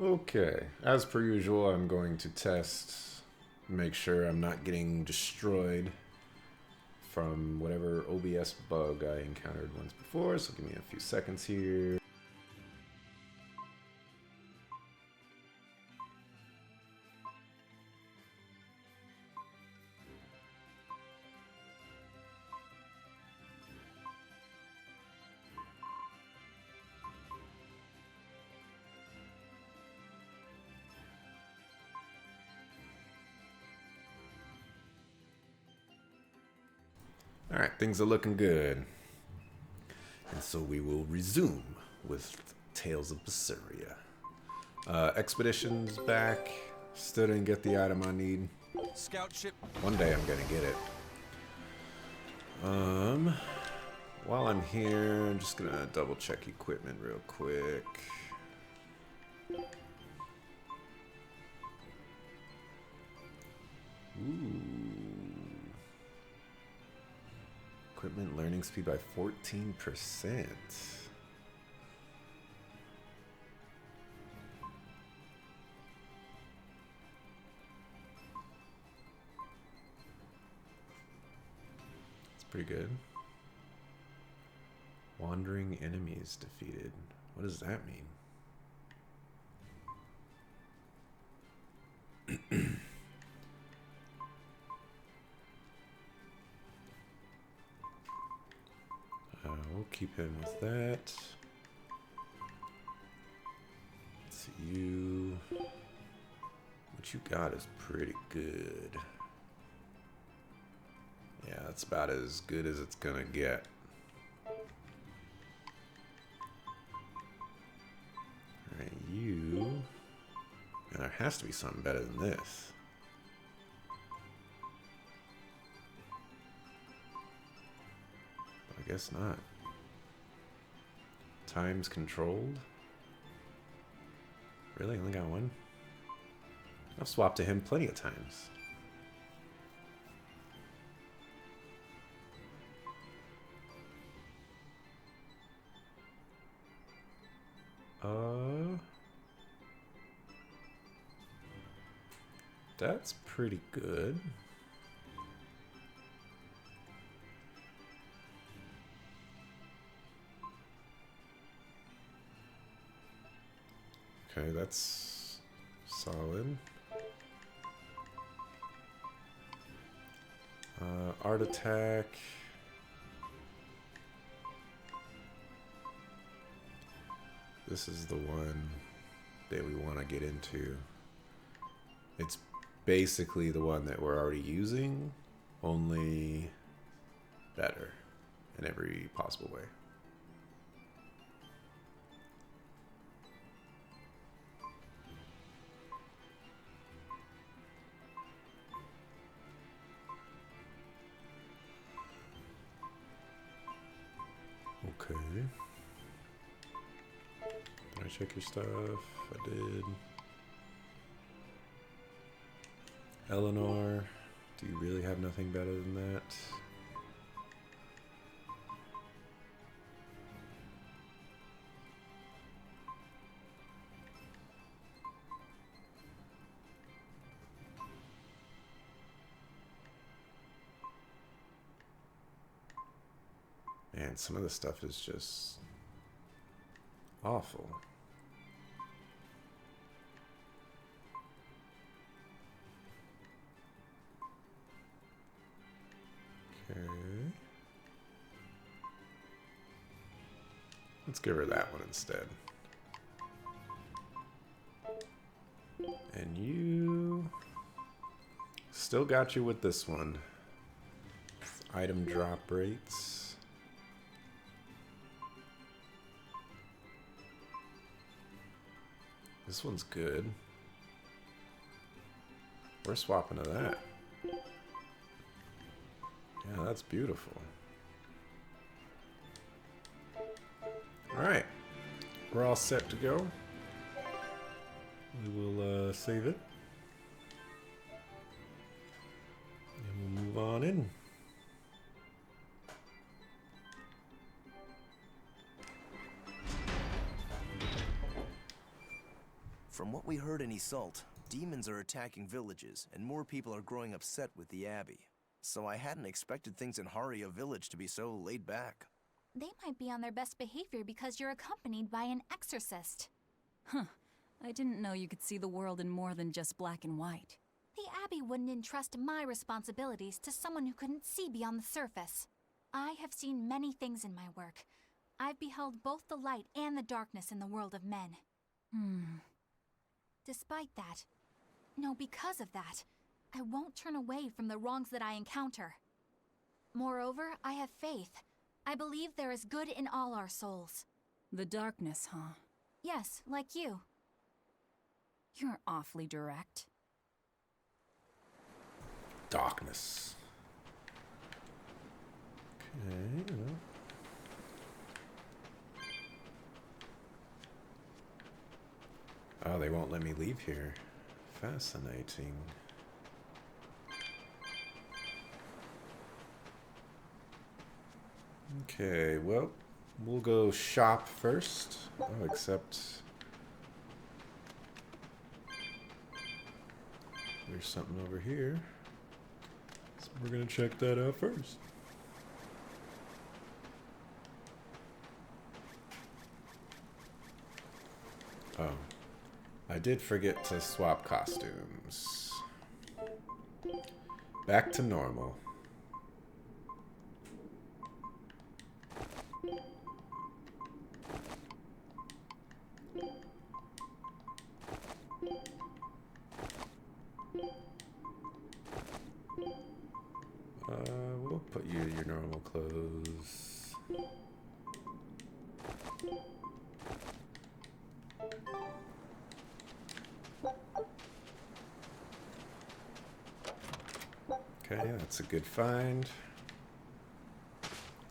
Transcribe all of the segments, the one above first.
Okay, as per usual, I'm going to test, make sure I'm not getting destroyed from whatever OBS bug I encountered once before, so give me a few seconds here. Alright, things are looking good. And so we will resume with Tales of Berseria. Expedition's back. Still didn't get the item I need. Scout ship. One day I'm gonna get it. While I'm here, I'm just gonna double check equipment real quick. Ooh. Equipment learning speed by 14%. That's pretty good. Wandering enemies defeated. What does that mean? We'll keep him with that. Let's see, you. What you got is pretty good. Yeah, that's about as good as it's gonna get. Alright, you. And there has to be something better than this. I guess not. Times controlled? Really? Only got one? I've swapped to him plenty of times. That's pretty good. Okay, that's solid. Art attack. This is the one that we want to get into. It's basically the one that we're already using, only better in every possible way. Okay. Did I check your stuff? I did. Eleanor, do you really have nothing better than that? Man, some of the stuff is just awful. Okay. Let's give her that one instead. And you still got you with this one. Item drop rates. This one's good. We're swapping to that. Yeah, that's beautiful. Alright. We're all set to go. We will save it. And we'll move on in. From what we heard in Iseult, demons are attacking villages, and more people are growing upset with the Abbey. So I hadn't expected things in Haria village to be so laid back. They might be on their best behavior because you're accompanied by an exorcist. Huh. I didn't know you could see the world in more than just black and white. The Abbey wouldn't entrust my responsibilities to someone who couldn't see beyond the surface. I have seen many things in my work. I've beheld both the light and the darkness in the world of men. Despite that, no, because of that, I won't turn away from the wrongs that I encounter. Moreover, I have faith. I believe there is good in all our souls. The darkness, huh? Yes, like you. You're awfully direct. Darkness. Okay, Oh, they won't let me leave here. Fascinating. Okay, well, we'll go shop first. Oh, except there's something over here. So we're gonna check that out first. Oh, I did forget to swap costumes. Back to normal. We'll put you in your normal clothes. Okay, that's a good find.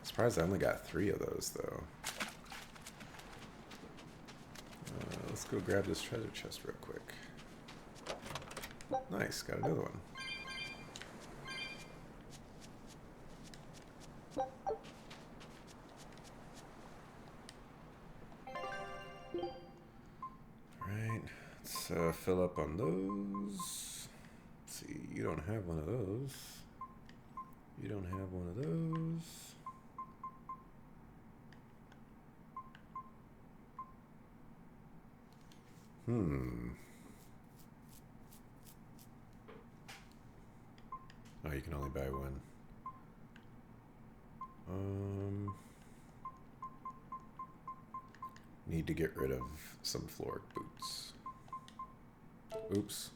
Surprised I only got 3 of those, though. Let's go grab this treasure chest real quick. Nice, got another one. Alright, let's fill up on those. Let's see, you don't have one of those. You don't have one of those. Oh, you can only buy one. Need to get rid of some floor boots. Oops.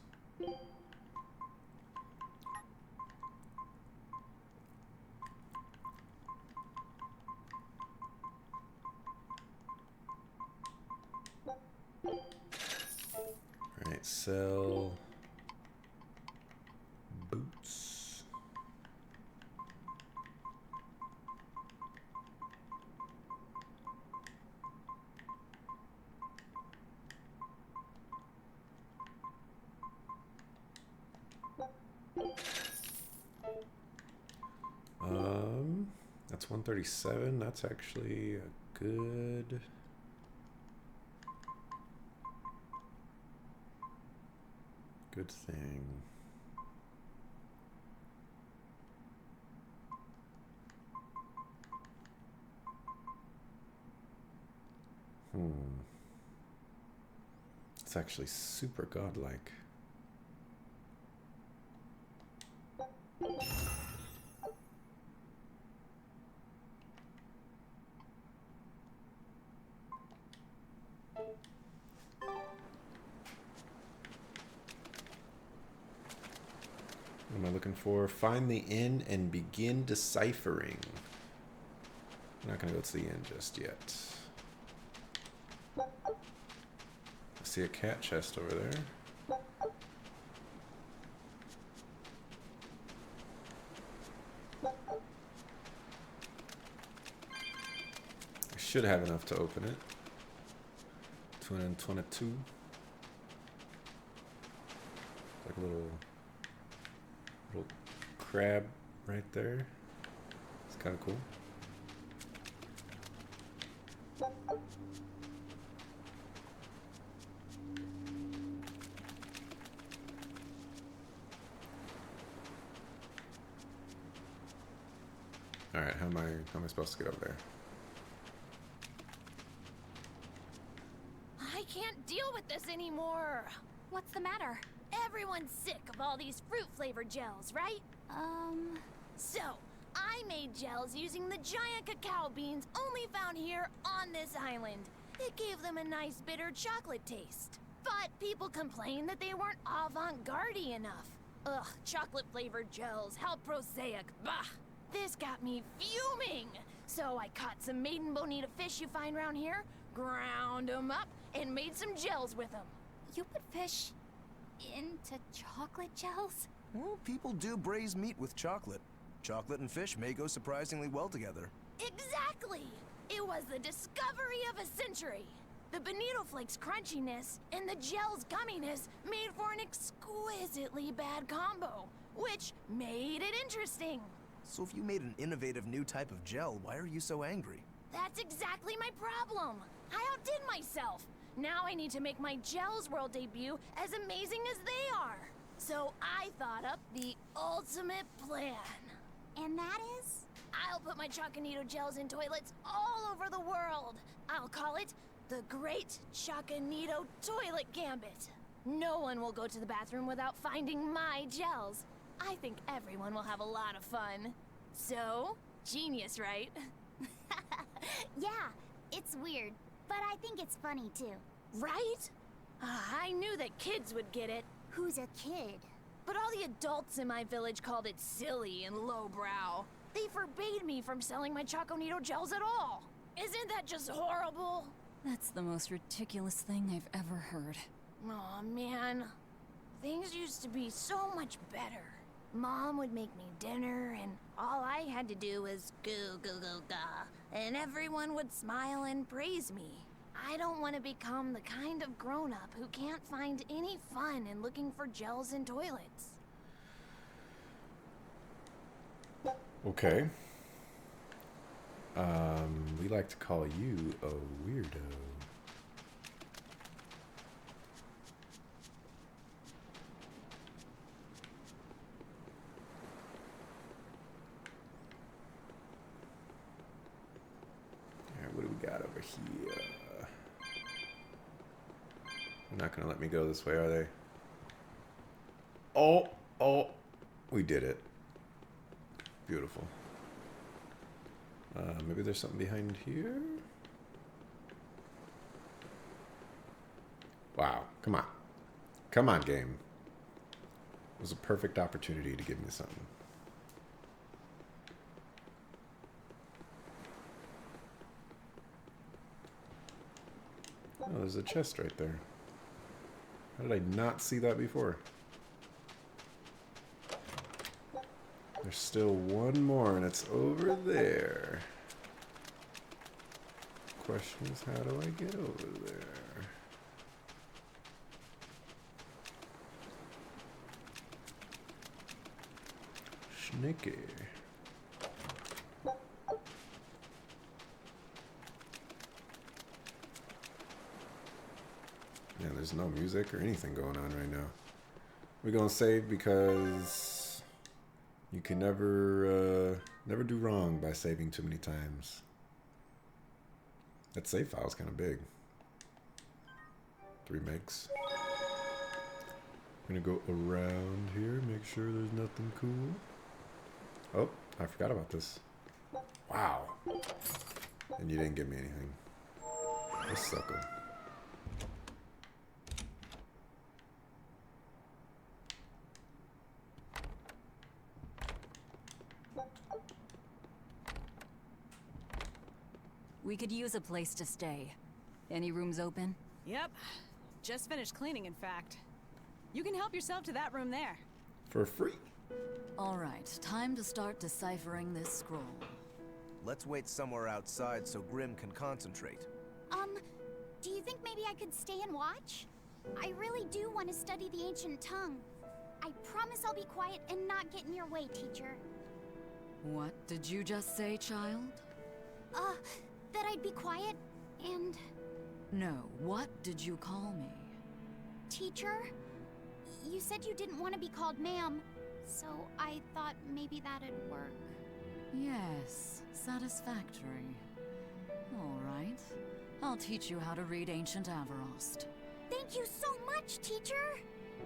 Alright, sell boots. That's 137. That's actually a good thing. It's actually super godlike. What am I looking for? Find the inn and begin deciphering. I'm not gonna go to the inn just yet. I see a cat chest over there. I should have enough to open it. 222. Like a little crab right there. It's kind of cool. Alright, how am I supposed to get over there? I can't deal with this anymore. What's the matter? Everyone's sick of all these fruit-flavored gels, right? So, I made gels using the giant cacao beans only found here on this island. It gave them a nice bitter chocolate taste. But people complained that they weren't avant-garde enough. Ugh, chocolate-flavored gels, how prosaic, bah! This got me fuming! So I caught some maiden bonita fish you find around here, ground them up, and made some gels with them. You put fish into chocolate gels? Well, people do braise meat with chocolate. Chocolate and fish may go surprisingly well together. Exactly! It was the discovery of a century. The bonito flakes crunchiness and the gel's gumminess made for an exquisitely bad combo, which made it interesting. So if you made an innovative new type of gel, why are you so angry? That's exactly my problem. I outdid myself. Now I need to make my Gels World debut as amazing as they are. So I thought up the ultimate plan. And that is? I'll put my Choconito gels in toilets all over the world. I'll call it the Great Choconito Toilet Gambit. No one will go to the bathroom without finding my gels. I think everyone will have a lot of fun. So, genius, right? Yeah, it's weird, but I think it's funny too. Right? I knew that kids would get it. Who's a kid? But all the adults in my village called it silly and lowbrow. They forbade me from selling my Choconito gels at all. Isn't that just horrible? That's the most ridiculous thing I've ever heard. Aw, man. Things used to be so much better. Mom would make me dinner, and all I had to do was goo goo goo ga, and everyone would smile and praise me. I don't want to become the kind of grown-up who can't find any fun in looking for gels in toilets. Okay. We like to call you a weirdo. Alright, what do we got over here? They're not gonna let me go this way, are they? Oh, we did it. Beautiful. Maybe there's something behind here? Wow, come on. Come on, game. It was a perfect opportunity to give me something. Oh, there's a chest right there. How did I not see that before? There's still one more, and it's over there. Question is, how do I get over there? Sneaky. Yeah, there's no music or anything going on right now. We're gonna save because you can never do wrong by saving too many times. That save file is kind of big. 3 megs. I'm gonna go around here, make sure there's nothing cool. Oh, I forgot about this. Wow. And you didn't give me anything. This sucker. We could use a place to stay. Any rooms open? Yep. Just finished cleaning, in fact. You can help yourself to that room there. For free. All right, time to start deciphering this scroll. Let's wait somewhere outside so Grim can concentrate. Do you think maybe I could stay and watch? I really do want to study the ancient tongue. I promise I'll be quiet and not get in your way, teacher. What did you just say, child? That I'd be quiet and... No, what did you call me? Teacher? You said you didn't want to be called ma'am, so I thought maybe that'd work. Yes, satisfactory. All right. I'll teach you how to read ancient Avarost. Thank you so much, teacher!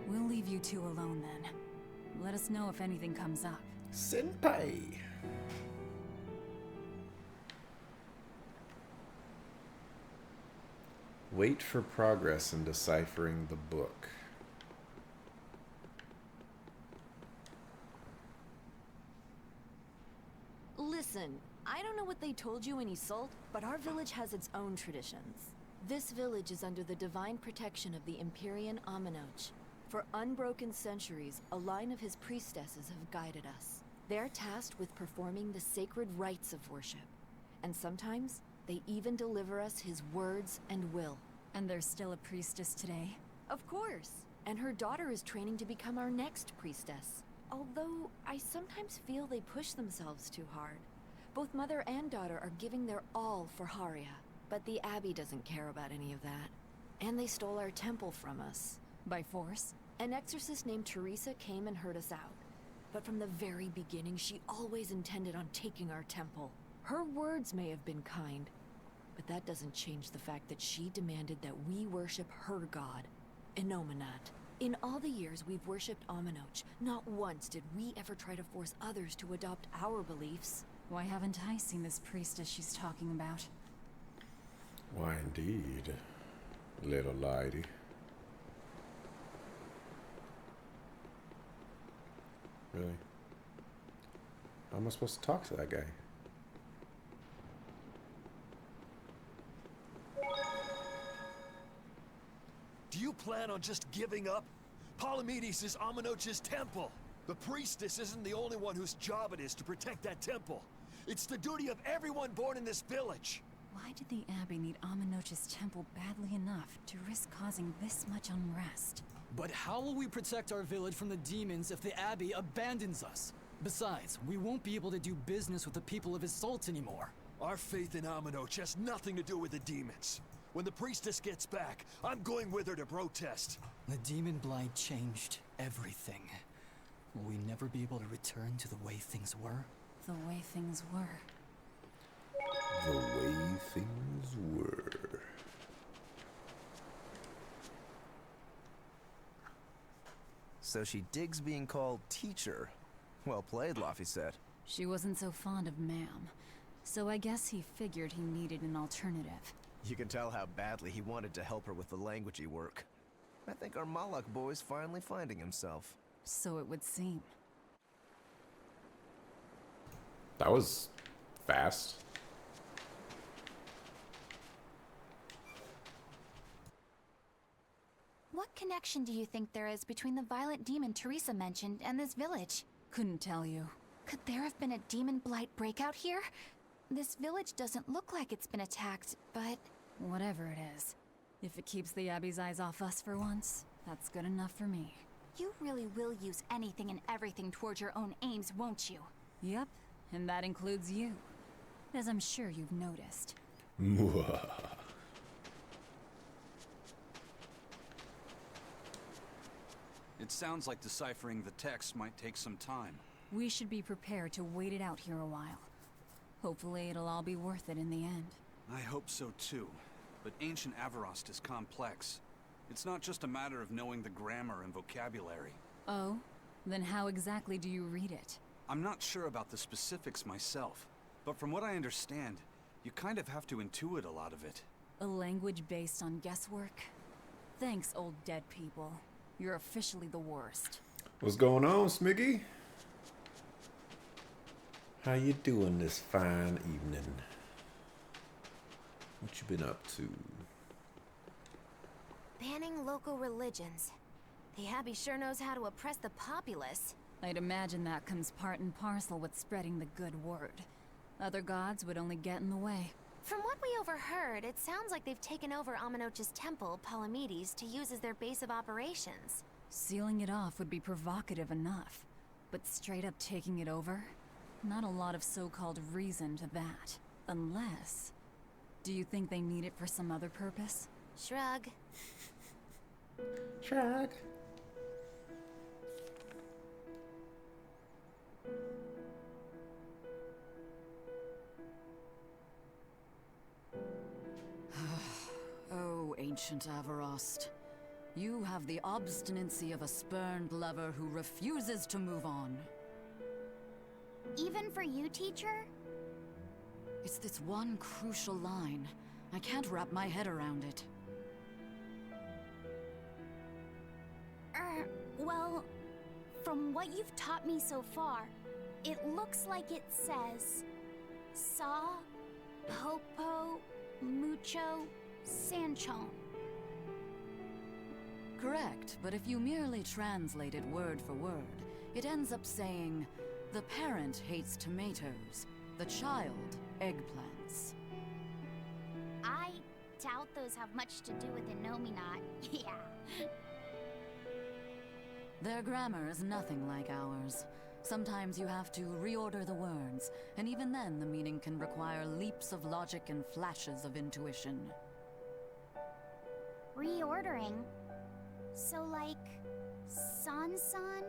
We'll leave you two alone then. Let us know if anything comes up. Senpai! Wait for progress in deciphering the book. Listen, I don't know what they told you in Isolde, but our village has its own traditions. This village is under the divine protection of the Empyrean Aminoch. For unbroken centuries, a line of his priestesses have guided us. They're tasked with performing the sacred rites of worship. And sometimes, they even deliver us his words and will. And there's still a priestess today? Of course. And her daughter is training to become our next priestess. Although, I sometimes feel they push themselves too hard. Both mother and daughter are giving their all for Haria. But the Abbey doesn't care about any of that. And they stole our temple from us. By force? An exorcist named Teresa came and heard us out. But from the very beginning, she always intended on taking our temple. Her words may have been kind, but that doesn't change the fact that she demanded that we worship her god, Inominat. In all the years we've worshipped Aminoch, not once did we ever try to force others to adopt our beliefs. Why haven't I seen this priestess she's talking about? Why indeed, little lady. Really? How am I supposed to talk to that guy? Do you plan on just giving up? Palamedes is Aminoch's temple. The priestess isn't the only one whose job it is to protect that temple. It's the duty of everyone born in this village. Why did the Abbey need Aminoch's temple badly enough to risk causing this much unrest? But how will we protect our village from the demons if the Abbey abandons us? Besides, we won't be able to do business with the people of Isolde anymore. Our faith in Aminoch has nothing to do with the demons. When the priestess gets back, I'm going with her to protest. The demon blight changed everything. Will we never be able to return to the way things were? The way things were. The way things were. So she digs being called teacher. Well played, Laphicet. She wasn't so fond of ma'am, so I guess he figured he needed an alternative. You can tell how badly he wanted to help her with the languagey work. I think our Malak boy's finally finding himself. So it would seem. That was fast. What connection do you think there is between the violent demon Teresa mentioned and this village? Couldn't tell you. Could there have been a demon blight breakout here? This village doesn't look like it's been attacked, but... Whatever it is. If it keeps the Abbey's eyes off us for once, that's good enough for me. You really will use anything and everything towards your own aims, won't you? Yep, and that includes you. As I'm sure you've noticed. It sounds like deciphering the text might take some time. We should be prepared to wait it out here a while. Hopefully it'll all be worth it in the end. I hope so too. But ancient Avarost is complex. It's not just a matter of knowing the grammar and vocabulary. Oh? Then how exactly do you read it? I'm not sure about the specifics myself, but from what I understand, you kind of have to intuit a lot of it. A language based on guesswork? Thanks, old dead people. You're officially the worst. What's going on, Smiggy? How you doing this fine evening? What you been up to? Banning local religions. The Abbey sure knows how to oppress the populace. I'd imagine that comes part and parcel with spreading the good word. Other gods would only get in the way. From what we overheard, it sounds like they've taken over Aminoch's temple, Palamedes, to use as their base of operations. Sealing it off would be provocative enough. But straight up taking it over? Not a lot of so-called reason to that. Unless... Do you think they need it for some other purpose? Shrug. Shrug. Ancient Averost. You have the obstinacy of a spurned lover who refuses to move on. Even for you, teacher? It's this one crucial line. I can't wrap my head around it. Well, from what you've taught me so far, it looks like it says... Sa, Popo, Mucho, Sanchon. Correct, but if you merely translate it word for word, it ends up saying, the parent hates tomatoes, the child eggplants. I doubt those have much to do with Innominat. Yeah. Their grammar is nothing like ours. Sometimes you have to reorder the words, and even then the meaning can require leaps of logic and flashes of intuition. Reordering? So like... San-san,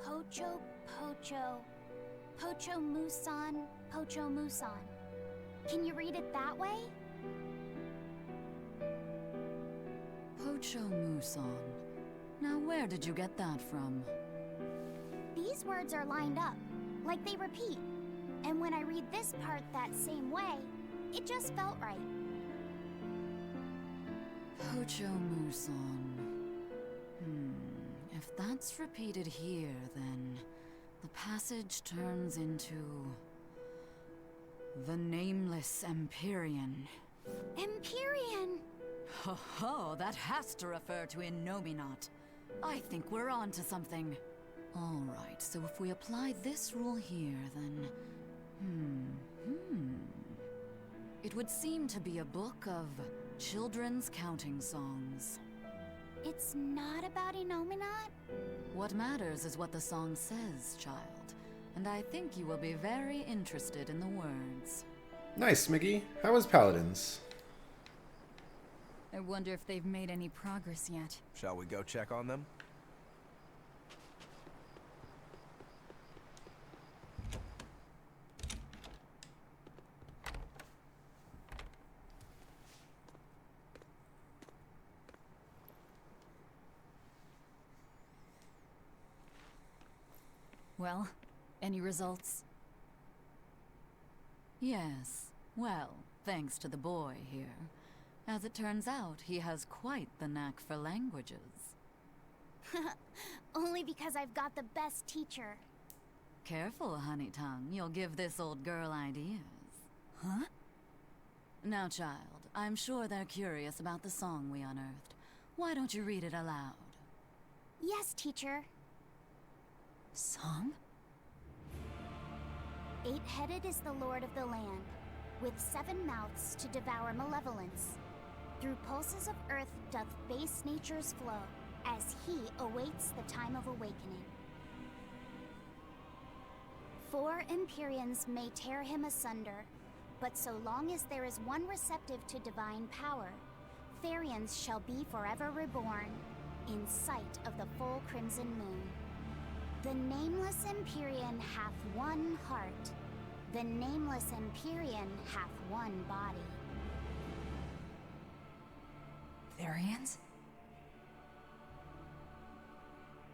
Pocho Pocho, Pocho Musan, Pocho Musan. Can you read it that way? Pocho Muson. Now where did you get that from? These words are lined up, like they repeat. And when I read this part that same way, it just felt right. Pocho Muson. If that's repeated here, then the passage turns into... the Nameless Empyrean. Empyrean! Ho ho, that has to refer to Innominat. I think we're on to something. Alright, so if we apply this rule here, then... It would seem to be a book of children's counting songs. It's not about Innominat? What matters is what the song says, child. And I think you will be very interested in the words. Nice, Mickey. How was Paladins? I wonder if they've made any progress yet. Shall we go check on them? Well, any results? Yes. Well, thanks to the boy here. As it turns out, he has quite the knack for languages. Only because I've got the best teacher. Careful, honey tongue. You'll give this old girl ideas. Huh? Now, child, I'm sure they're curious about the song we unearthed. Why don't you read it aloud? Yes, teacher. Song? Eight-headed is the lord of the land, with 7 mouths to devour malevolence. Through pulses of earth doth base nature's flow, as he awaits the time of awakening. 4 Empyreans may tear him asunder, but so long as there is one receptive to divine power, Therians shall be forever reborn, in sight of the full crimson moon. The nameless Empyrean hath one heart. The nameless Empyrean hath one body. Therians?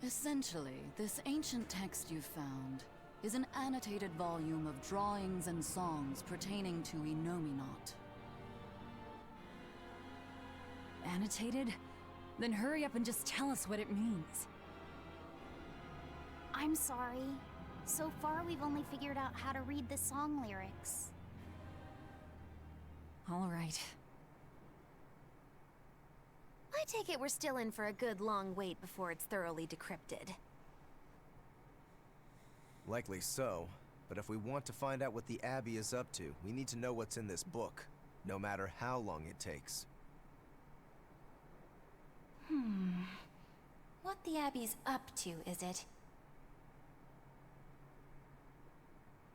Essentially, this ancient text you found is an annotated volume of drawings and songs pertaining to Innominat. Annotated? Then hurry up and just tell us what it means. I'm sorry. So far, we've only figured out how to read the song lyrics. All right. I take it we're still in for a good long wait before it's thoroughly decrypted. Likely so, but if we want to find out what the Abbey is up to, we need to know what's in this book, no matter how long it takes. What the Abbey's up to, is it?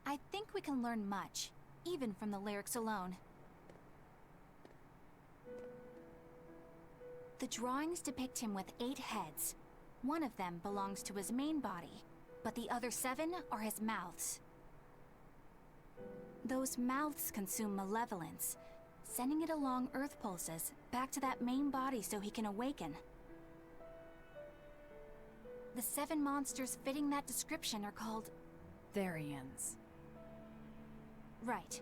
I think we can learn much, even from the lyrics alone. The drawings depict him with 8 heads. One of them belongs to his main body, but the other 7 are his mouths. Those mouths consume malevolence, sending it along Earth pulses back to that main body so he can awaken. The 7 monsters fitting that description are called Therians. Right.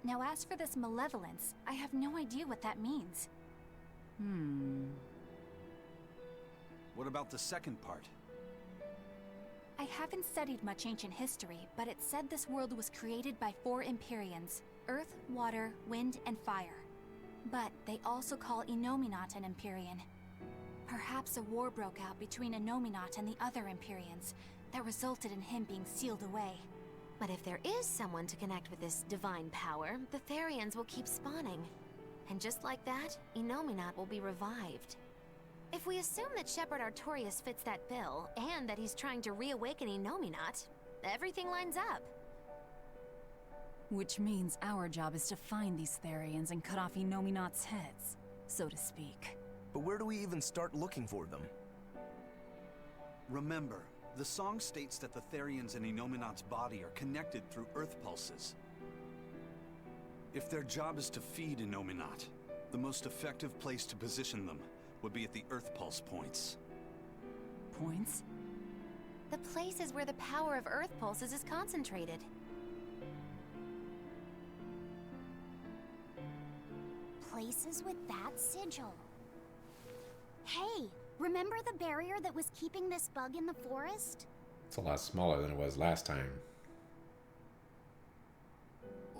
Now as for this malevolence, I have no idea what that means. What about the second part? I haven't studied much ancient history, but it said this world was created by 4 Empyreans: Earth, Water, Wind, and Fire. But they also call Innominat an Empyrean. Perhaps a war broke out between Innominat and the other Empyreans that resulted in him being sealed away. But if there is someone to connect with this divine power, the Therians will keep spawning. And just like that, Innominat will be revived. If we assume that Shepard Artorius fits that bill, and that he's trying to reawaken Innominat, everything lines up. Which means our job is to find these Therians and cut off Innominat's heads, so to speak. But where do we even start looking for them? Remember, the song states that the Therians in Innominat's body are connected through Earth pulses. If their job is to feed Innominat, the most effective place to position them would be at the Earth pulse points. Points? The places where the power of Earth pulses is concentrated. Places with that sigil. Hey, remember the barrier that was keeping this bug in the forest? It's a lot smaller than it was last time.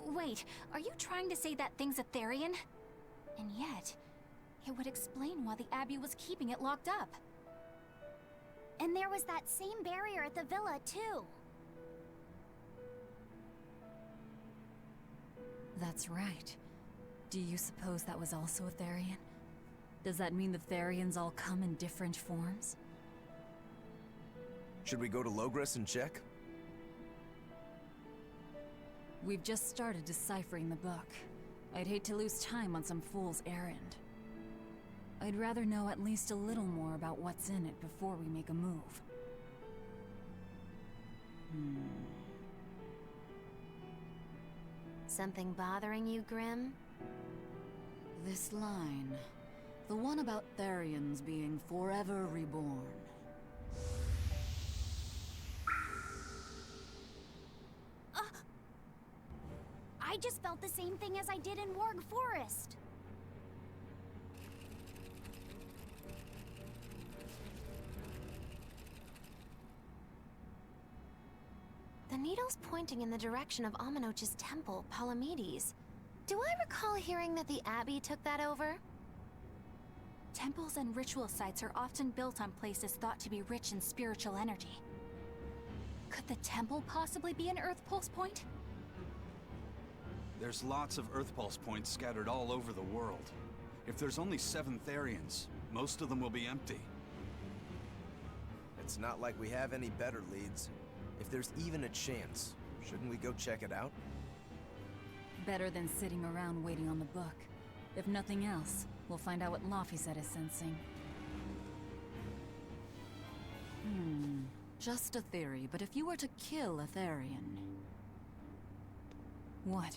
Wait, are you trying to say that thing's a Therian? And yet, it would explain why the Abbey was keeping it locked up. And there was that same barrier at the villa, too. That's right. Do you suppose that was also a Therian? Does that mean the Therians all come in different forms? Should we go to Logres and check? We've just started deciphering the book. I'd hate to lose time on some fool's errand. I'd rather know at least a little more about what's in it before we make a move. Something bothering you, Grim? This line. The one about Therians being forever reborn. I just felt the same thing as I did in Warg Forest. The needle's pointing in the direction of Aminoch's temple, Palamedes. Do I recall hearing that the Abbey took that over? Temples and ritual sites are often built on places thought to be rich in spiritual energy. Could the temple possibly be an Earth pulse point? There's lots of Earth pulse points scattered all over the world. If there's only 7 Therians, most of them will be empty. It's not like we have any better leads. If there's even a chance, shouldn't we go check it out? Better than sitting around waiting on the book. If nothing else, we'll find out what Laphicet is sensing. Just a theory, but if you were to kill a Therian... What?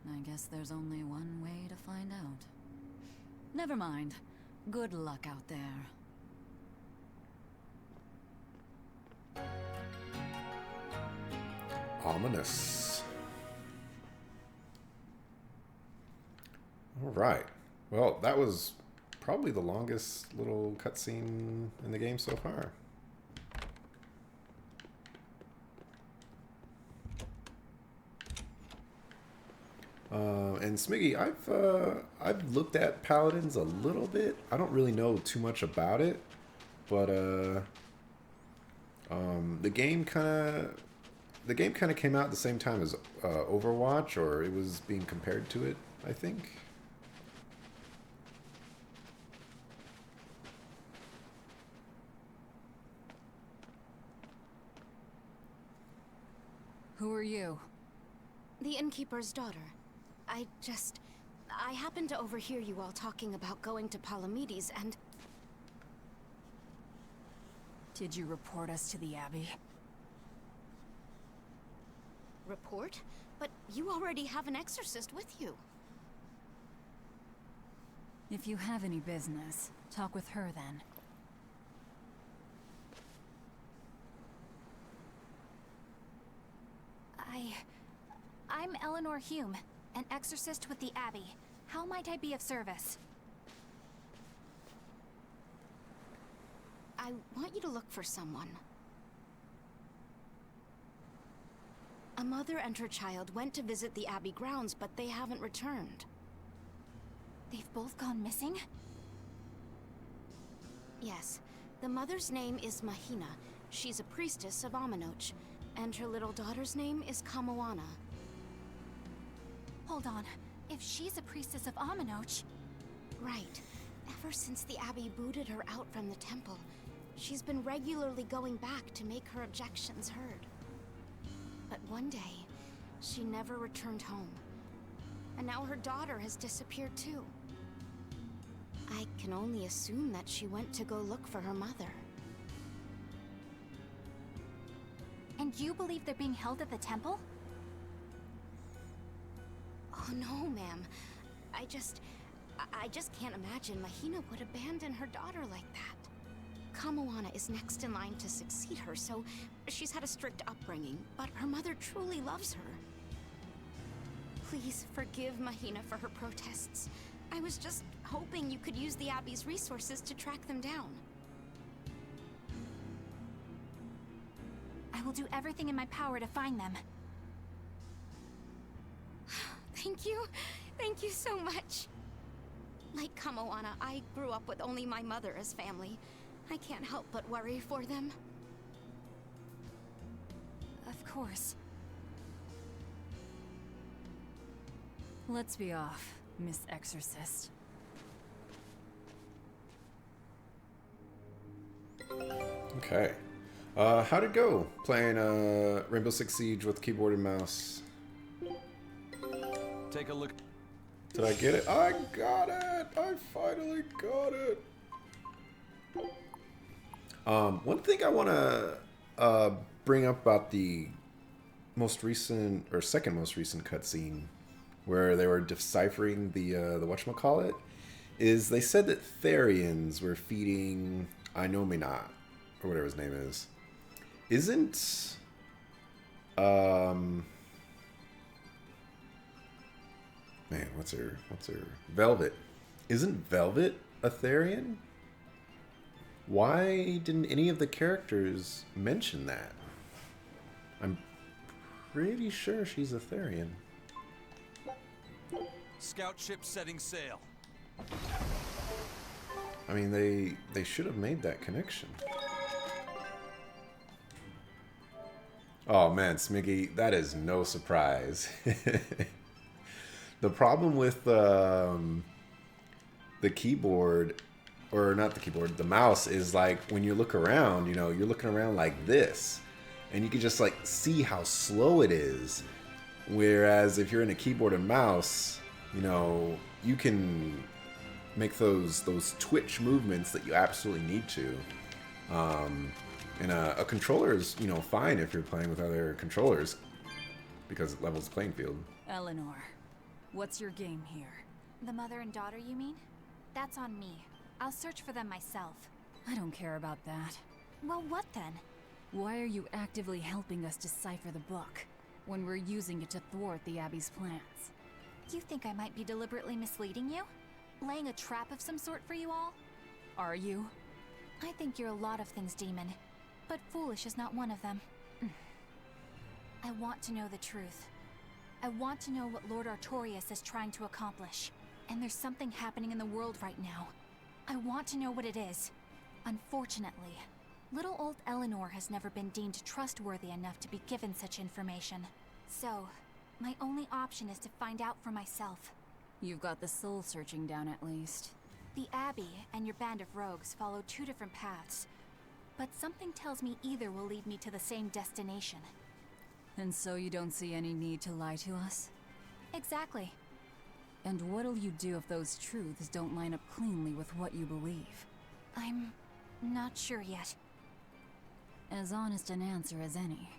I guess there's only one way to find out. Never mind. Good luck out there. Ominous. All right. Well, that was probably the longest little cutscene in the game so far. And Smiggy, I've looked at Paladins a little bit. I don't really know too much about it, but the game kind of came out at the same time as Overwatch, or it was being compared to it, I think. Who are you? The innkeeper's daughter. I happened to overhear you all talking about going to Palamedes, and... Did you report us to the Abbey? Report? But you already have an exorcist with you. If you have any business, talk with her then. I'm Eleanor Hume, an exorcist with the Abbey. How might I be of service? I want you to look for someone. A mother and her child went to visit the Abbey grounds, but they haven't returned. They've both gone missing? Yes. The mother's name is Mahina. She's a priestess of Aminoch. And her little daughter's name is Kamoana. Hold on. If she's a priestess of Aminoch... Right. Ever since the Abbey booted her out from the temple, she's been regularly going back to make her objections heard. But one day, she never returned home. And now her daughter has disappeared too. I can only assume that she went to go look for her mother. And you believe they're being held at the temple? Oh no, ma'am. I just can't imagine Mahina would abandon her daughter like that. Kamoana is next in line to succeed her, so she's had a strict upbringing, but her mother truly loves her. Please forgive Mahina for her protests. I was just hoping you could use the Abbey's resources to track them down. I will do everything in my power to find them. Thank you. Thank you so much. Like Kamoana, I grew up with only my mother as family. I can't help but worry for them. Of course. Let's be off, Miss Exorcist. Okay. How'd it go playing Rainbow Six Siege with keyboard and mouse? Take a look. Did I get it? I got it! I finally got it! One thing I want to bring up about the most recent, or second most recent cutscene, where they were deciphering the whatchamacallit, is they said that Therians were feeding Inominat, or whatever his name is. Isn't man, what's her Velvet? Isn't Velvet a Therian? Why didn't any of the characters mention that? I'm pretty sure she's a Therian. Scout ship setting sail. I mean, they should have made that connection. Oh man, Smiggy, that is no surprise. The problem with the keyboard, or not the keyboard, the mouse, is like when you look around, you know, you're looking around like this, and you can just like see how slow it is. Whereas if you're in a keyboard and mouse, you know, you can make those twitch movements that you absolutely need to. And a controller is, you know, fine if you're playing with other controllers because it levels the playing field. Eleanor, what's your game here? The mother and daughter, you mean? That's on me. I'll search for them myself. I don't care about that. Well, what then? Why are you actively helping us decipher the book when we're using it to thwart the Abbey's plans? You think I might be deliberately misleading you? Laying a trap of some sort for you all? Are you? I think you're a lot of things, Demon. But foolish is not one of them. I want to know the truth. I want to know what Lord Artorias is trying to accomplish. And there's something happening in the world right now. I want to know what it is. Unfortunately, little old Eleanor has never been deemed trustworthy enough to be given such information. So, my only option is to find out for myself. You've got the soul searching down at least. The Abbey and your band of rogues follow two different paths. But something tells me either will lead me to the same destination. And so you don't see any need to lie to us? Exactly. And what'll you do if those truths don't line up cleanly with what you believe? I'm not sure yet. As honest an answer as any.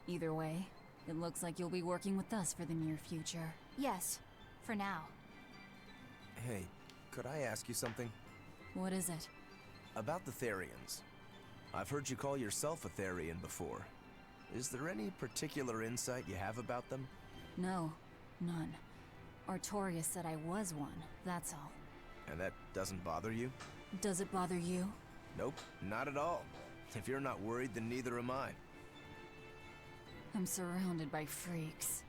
Either way, It looks like you'll be working with us for the near future. Yes, for now. Hey, could I ask you something? What is it? About the Therians. I've heard you call yourself a Therian before. Is there any particular insight you have about them? No, none. Artorias said I was one, that's all. And that doesn't bother you? Does it bother you? Nope, not at all. If you're not worried, then neither am I. I'm surrounded by freaks.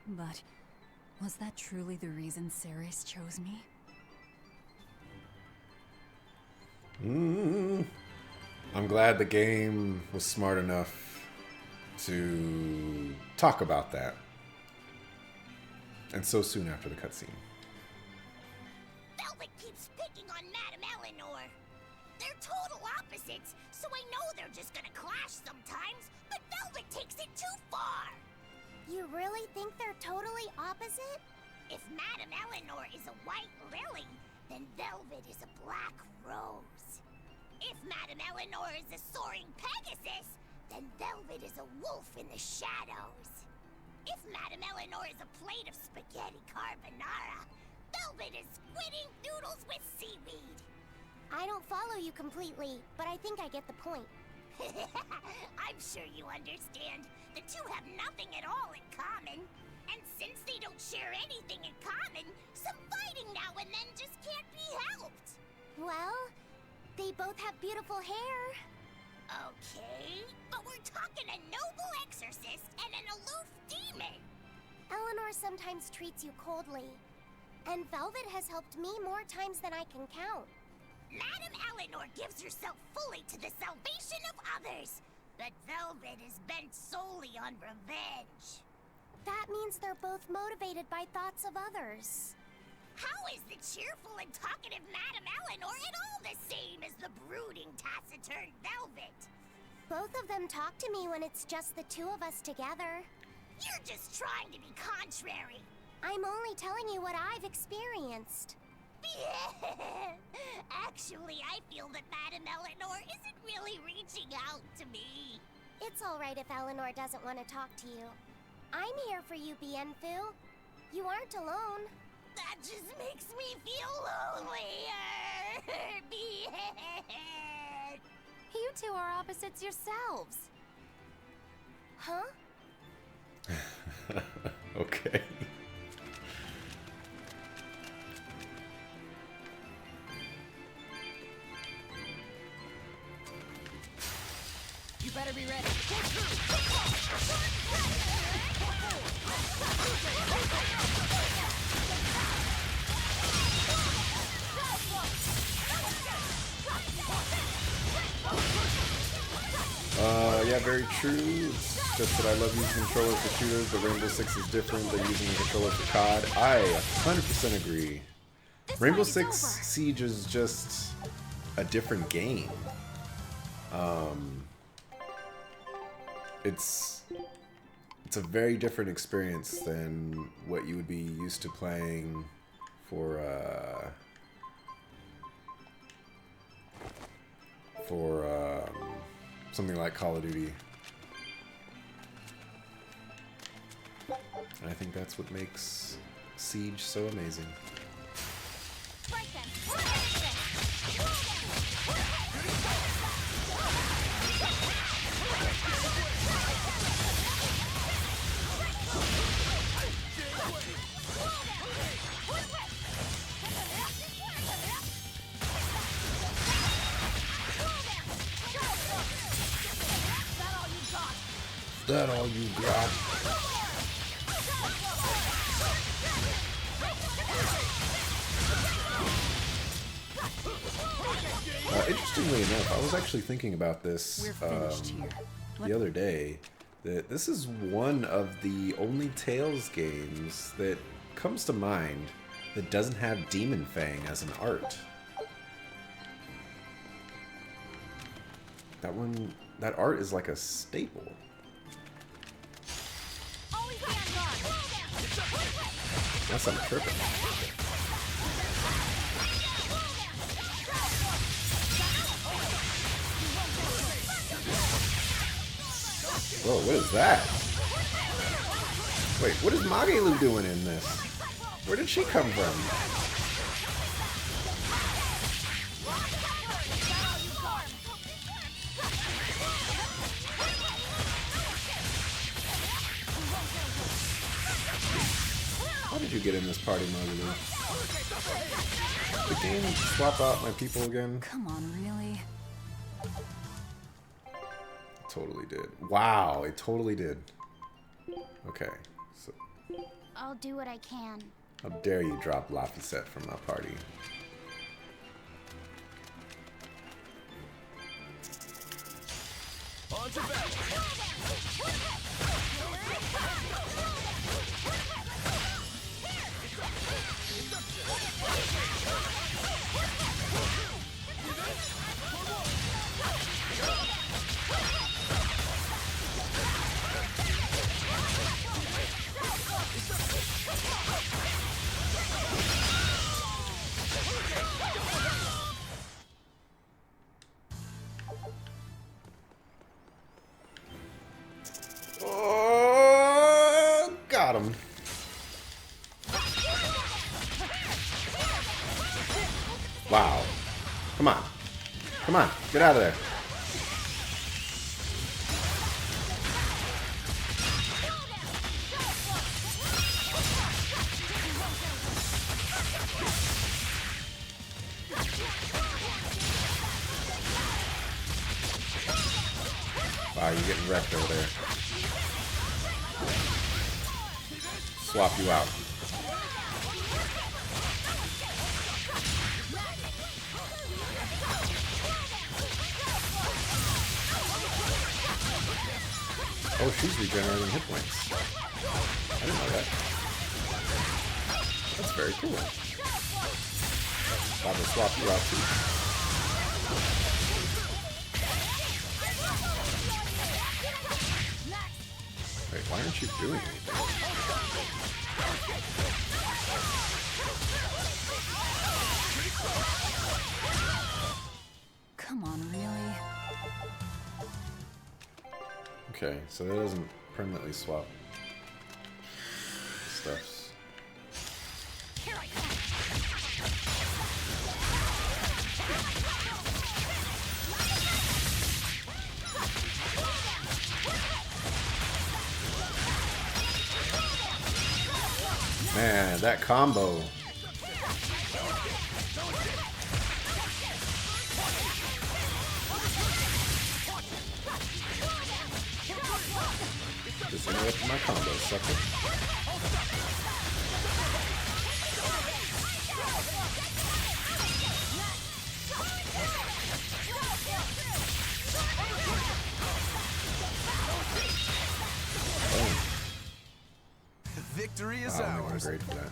But was that truly the reason Ceres chose me? I'm glad the game was smart enough to talk about that. And so soon after the cutscene. Velvet keeps picking on Madame Eleanor. They're total opposites, so I know they're just gonna clash sometimes, but Velvet takes it too far. You really think they're totally opposite? If Madame Eleanor is a white lily, then Velvet is a black rose. If Madame Eleanor is a soaring Pegasus, then Velvet is a wolf in the shadows. If Madame Eleanor is a plate of spaghetti carbonara, Velvet is squidding noodles with seaweed. I don't follow you completely, but I think I get the point. I'm sure you understand. The two have nothing at all in common. And since they don't share anything in common, some fighting now and then just can't be helped. Well, they both have beautiful hair. Okay, but we're talking a noble exorcist and an aloof demon. Eleanor sometimes treats you coldly, and Velvet has helped me more times than I can count. Madame Eleanor gives herself fully to the salvation of others, but Velvet is bent solely on revenge. That means they're both motivated by thoughts of others. How is the cheerful and talkative Madame Eleanor at all the same as the brooding, taciturn Velvet? Both of them talk to me when it's just the two of us together. You're just trying to be contrary. I'm only telling you what I've experienced. Actually, I feel that Madame Eleanor isn't really reaching out to me. It's all right if Eleanor doesn't want to talk to you. I'm here for you, Bienfu. You aren't alone. That just makes me feel lonelier. You two are opposites yourselves. Huh? Okay. You better be ready. Yeah, very true. It's just that I love using controllers for shooters, but Rainbow Six is different than using a controller for COD. I 100% agree. Rainbow Six Siege is just a different game. It's a very different experience than what you would be used to playing for something like Call of Duty. And I think that's what makes Siege so amazing. Is that all you got? Interestingly enough, I was actually thinking about this the other day, that this is one of the only Tales games that comes to mind that doesn't have Demon Fang as an art. That art is like a staple. Unless I'm tripping. Whoa, what is that? Wait, what is Magelu doing in this? Where did she come from? How did you get in this party, Magelu? Did the game swap out my people again? Come on, really? Totally did. Wow, it totally did. Okay, so I'll do what I can. how dare you drop Laphicet from my party? On to battle. Oh, got him. Wow. Come on. Come on. Get out of there. Wow, you're getting wrecked over there. Swap you out. Oh, she's regenerating hit points. I didn't know that. That's very cool. I'll just swap you out too. Wait, why aren't you doing anything? Come on, really? Okay, so that doesn't permanently swap stuffs. Man, that combo. Just interrupt my combo, sucker. Victory is Wow, I'm ours. great for that.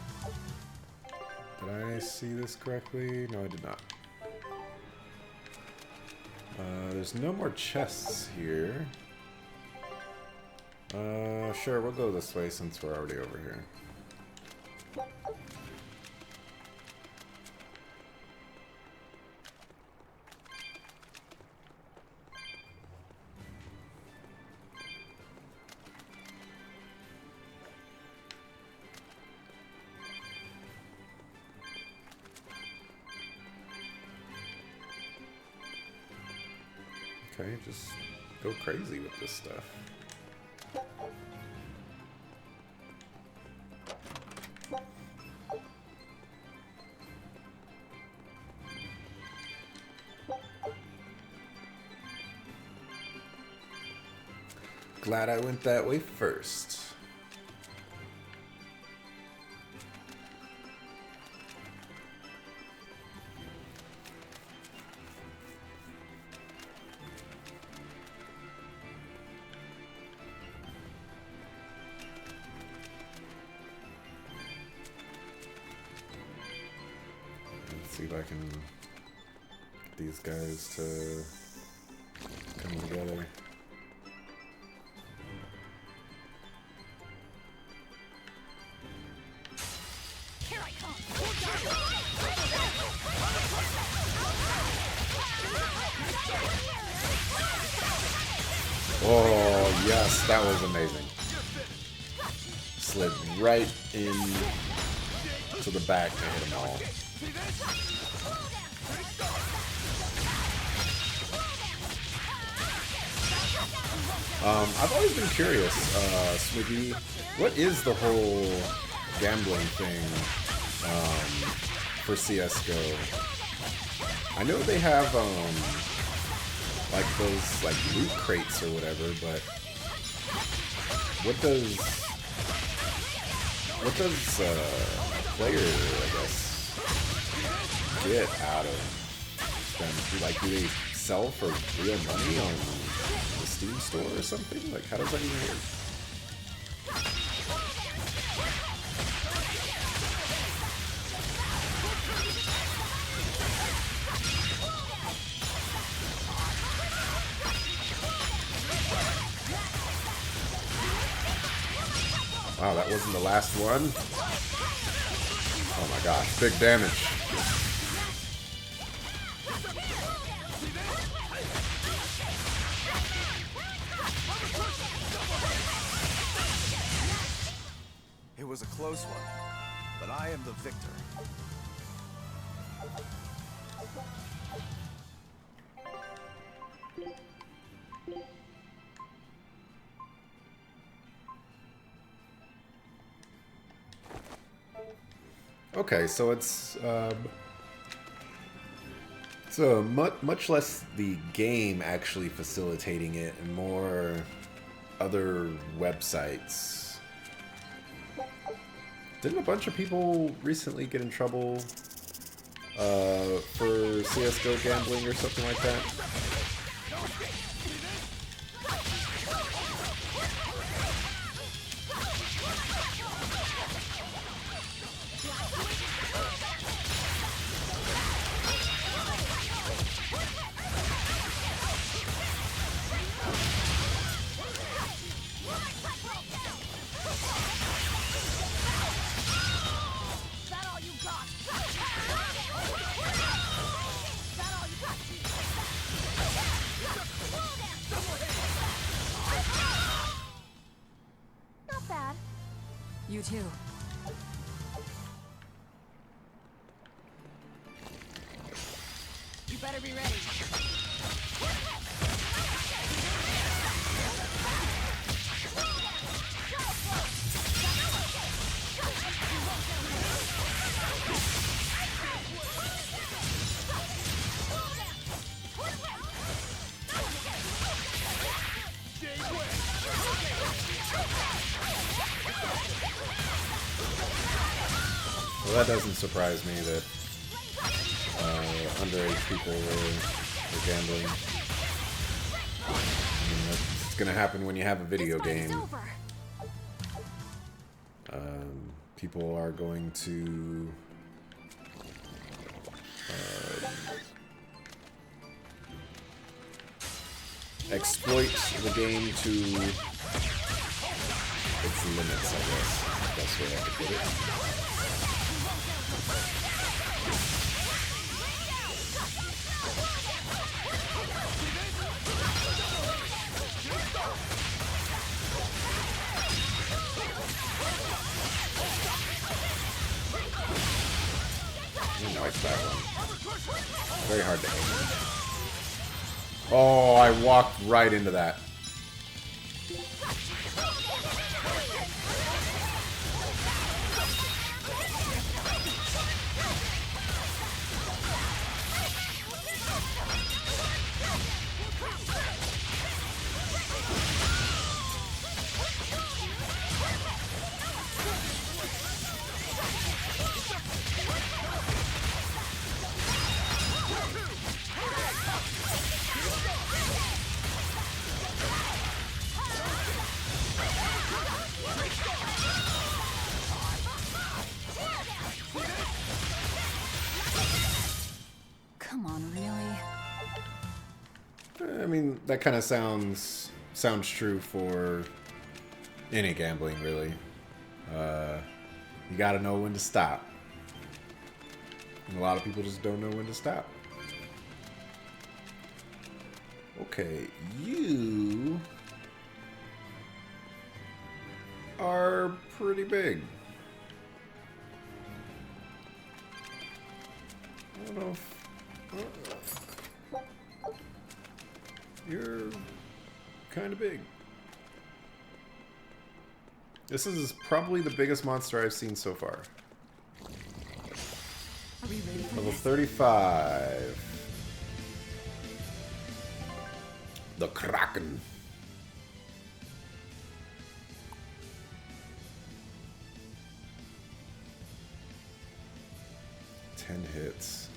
Did I see this correctly? No, I did not. There's no more chests here. Sure, we'll go this way since we're already over here. Okay, just go crazy with this stuff. Glad I went that way first. Let's see if I can get these guys to come together. Oh, Yes, that was amazing. Slid right in to the back to hit them all. I've always been curious, Swiggy, what is the whole gambling thing for CS:GO? I know they have like those like loot crates or whatever, but what does a player, I guess, get out of them? Like, do they sell for real money on the Steam store or something? Like, how does that even work? Wow, that wasn't the last one. Oh my gosh, big damage. It was a close one, but I am the victor. Okay, so it's much less the game actually facilitating it and more other websites. Didn't a bunch of people recently get in trouble for CS:GO gambling or something like that? Not bad. You too. You better be ready. Well, that doesn't surprise me that underage people were gambling. I mean, that's gonna happen when you have a video game. People are going to exploit the game to its limits, I guess. That's the way I could put it. Like that one. Very hard to aim. Oh, I walked right into that. Come on, really? I mean, that kind of sounds true for any gambling, really. You gotta know when to stop. And a lot of people just don't know when to stop. Okay, you are pretty big. I don't know if... You're kind of big. This is probably the biggest monster I've seen so far. Are we ready for Level this? 35. The Kraken. Ten hits.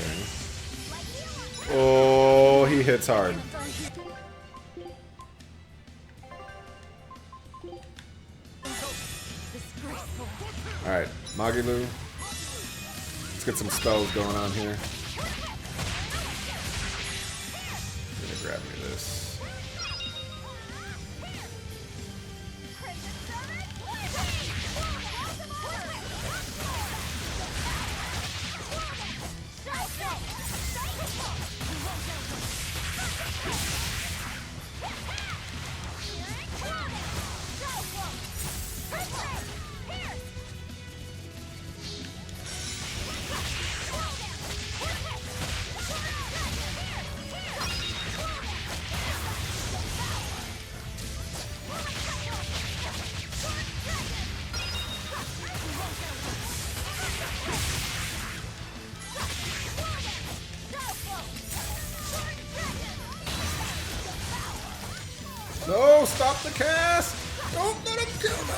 Okay. Oh, he hits hard. Alright, Magilu. Let's get some spells going on here. I'm gonna grab me this. No, stop the cast! Don't let him kill me!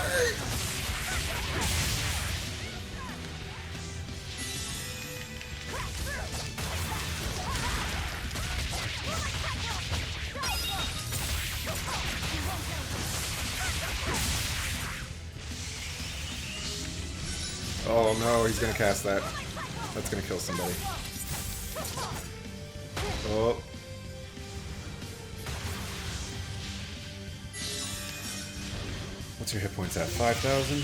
Oh no, he's gonna cast that. That's gonna kill somebody. Oh. What's your hit points at? 5,000?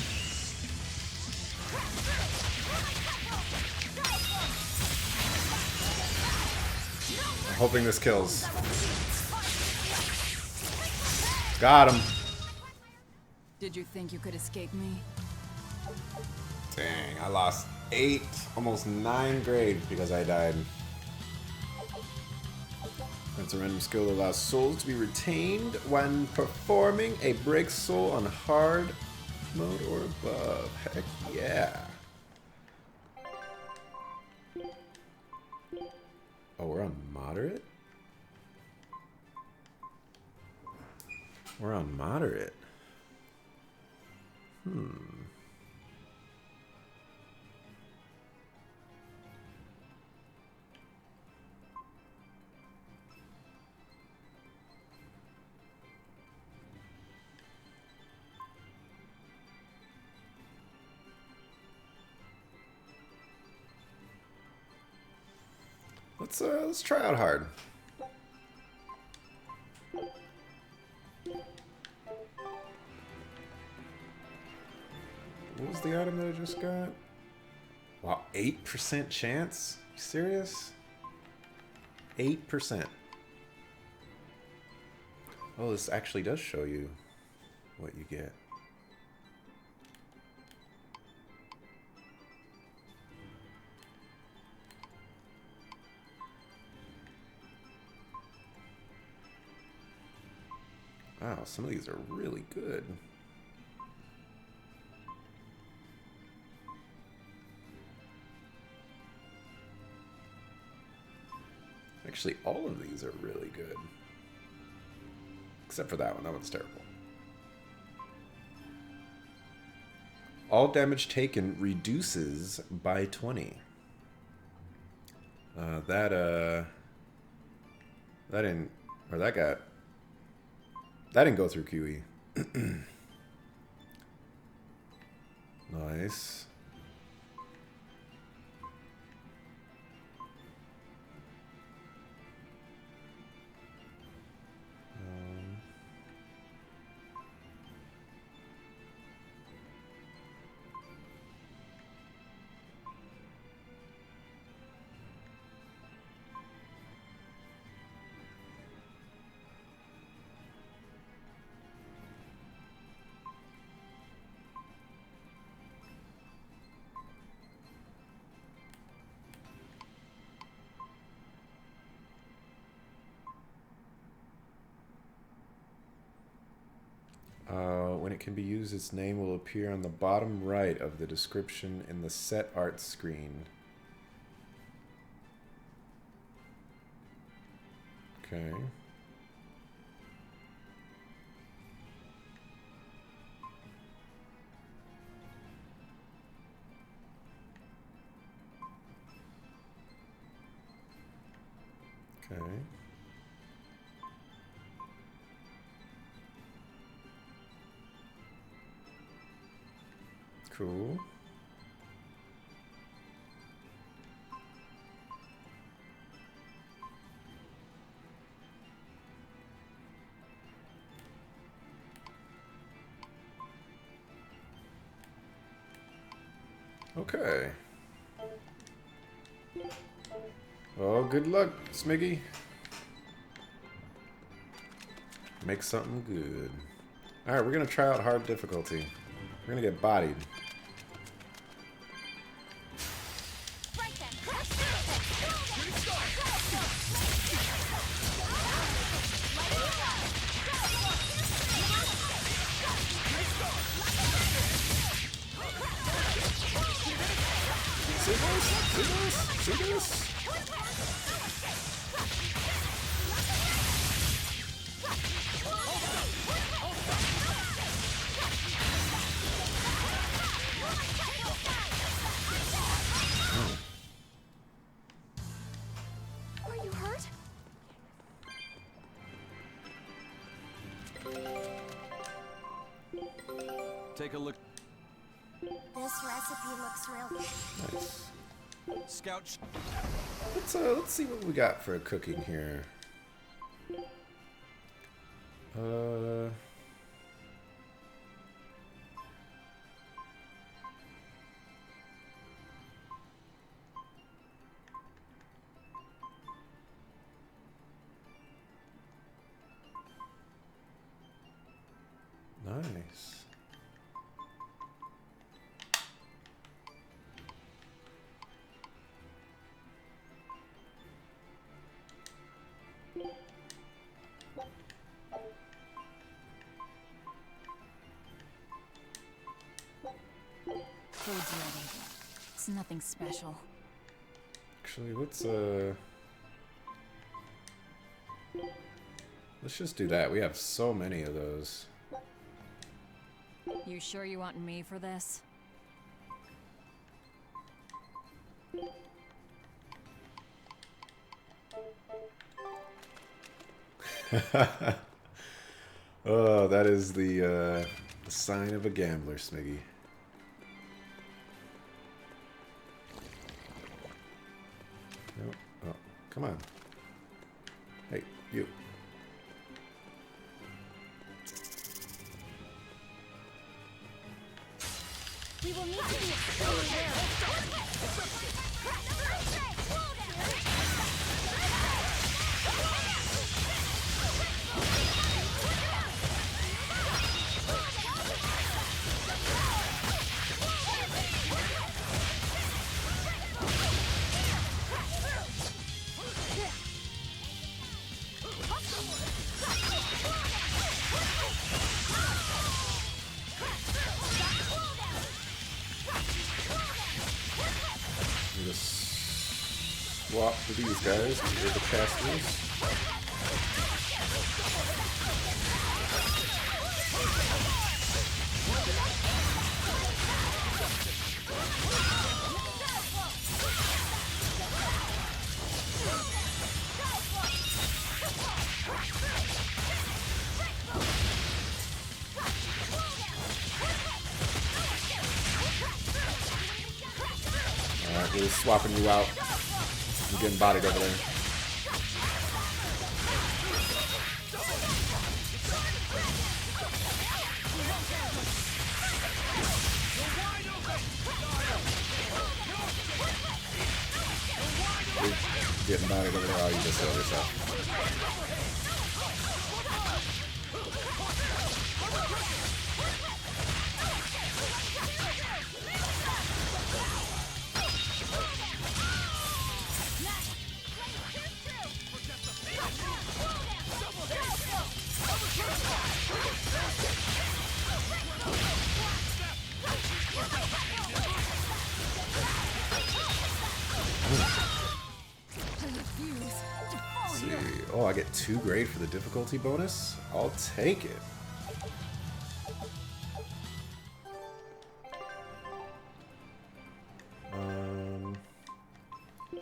I'm hoping this kills. Got him. Did you think you could escape me? Dang, I lost 8, almost 9 grades because I died. That's a random skill that allows souls to be retained when performing a break soul on hard mode or above. Heck yeah. Oh, we're on moderate? We're on moderate. Let's try out hard. What was the item that I just got? Wow, 8% chance? You serious? 8%. Oh, this actually does show you what you get. Wow, some of these are really good. Actually, all of these are really good. Except for that one. That one's terrible. All damage taken reduces by 20. That didn't go through QE. Nice. When it can be used, its name will appear on the bottom right of the description in the set art screen. Okay. Okay. Cool. Okay. Well, good luck, Smiggy. Make something good. Alright, we're gonna try out hard difficulty. We're gonna get bodied. See this? See this? See this? Are you hurt? Take a look. This recipe looks real good. Nice. Scout. Let's see what we got for cooking here. Nice. Food's ready. It's nothing special. Actually, let's just do that. We have so many of those. You sure you want me for this? Oh, that is the sign of a gambler, Smiggy. No. Oh, come on. Hey, you. We will need to be extremely wary. Swap to these guys. They're the casters. Alright, we're swapping you out. You're getting bodied over there. You're getting bodied over there. Oh, you just killed yourself. get 2 grade for the difficulty bonus? I'll take it.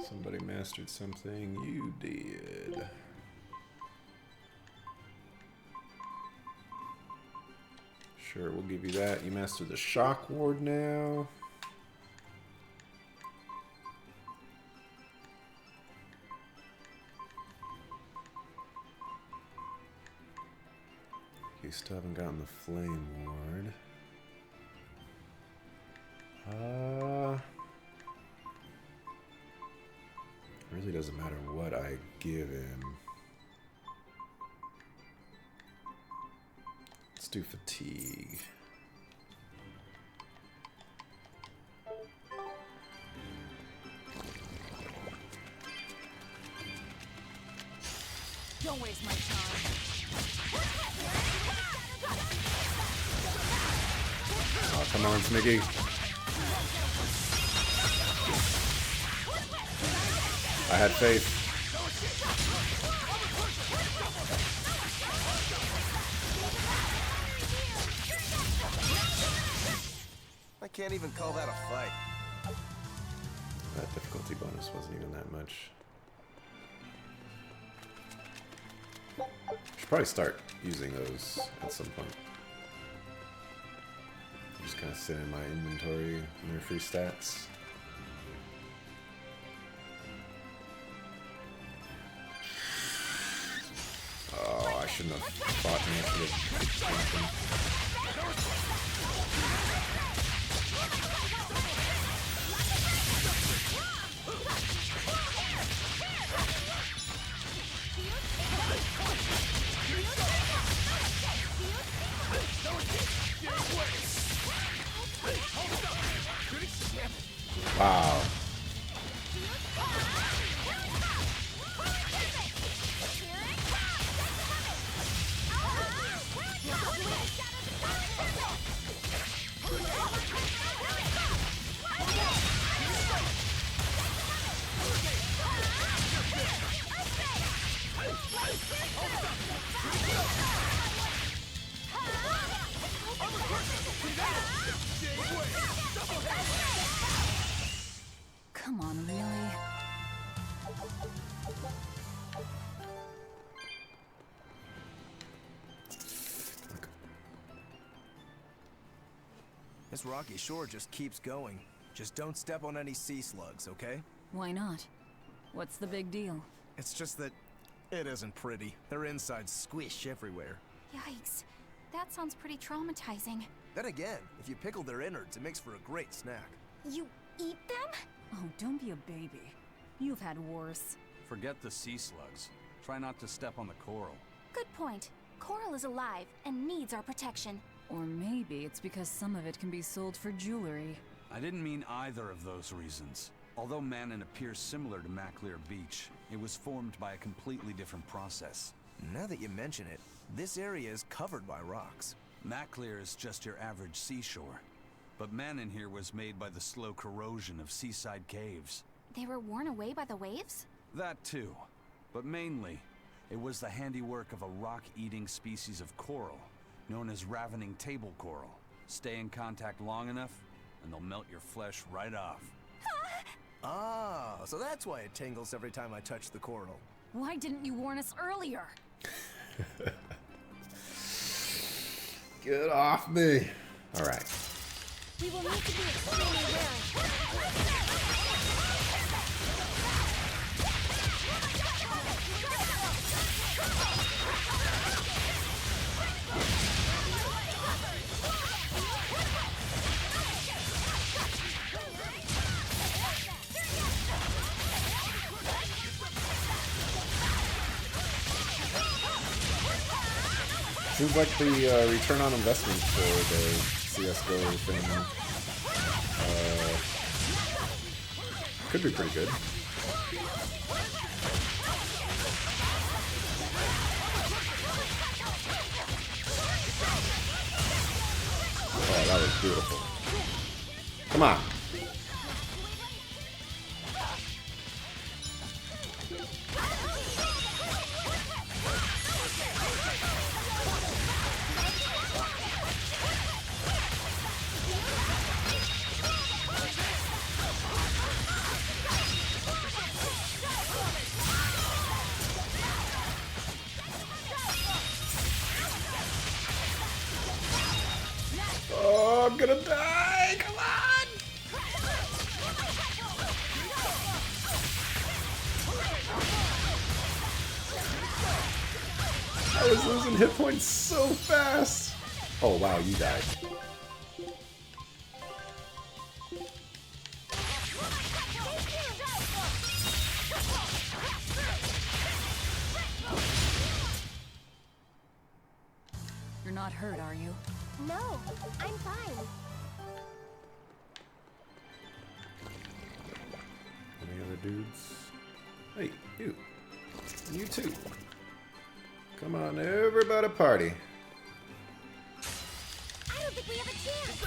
Somebody mastered something. You did. Sure, we'll give you that. You mastered the shock ward now. You still haven't gotten the flame ward. Really doesn't matter what I give him. Let's do fatigue. Don't waste my time. Oh, come on, Smiggy. I had faith. I can't even call that a fight. That difficulty bonus wasn't even that much. Should probably start using those at some point. Just kind of sit in my inventory and their free stats. Oh, I shouldn't have fought him. I should have. Wow. Come on, really? This rocky shore just keeps going. Just don't step on any sea slugs, okay? Why not? What's the big deal? It's just that it isn't pretty. Their insides squish everywhere. Yikes. That sounds pretty traumatizing. Then again, if you pickle their innards, it makes for a great snack. You eat them? Oh, don't be a baby. You've had worse. Forget the sea slugs. Try not to step on the coral. Good point. Coral is alive and needs our protection. Or maybe it's because some of it can be sold for jewelry. I didn't mean either of those reasons. Although Manon appears similar to Maclear Beach, it was formed by a completely different process. Now that you mention it, this area is covered by rocks. Maclear is just your average seashore. But Manon here was made by the slow corrosion of seaside caves. They were worn away by the waves? That too. But mainly, it was the handiwork of a rock-eating species of coral, known as ravening table coral. Stay in contact long enough, and they'll melt your flesh right off. Ah, so that's why it tingles every time I touch the coral. Why didn't you warn us earlier? Get off me. All right. We will need to be extremely wary. Seems like the return on investment for the CSGO thing could be pretty good. Oh, that was beautiful. Come on. Oh, I'm gonna die! Come on! I was losing hit points so fast! Oh wow, you died. You're not hurt, are you? No, I'm fine. Any other dudes? Hey, you. You too. Come on, everybody party. I don't think we have a chance.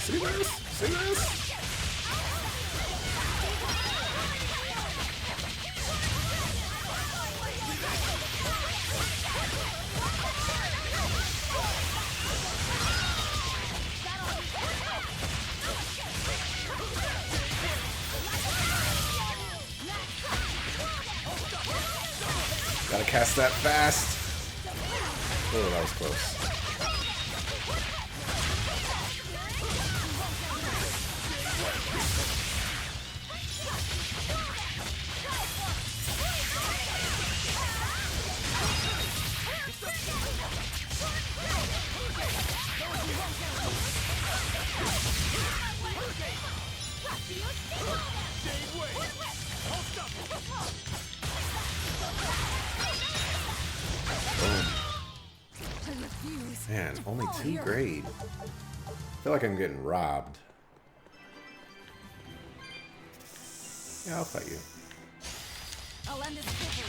See this? See this? Gotta cast that fast. Oh, that was close. Man, only 2 grade. I feel like I'm getting robbed. Yeah, I'll fight you. I'll end this quickly.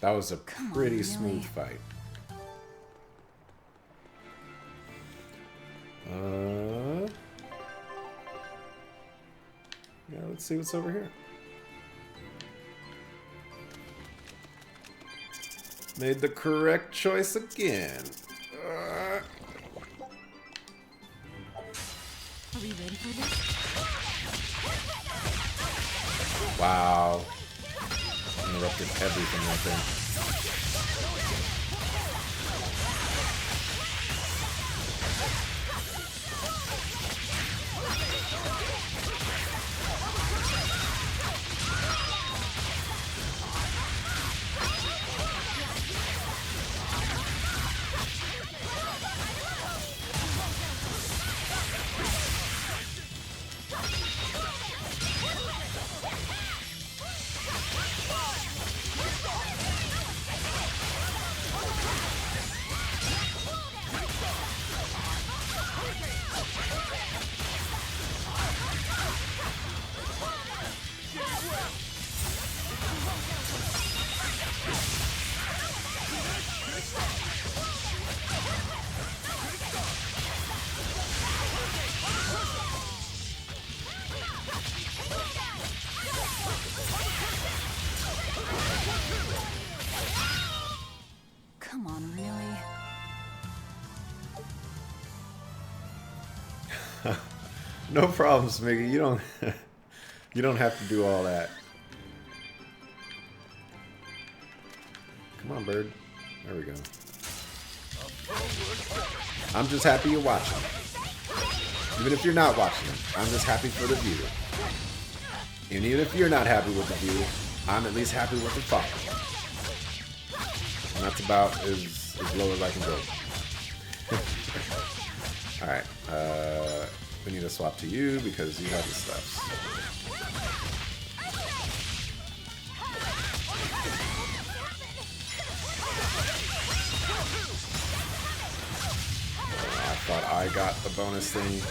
That was a pretty smooth fight. Yeah, let's see what's over here. Made the correct choice again. Are we ready for this? Wow. Interrupted everything right there. Come on, really? No problem, Smiggy. You don't you don't have to do all that. Come on, bird. There we go. I'm just happy you're watching. Even if you're not watching, I'm just happy for the view. And even if you're not happy with the view, I'm at least happy with the follow. And that's about as low as I can go. Alright, we need to swap to you because you have the stuffs. I thought I got the bonus thing.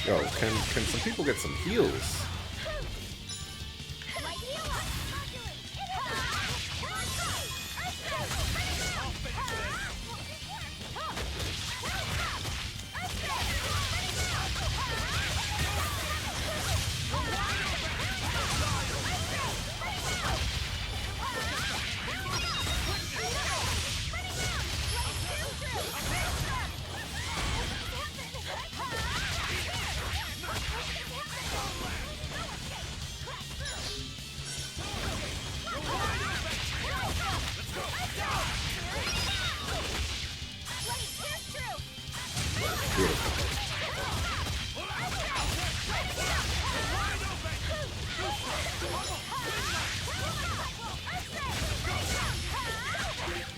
Yo, can some people get some heals?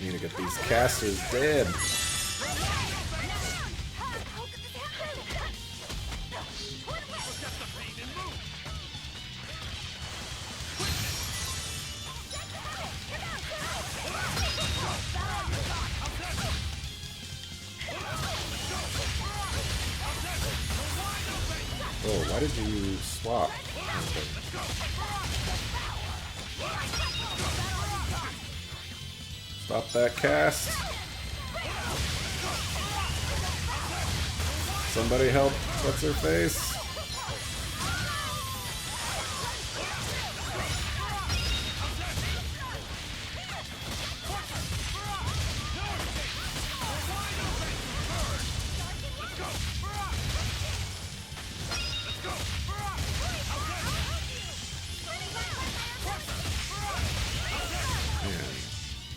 Need to get these casters dead. Oh, why did you swap? Okay. Stop that cast. Somebody help. What's her face?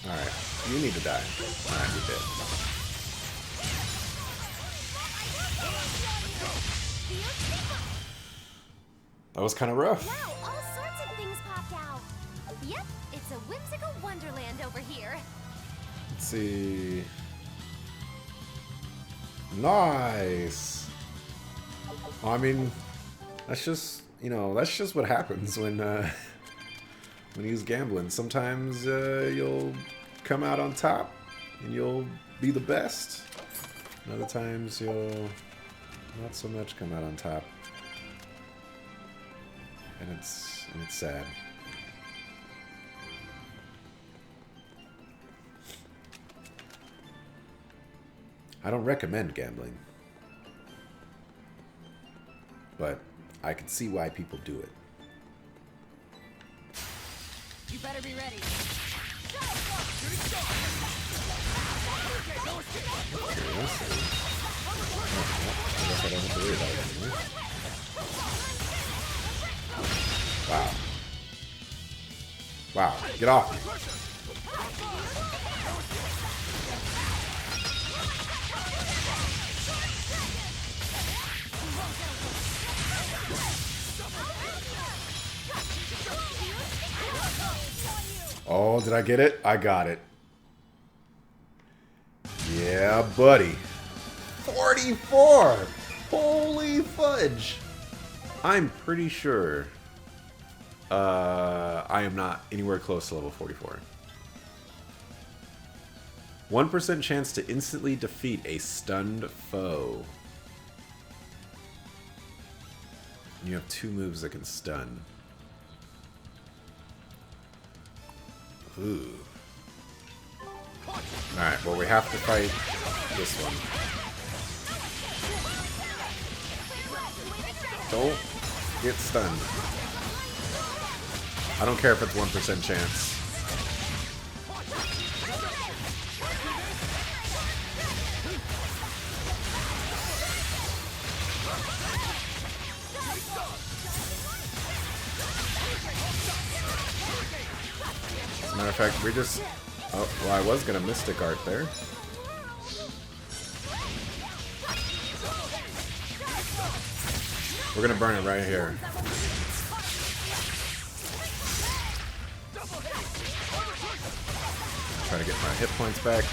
Alright, you need to die. Alright, you're dead. That was kind of rough. Wow, all sorts of things popped out. Yep, it's a whimsical wonderland over here. Let's see. Nice. Well, I mean, that's just, you know, that's just what happens when you use gambling. Sometimes you'll come out on top and you'll be the best. And other times you'll not so much come out on top. And it's sad. I don't recommend gambling, but I can see why people do it. You better be ready. I guess I don't have to worry about it anymore. Wow. Wow, get off me. Oh, did I get it? I got it. Yeah, buddy. 44! Holy fudge! I'm pretty sure I am not anywhere close to level 44. 1% chance to instantly defeat a stunned foe. You have 2 moves that can stun. Ooh. Alright, well, we have to fight this one. Don't get stunned. I don't care if it's 1% chance. As a matter of fact, we just... Oh, well, I was gonna Mystic Art there. We're gonna burn it right here. Try to get my hit points back.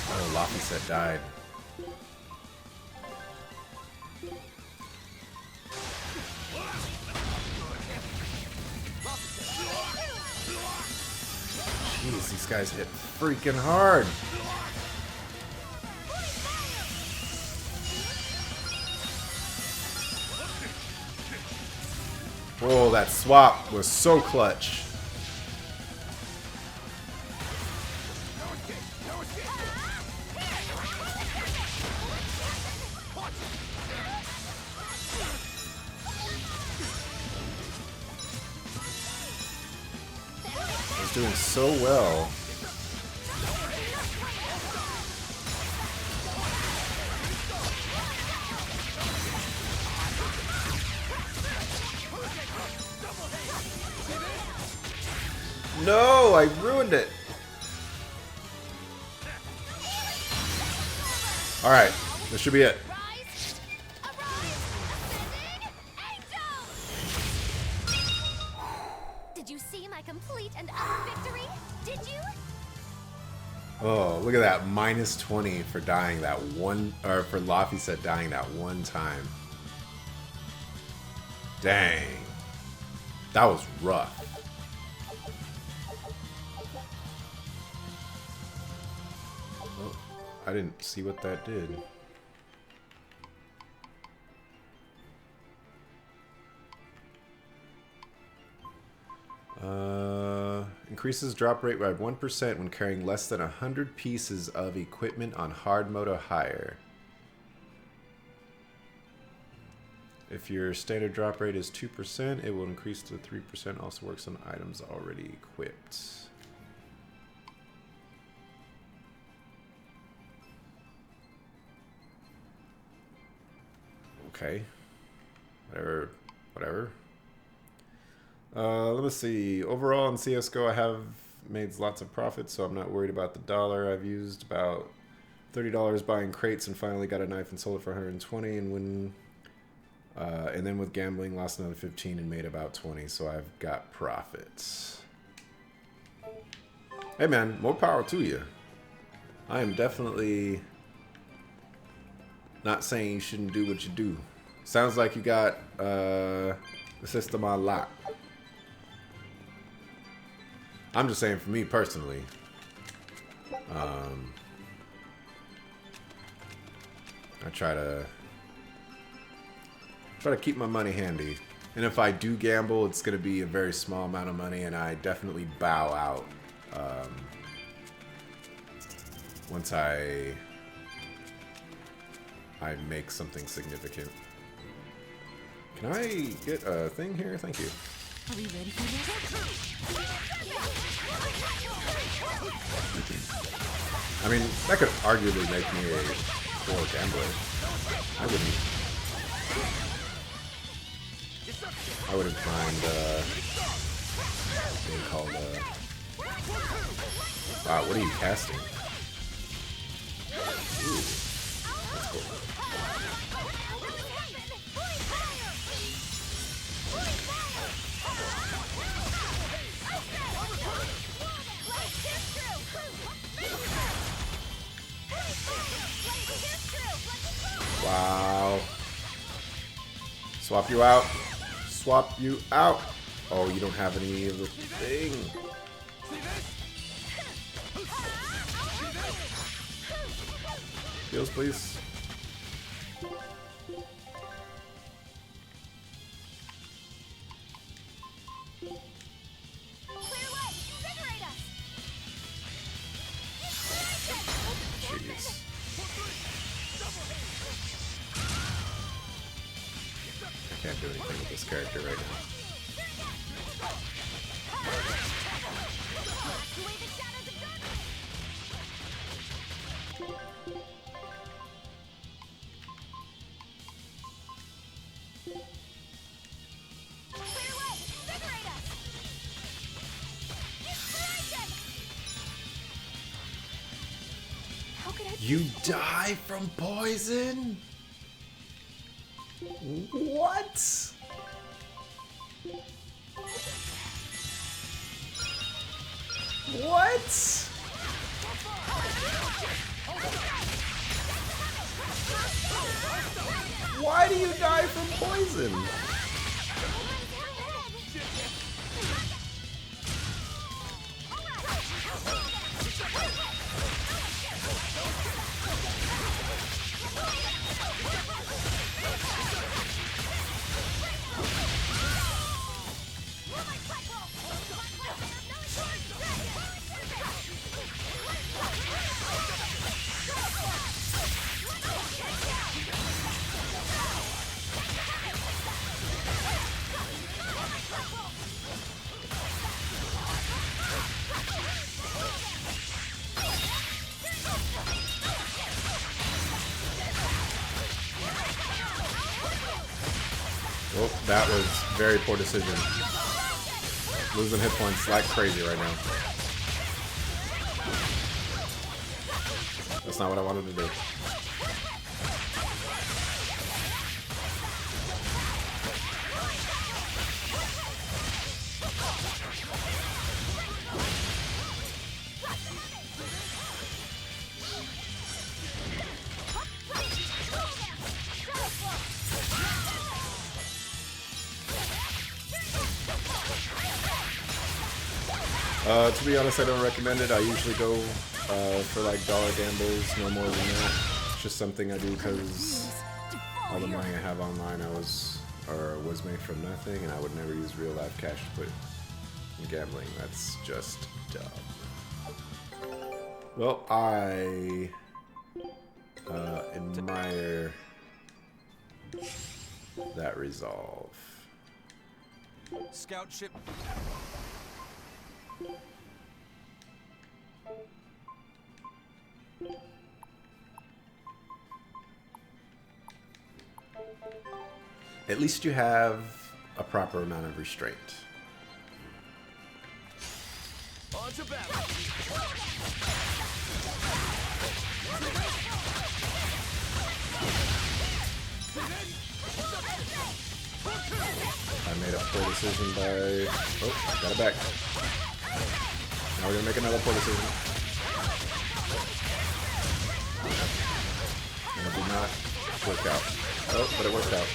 Oh, Laphicet died. Jeez, these guys hit freaking hard. Whoa, that swap was so clutch. I was doing so well. No, I ruined it. All right, this should be it. Did you see my complete and utter victory? Did you? Oh, look at that, -20 for dying that one, or for Laphicet dying that one time. Dang, that was rough. I didn't see what that did. Increases drop rate by 1% when carrying less than 100 pieces of equipment on hard mode or higher. If your standard drop rate is 2%, it will increase to 3%. Also works on items already equipped. Okay. Whatever. Let me see. Overall in CSGO, I have made lots of profits, so I'm not worried about the dollar. I've used about $30 buying crates and finally got a knife and sold it for 120. And then with gambling, lost another 15 and made about 20. So I've got profits. Hey man, more power to you. I am definitely not saying you shouldn't do what you do. Sounds like you got the system on lock. I'm just saying for me personally. I try to keep my money handy. And if I do gamble, it's going to be a very small amount of money, and I definitely bow out once I make something significant. Can I get a thing here? Thank you. Are we ready for this? I mean, that could arguably make me a poor gambler. I wouldn't mind being called wow, what are you casting? Ooh, that's cool. Wow. Swap you out. Swap you out. Oh, you don't have any of the thing. Heals, please. Jeez. I can't do anything with this character right now. You die from poison? What? What? Why do you die from poison? Oh, that was very poor decision. Losing hit points like crazy right now. That's not what I wanted to do. To be honest, I don't recommend it. I usually go for like dollar gambles, no more than that. It's just something I do because all the money I have online was made from nothing, and I would never use real life cash to put in gambling. That's just dumb. Well, I admire that resolve. Scout ship. At least you have a proper amount of restraint. On to battle. I made a poor decision by... Oh, got it back. Now we're gonna make another poor decision. And it did not work out. Oh, but it worked out.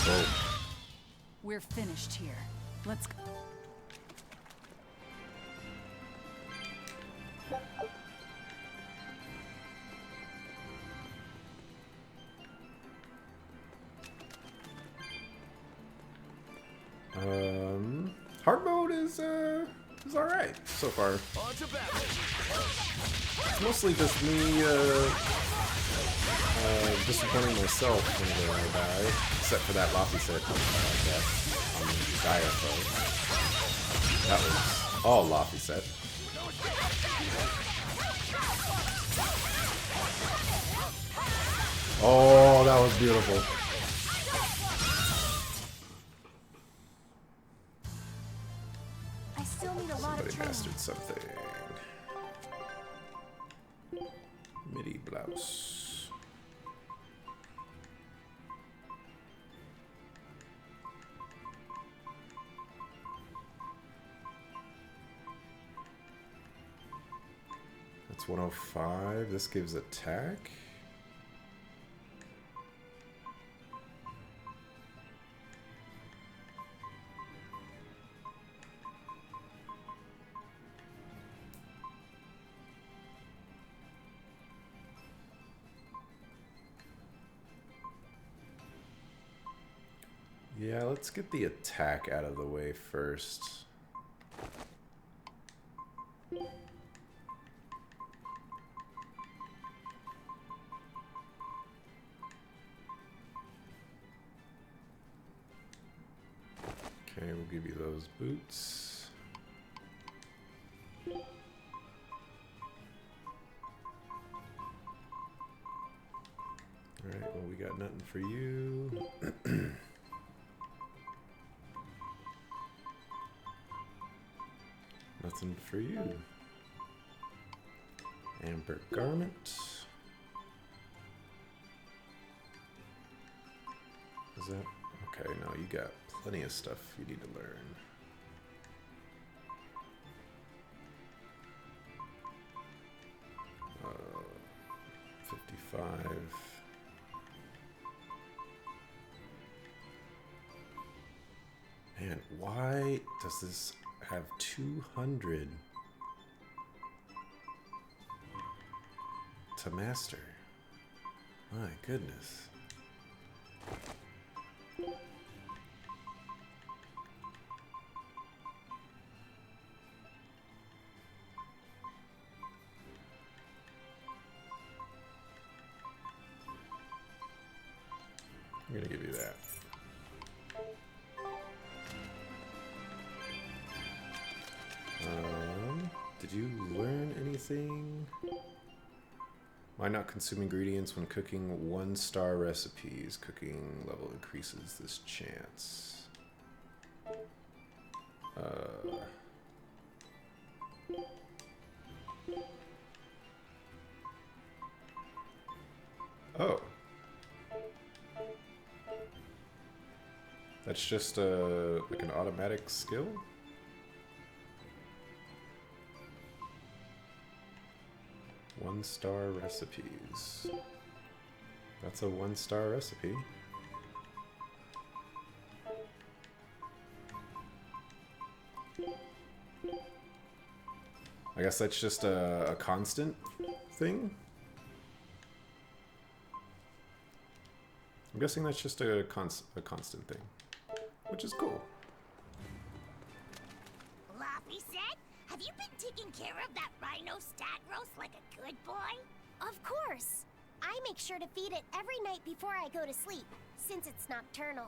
Whoa. We're finished here. Let's go. Hard mode is alright so far. It's mostly just me disappointing myself whenever I die, except for that Lofty set death on the Diapho. That was all Lofty set. Oh, that was beautiful. I still need a lot of Somebody training. mastered something. MIDI blouse. That's 105. This gives attack. Yeah, let's get the attack out of the way first. Okay, we'll give you those boots. Alright, well, we got nothing for you. Nothing for you. Amber garment. Is that okay? No, you got plenty of stuff you need to learn. Uh, 55. Man, why does this have 200 to master? My goodness. I'm gonna give you that. Did you learn anything? Why not consume ingredients when cooking 1-star recipes? Cooking level increases this chance. Oh. That's just like an automatic skill? One-star recipes. That's a 1-star recipe. I guess that's just a constant thing? I'm guessing that's just a constant thing, which is cool. Laffy said, have you been taking care of that rhino stag roast like a good boy? Of course. I make sure to feed it every night before I go to sleep, since it's nocturnal.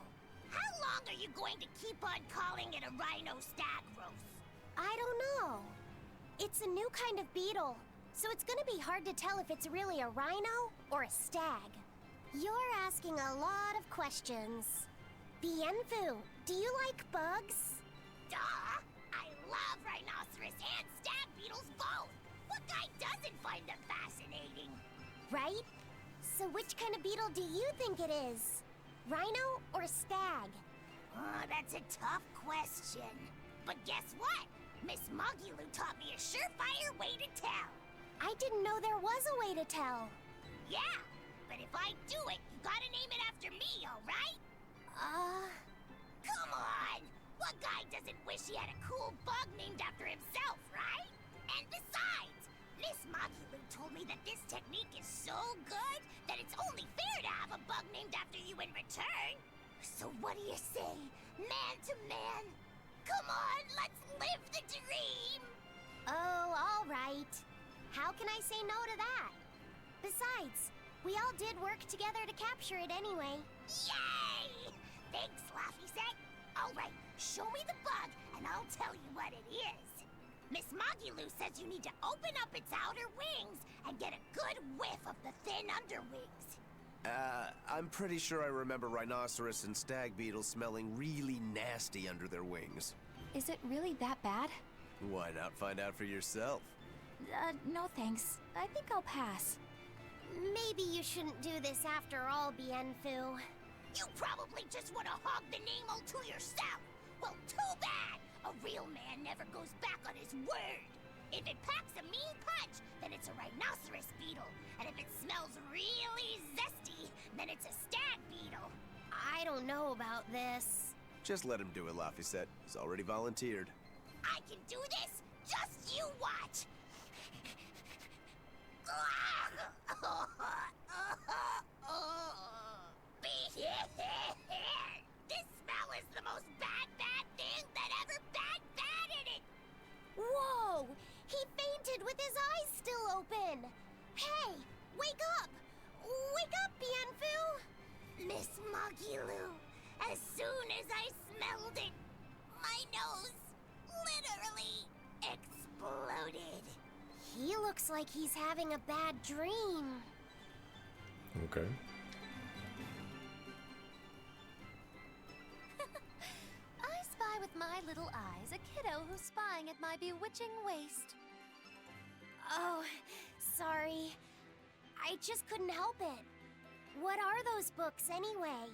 How long are you going to keep on calling it a rhino stag roast? I don't know. It's a new kind of beetle, so it's gonna be hard to tell if it's really a rhino or a stag. You're asking a lot of questions. Bienfu, do you like bugs? Duh! I love rhinoceros and stag beetles both! What guy doesn't find them fascinating? Right? So which kind of beetle do you think it is? Rhino or stag? Oh, that's a tough question. But guess what? Miss Mogulu taught me a surefire way to tell. I didn't know there was a way to tell. Yeah, but if I do it, you gotta name it after me, alright? Come on! What guy doesn't wish he had a cool bug named after himself, right? And besides, Miss Mogulu told me that this technique is so good that it's only fair to have a bug named after you in return. So what do you say, man to man? Come on, let's live the dream! Oh, all right. How can I say no to that? Besides, we all did work together to capture it anyway. Yay! Thanks, Laffy Set. All right, show me the bug, and I'll tell you what it is. Miss Mogulu says you need to open up its outer wings and get a good whiff of the thin underwings. I'm pretty sure I remember rhinoceros and stag beetles smelling really nasty under their wings. Is it really that bad? Why not find out for yourself? No thanks. I think I'll pass. Maybe you shouldn't do this after all, Bienfu. You probably just want to hog the name all to yourself. Well, too bad. A real man never goes back on his word. If it packs a mean punch, then it's a rhinoceros beetle. And if it smells really zesty, then it's a stag beetle. I don't know about this. Just let him do it, Laffy. He's already volunteered. I can do this. Just you watch. This smell is the most bad thing that ever batted it. Whoa! He fainted with his eyes still open. Hey, wake up! Wake up, Bienfu! Miss Mogulu, as soon as I smelled it, My nose literally exploded. He looks like he's having a bad dream. Okay. I spy with my little eyes a kiddo who's spying at my bewitching waist. Oh, sorry. I just couldn't help it. What are those books anyway?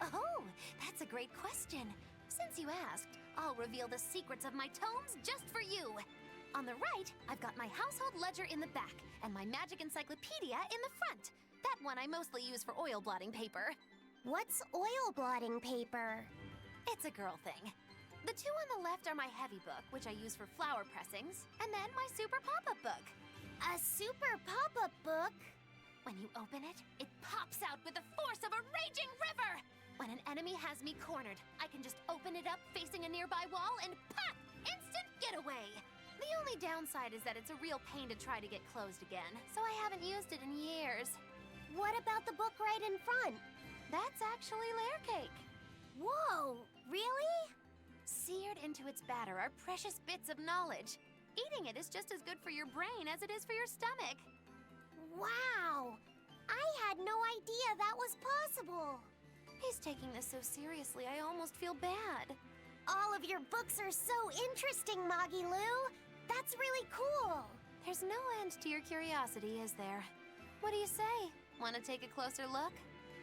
Oh, that's a great question. Since you asked, I'll reveal the secrets of my tomes just for you. On the right, I've got my household ledger in the back and my magic encyclopedia in the front. That one I mostly use for oil blotting paper. What's oil blotting paper? It's a girl thing. The two on the left are my heavy book, which I use for flower pressings, and then my super pop-up book. A super pop-up book? When you open it, it pops out with the force of a raging river! When an enemy has me cornered, I can just open it up facing a nearby wall and pop! Instant getaway! The only downside is that it's a real pain to try to get closed again, so I haven't used it in years. What about the book right in front? That's actually layer cake. Whoa, really? Seared into its batter are precious bits of knowledge. Eating it is just as good for your brain as it is for your stomach. Wow! I had no idea that was possible. He's taking this so seriously, I almost feel bad. All of your books are so interesting, Moggy Lou. That's really cool. There's no end to your curiosity, is there? What do you say? Want to take a closer look?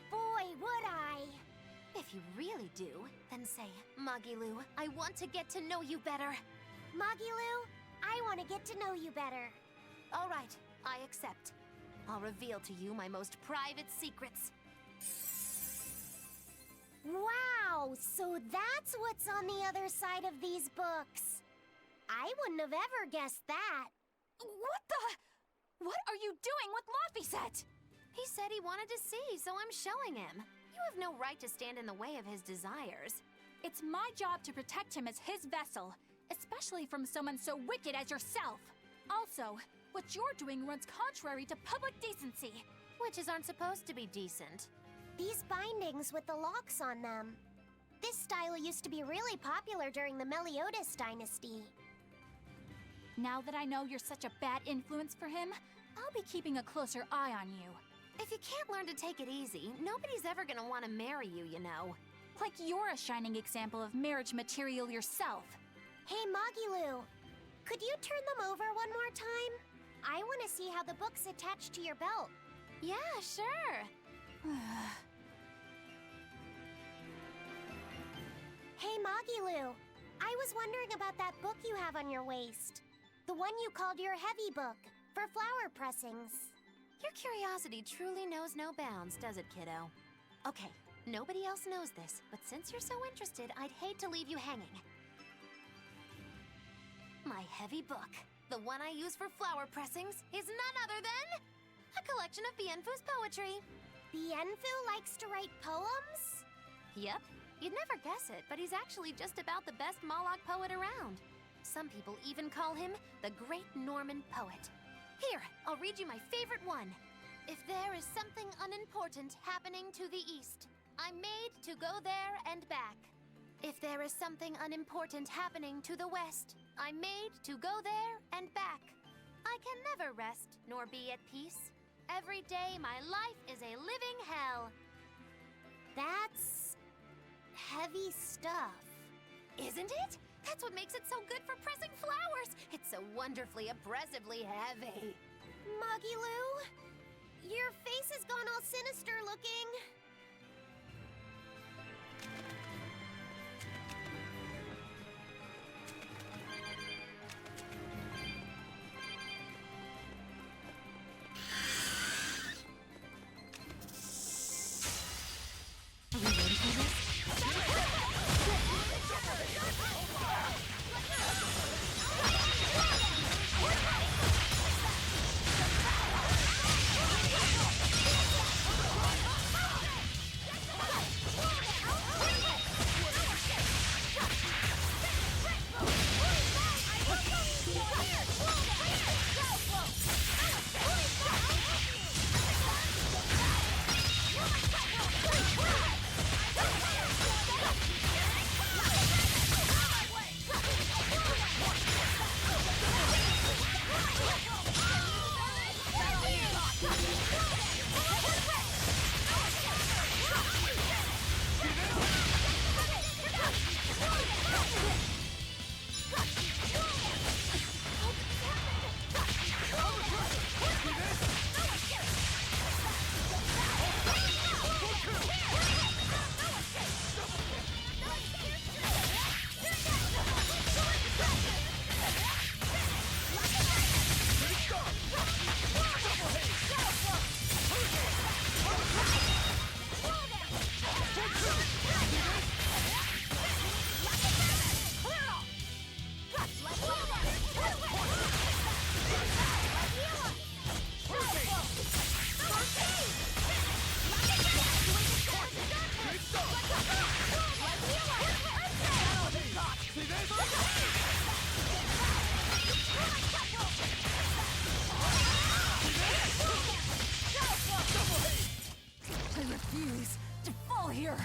Boy, would I. If you really do, then say, Moggy Lou, I want to get to know you better. Moggy Lou, I want to get to know you better. All right, I accept. I'll reveal to you my most private secrets. Wow, so that's what's on the other side of these books. I wouldn't have ever guessed that. What the? What are you doing with Laphicet? He said he wanted to see, so I'm showing him. You have no right to stand in the way of his desires. It's my job to protect him as his vessel, especially from someone so wicked as yourself. Also, what you're doing runs contrary to public decency. Witches aren't supposed to be decent. These bindings with the locks on them. This style used to be really popular during the Meliodas dynasty. Now that I know you're such a bad influence for him, I'll be keeping a closer eye on you. If you can't learn to take it easy, nobody's ever gonna want to marry you, you know. Like you're a shining example of marriage material yourself. Hey, Moggy Lou, could you turn them over one more time? I want to see how the book's attached to your belt. Yeah, sure. Hey, Moggy Lou, I was wondering about that book you have on your waist. The one you called your heavy book, for flower pressings. Your curiosity truly knows no bounds, does it, kiddo? Okay, nobody else knows this, but since you're so interested, I'd hate to leave you hanging. My heavy book, the one I use for flower pressings, is none other than a collection of Bienfu's poetry. Bienfu likes to write poems? Yep. You'd never guess it, but he's actually just about the best Moloch poet around. Some people even call him the Great Norman Poet. Here, I'll read you my favorite one. If there is something unimportant happening to the east, I'm made to go there and back. If there is something unimportant happening to the west, I'm made to go there and back. I can never rest nor be at peace. Every day my life is a living hell. That's heavy stuff. Isn't it? That's what makes it so good for pressing flowers. It's so wonderfully, oppressively heavy. Moggy Lou, your face has gone all sinister looking. Are we ready for this? here!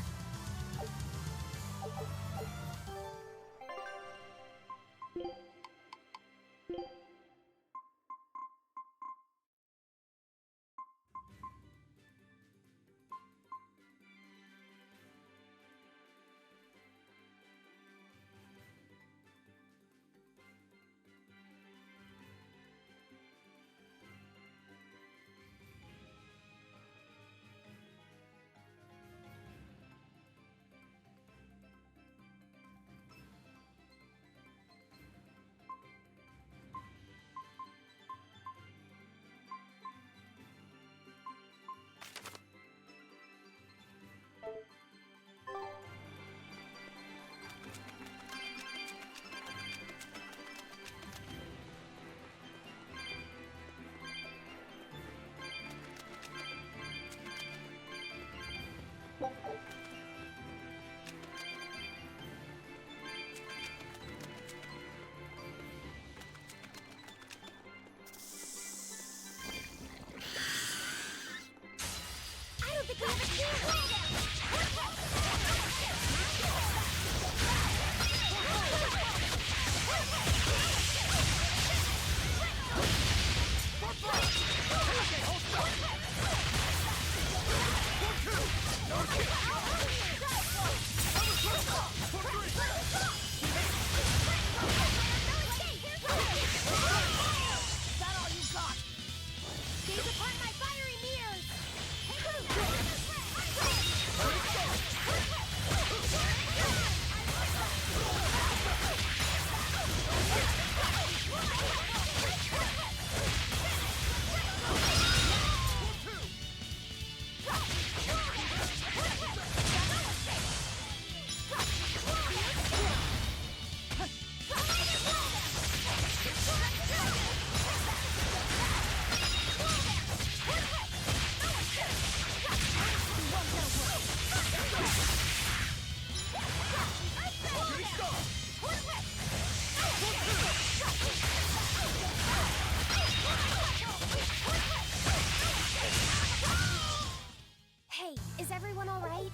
Is everyone all right?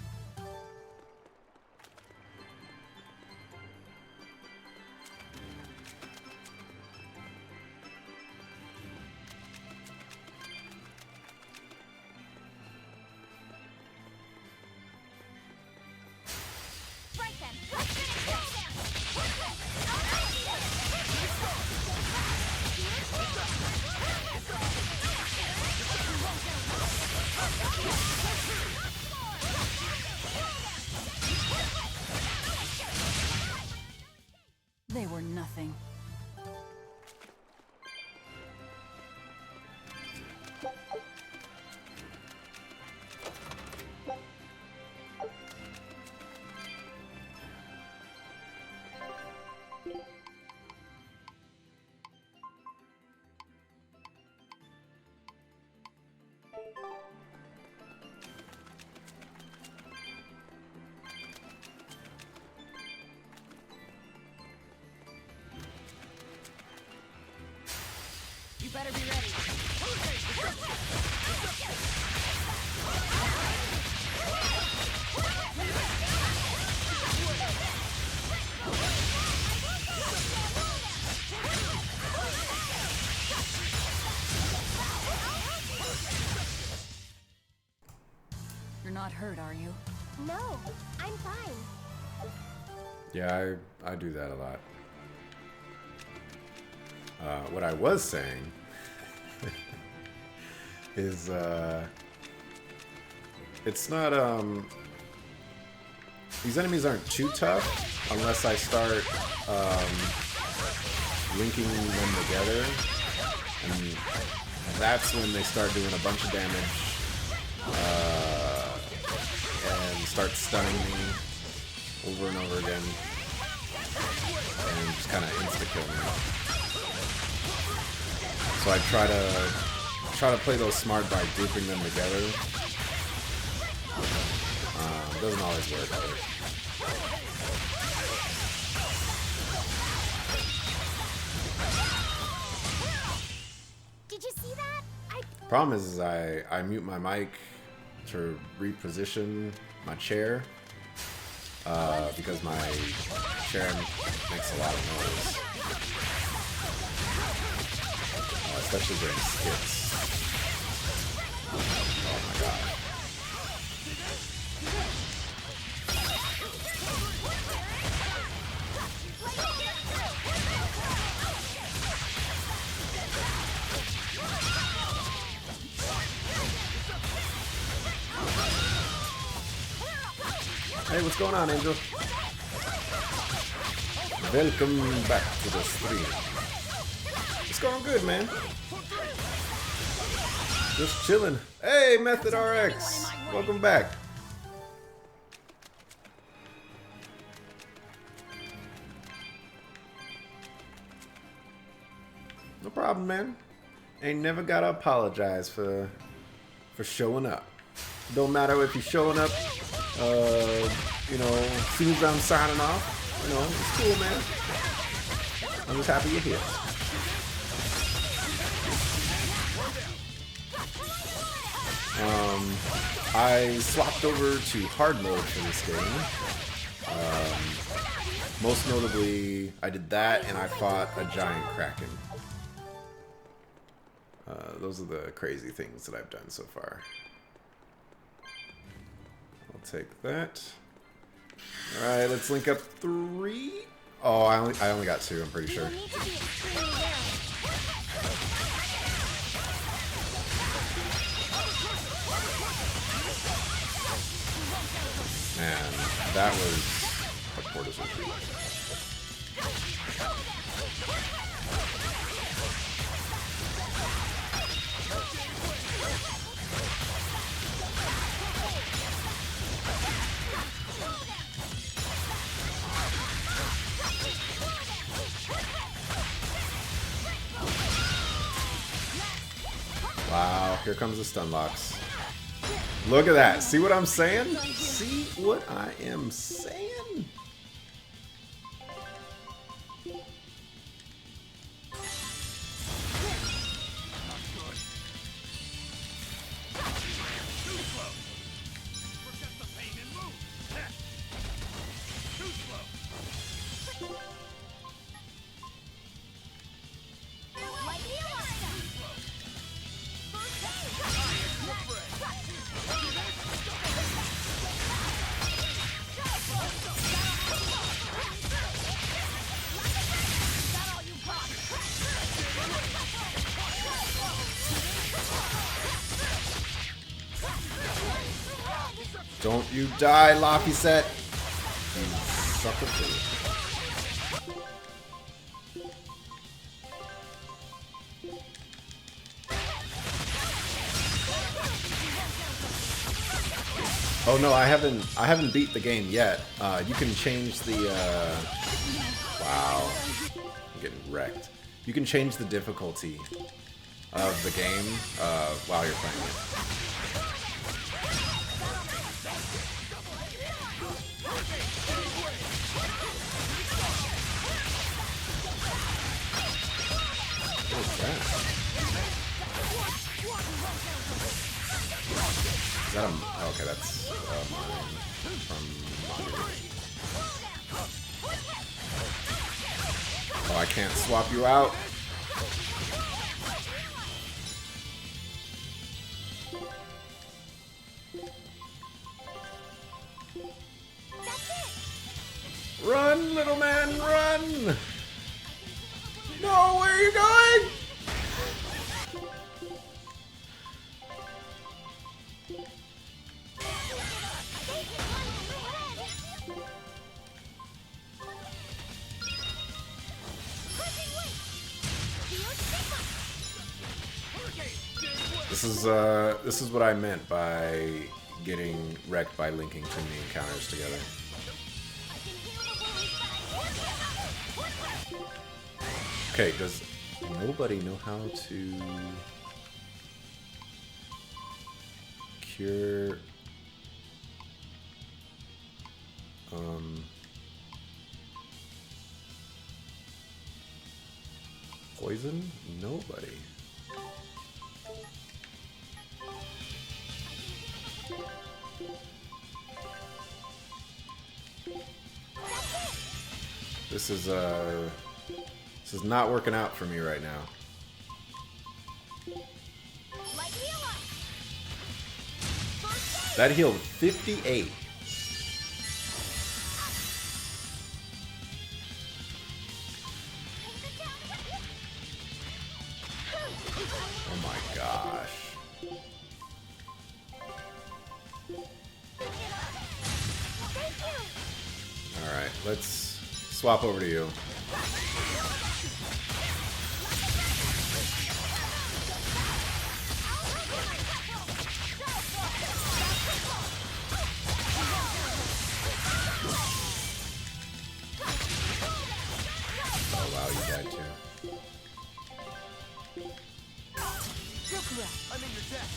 Strike them! Let's finish kill them! They were nothing. You better be ready. You're not hurt, are you? No, I'm fine. Yeah, I do that a lot. What I was saying is it's not these enemies aren't too tough unless I start linking them together, and that's when they start doing a bunch of damage and start stunning me over and over again and just kind of insta-kill me. So I try to play those smart by grouping them together. Doesn't always work, but Did you see that? problem is I mute my mic to reposition my chair because my chair makes a lot of noise, especially during skits. Oh my god. Hey, what's going on, Angel? Welcome back to the stream. It's going good, man. Just chilling. Hey, Method RX. Welcome back. No problem, man. Ain't never gotta apologize for showing up. Don't matter if you're showing up, you know, as soon as I'm signing off. You know, it's cool, man. I'm just happy you're here. I swapped over to hard mode for this game. Most notably, I did that and I fought a giant kraken. Those are the crazy things that I've done so far. I'll take that. Alright, let's link up 3. Oh, I only got 2, I'm pretty sure. Man, that was a poor decision. Wow, here comes the stun locks. Look at that. See what I'm saying? See what I am saying? Don't you die, Loppy Set. You sucker fool. Oh no, I haven't beat the game yet. You can change the wow. I'm getting wrecked. You can change the difficulty of the game while you're playing it. What is that? Is that a... okay, that's mine from Monument. Oh, I can't swap you out? Run, little man, run! No, where are you going? This is what I meant by getting wrecked by linking too many encounters together. Okay, does nobody know how to cure poison? Nobody. This is not working out for me right now. That healed 58. Oh my gosh. Alright, let's swap over to you. Oh wow, you died too. I'm in your deck.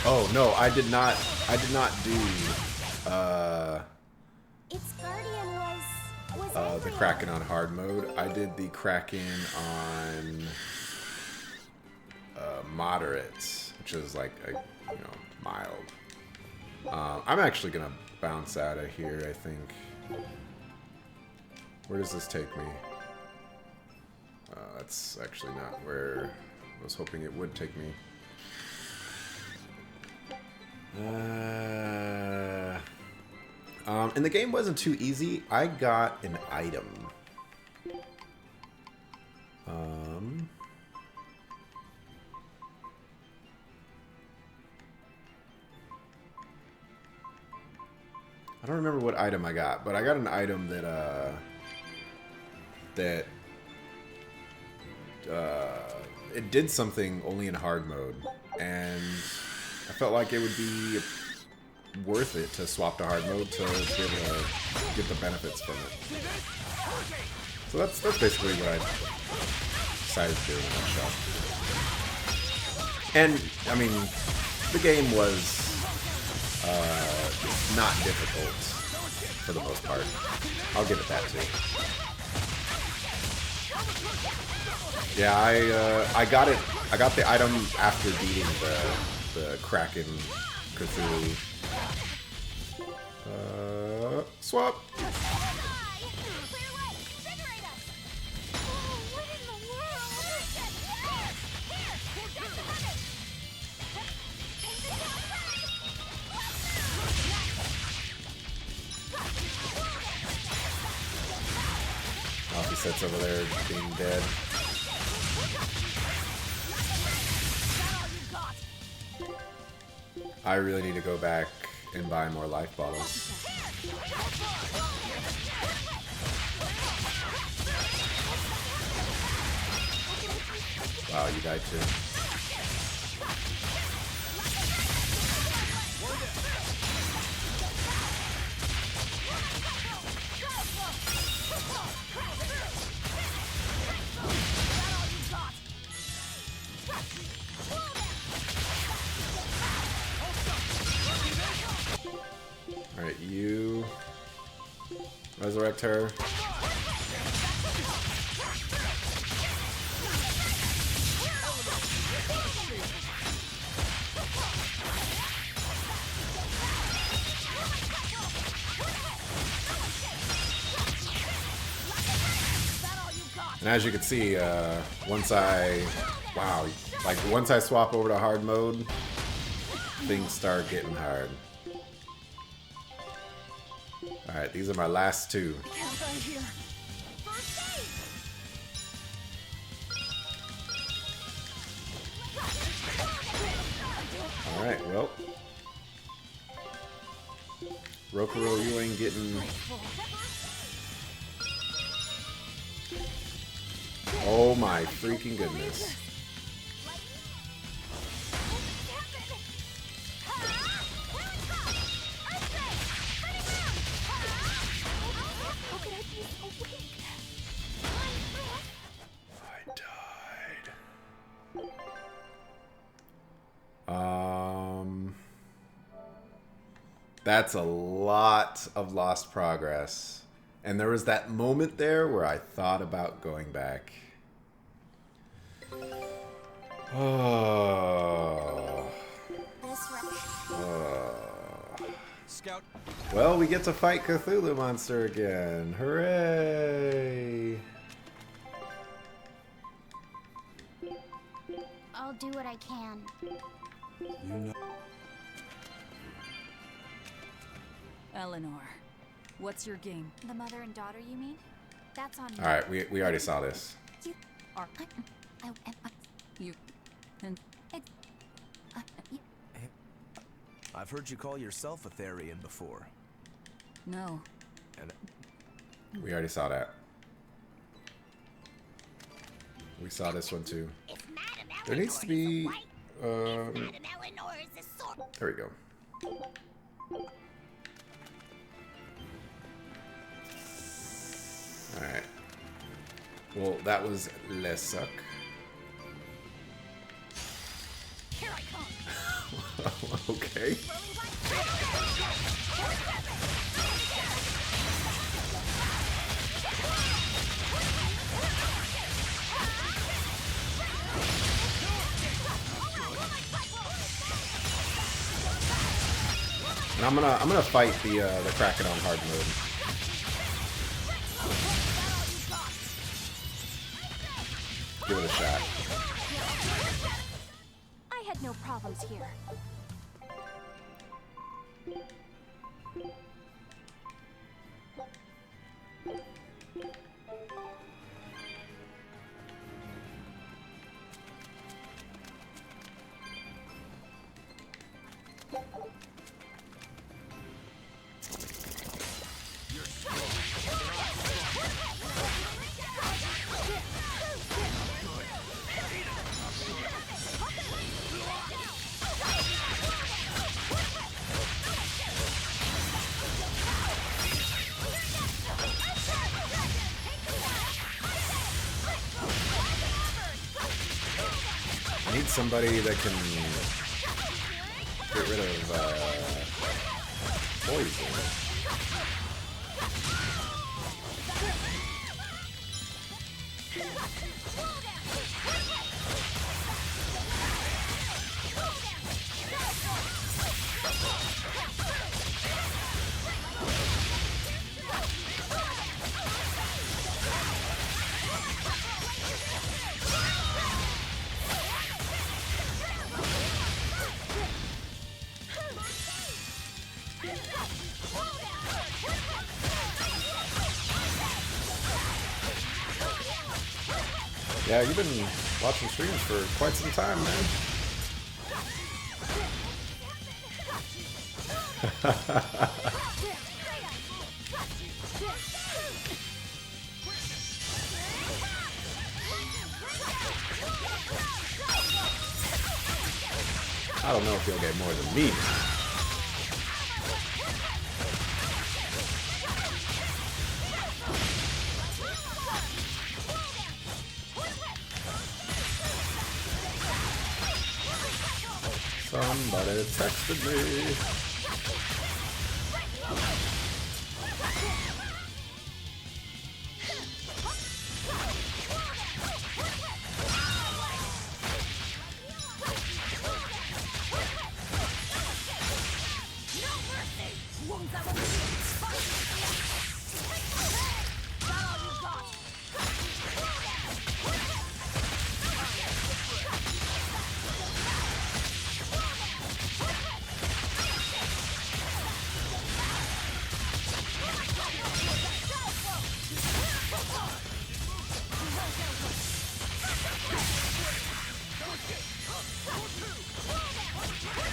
Oh no, I did not do Its guardian was the Kraken on hard mode. I did the Kraken on moderate, which is like a, mild. I'm actually gonna bounce out of here, I think. Where does this take me? That's actually not where I was hoping it would take me. And the game wasn't too easy. I got an item. I don't remember what item I got, but I got an item that it did something only in hard mode, and I felt like it would be worth it to swap to hard mode to be able to get the benefits from it. So that's basically what I decided to do in a nutshell. And I mean, the game was not difficult for the most part. I'll give it that too. Yeah, I got it. I got the item after beating the Kraken Cthulhu. Swap. Oh, he sits over there being dead. I really need to go back and buy more life bottles. Wow, you died too. Alright, you resurrect her. And as you can see, once I swap over to hard mode, things start getting hard. Alright, these are my last two. Alright, well. Rokuro, you ain't getting... Oh my freaking goodness. That's a lot of lost progress. And there was that moment there where I thought about going back. Oh. This Scout. Well, we get to fight Cthulhu Monster again. Hooray! I'll do what I can. You know. Eleanor, what's your game? The mother and daughter, you mean? That's on me. All right, we already saw this. You are. You and I've heard you call yourself a Therian before. no. And We already saw that. We saw this one too. There needs to be. There we go. Alright. Well, that was Les Suck. Here I come. Okay. And I'm gonna fight the Kraken on hard mode. Give it a shot. I had no problems here. I need somebody that can get rid of poison. Yeah, you've been watching streams for quite some time, man. I don't know if you'll get more than me. Somebody texted me.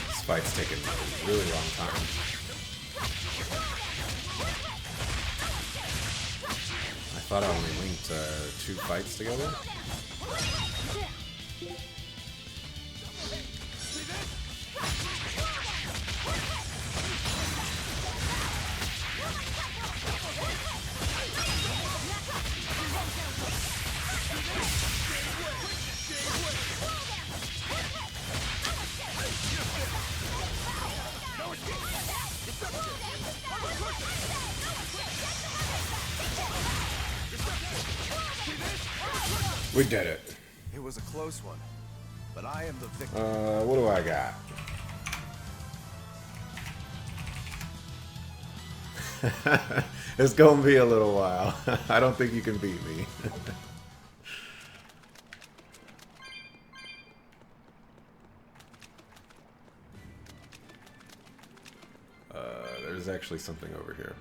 This fight's taking a really long time. I thought I only linked 2 fights together. We did it. it was a close one, but I am the victim. What do I got? It's gonna be a little while. I don't think you can beat me. There's actually something over here.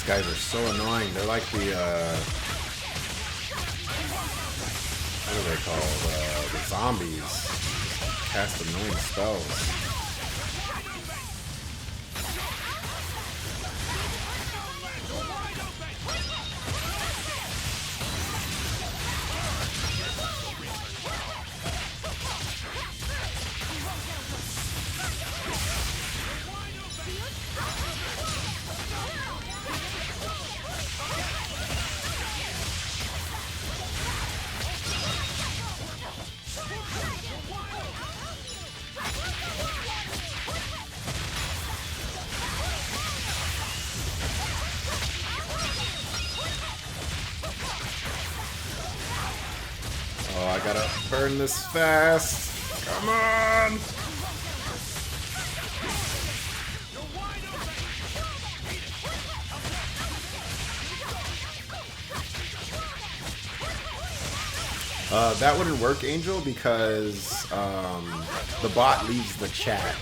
Guys are so annoying. They're like the, what are they called? The zombies. Cast annoying spells. Oh, I gotta burn this fast. Come on! That wouldn't work, Angel, because the bot leaves the chat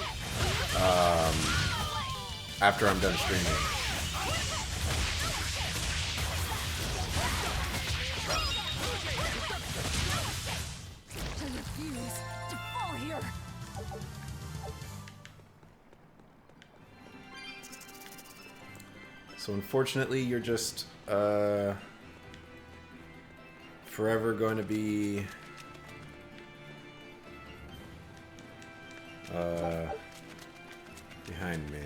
after I'm done streaming. So unfortunately, you're just forever going to be behind me.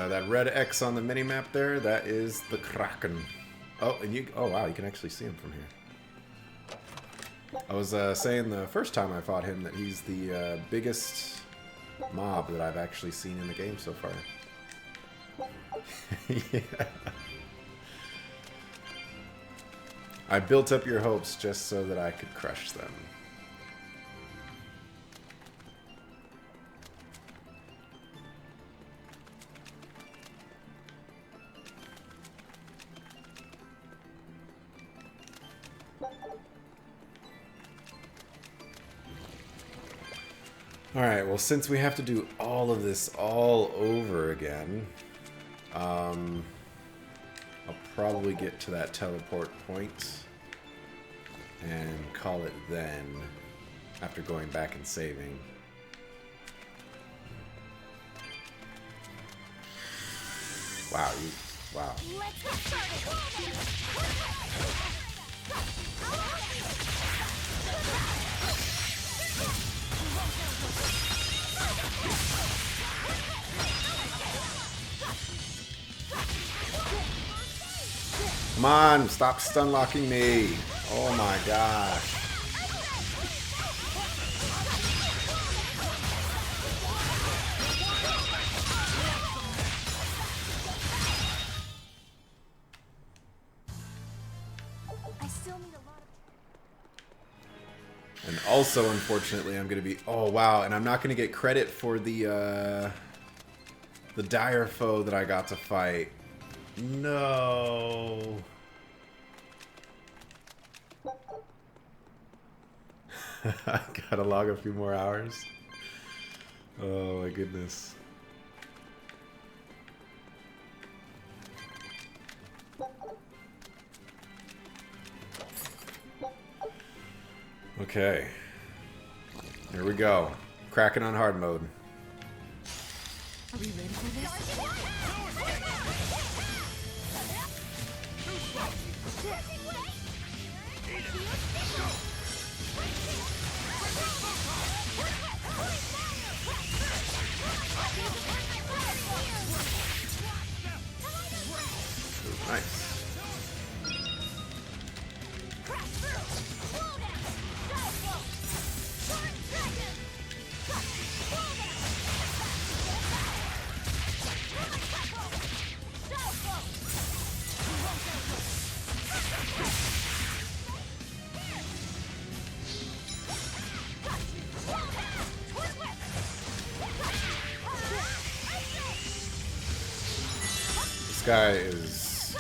That red X on the minimap there, that is the Kraken. Oh, and you, oh wow, you can actually see him from here. I was saying the first time I fought him that he's the biggest mob that I've actually seen in the game so far. Yeah. I built up your hopes just so that I could crush them. Alright, well, since we have to do all of this all over again, I'll probably get to that teleport point and call it then, after going back and saving. Wow, wow. Let's get started. Come on, stop stun locking me. Oh my gosh. I still need a lot of... And also, unfortunately, I'm going to be... Oh, wow. And I'm not going to get credit for the dire foe that I got to fight. No. I gotta log a few more hours. Oh my goodness. Okay. Here we go. Cracking on hard mode. Are we ready for this? Nice. This guy is...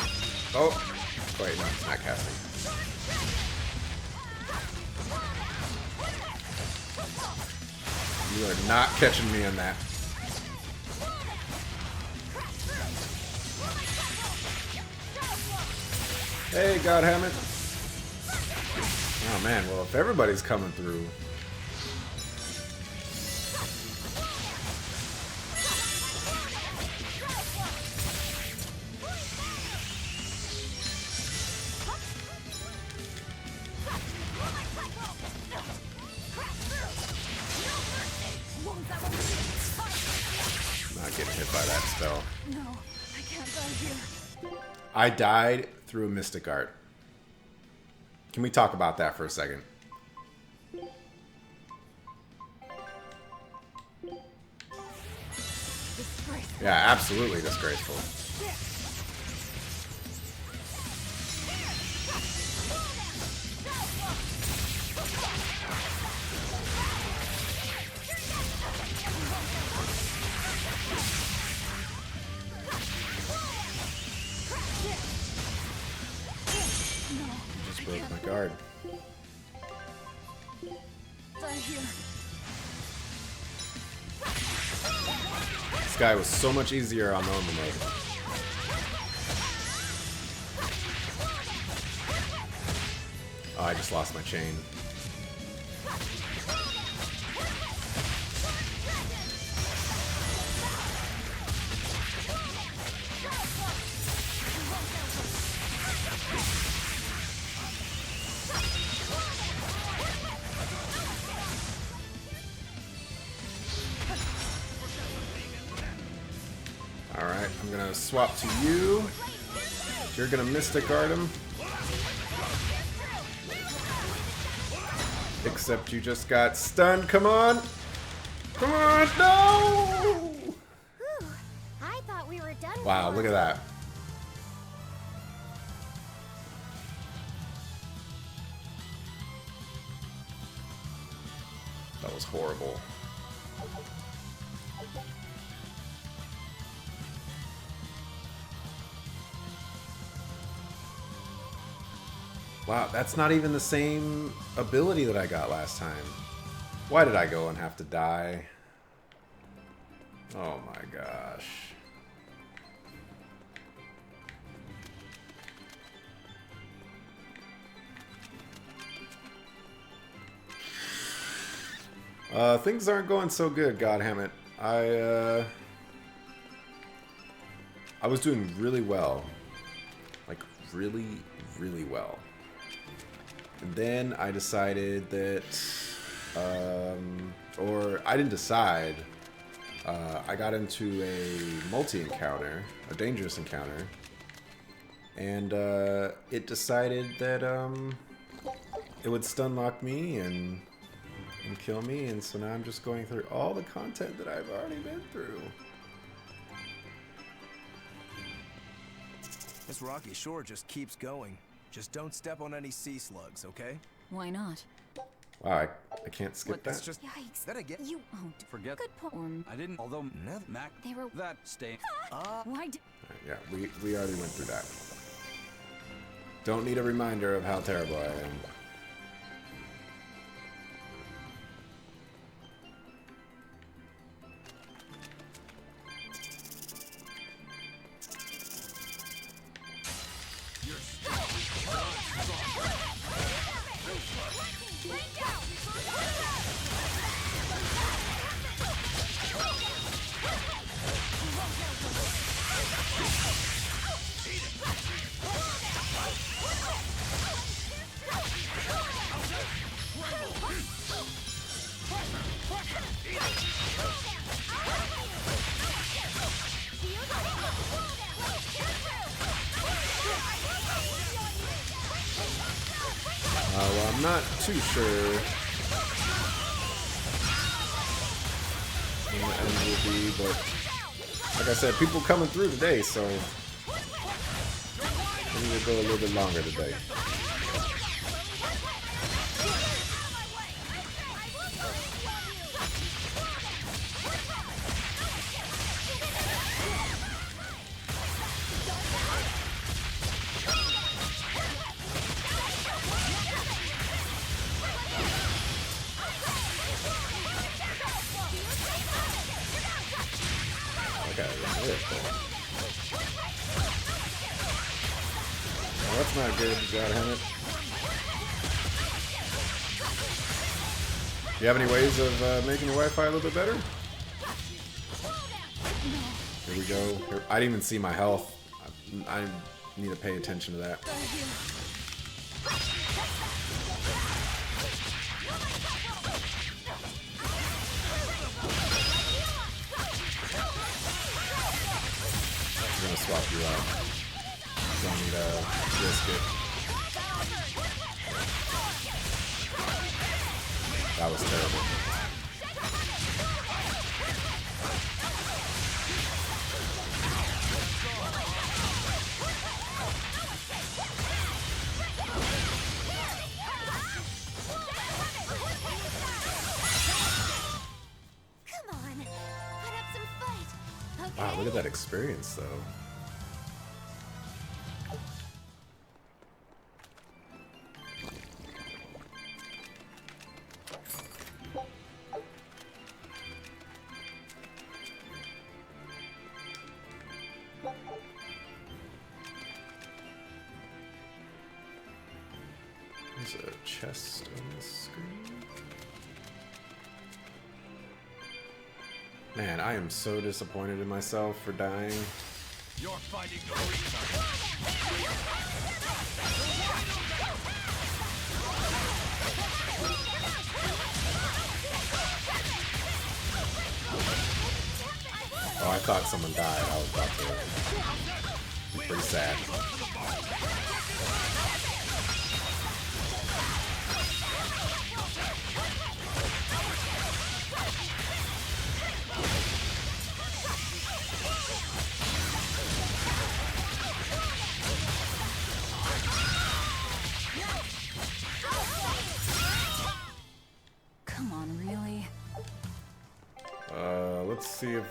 Oh! Wait, no, it's not casting. You are not catching me on that. Hey, goddammit. Oh man, well if everybody's coming through... Not getting hit by that spell. No, I can't die here. I died through a Mystic Art. Can we talk about that for a second? Yeah, absolutely disgraceful. Just broke my guard. Die here. This guy was so much easier on normal mode. Oh, I just lost my chain. Alright, I'm gonna swap to you. You're gonna Mystic Guard him. Except you just got stunned. Come on! Come on! No! Whew, I thought we were done. Wow, look at that. That was horrible. Wow, that's not even the same ability that I got last time. Why did I go and have to die? Oh my gosh. Things aren't going so good, goddammit. I was doing really well. Like, really, really well. And then I decided that, or I didn't decide, I got into a multi-encounter, a dangerous encounter, and it decided that it would stun lock me and kill me, and so now I'm just going through all the content that I've already been through. This rocky shore just keeps going. Just don't step on any sea slugs, okay? Why not? Wow, I can't skip that. Just Yikes. that again. You Forget. good point. I didn't. Although Mac, They were. that stay. Why did? Yeah, we already went through that. Don't need a reminder of how terrible I am. Well, I'm not too sure when the end will be, but like I said, people coming through today, so maybe we'll go a little bit longer today. Well, that's not good, goddammit. Do you have any ways of making the Wi-Fi a little bit better? Here we go. Here, I didn't even see my health. I need to pay attention to that. I'm gonna swap you out. Don't need to risk it. That was terrible. Come on, put up some fight. Okay. Wow, look at that experience, though. There's a chest on the screen. Man, I am so disappointed in myself for dying. You're fighting the reason. Oh, I thought someone died. I was about to be pretty sad. Come on, really? Let's see if...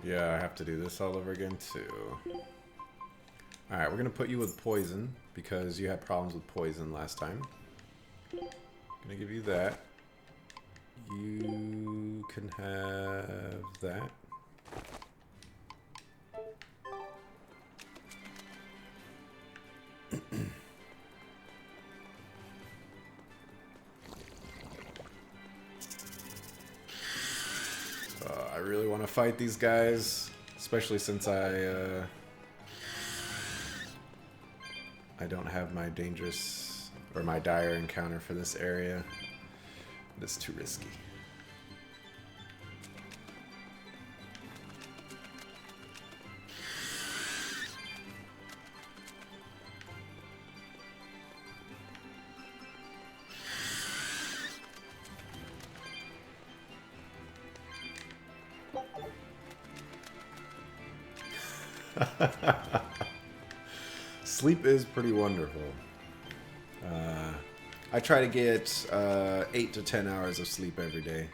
Yeah, I have to do this all over again, too. Alright, we're gonna put you with poison, because you had problems with poison last time. Gonna give you that. You can have that. I really want to fight these guys, especially since I don't have my dangerous or my dire encounter for this area. It's too risky. Sleep is pretty wonderful. I try to get 8 to 10 hours of sleep every day.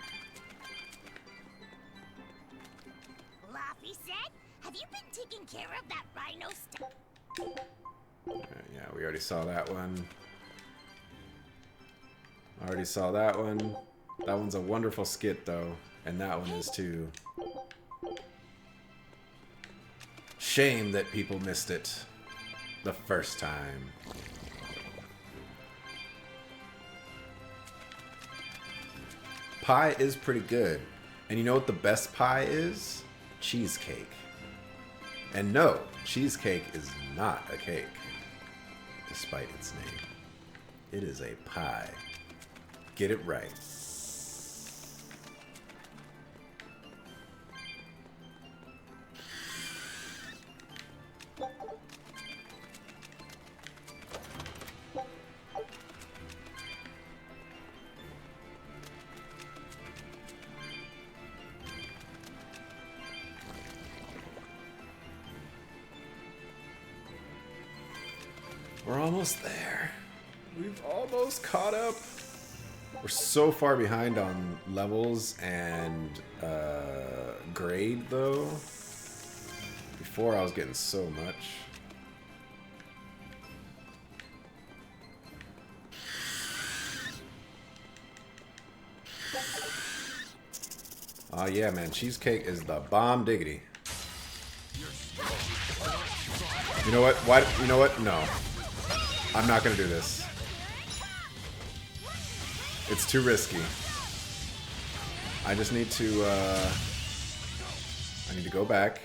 Laffy said, have you been taking care of that rhino stuff? Yeah, we already saw that one. Already saw that one. That one's a wonderful skit, though. And that one is, too. Shame that people missed it the first time. Pie is pretty good. And you know what the best pie is? Cheesecake. And no, cheesecake is not a cake, despite its name. It is a pie. Get it right. We're almost there. We've almost caught up. We're so far behind on levels and grade, though. Before, I was getting so much. Oh yeah, man. Cheesecake is the bomb diggity. You know what? Why? You know what? No. I'm not gonna do this. It's too risky. I just need to, I need to go back.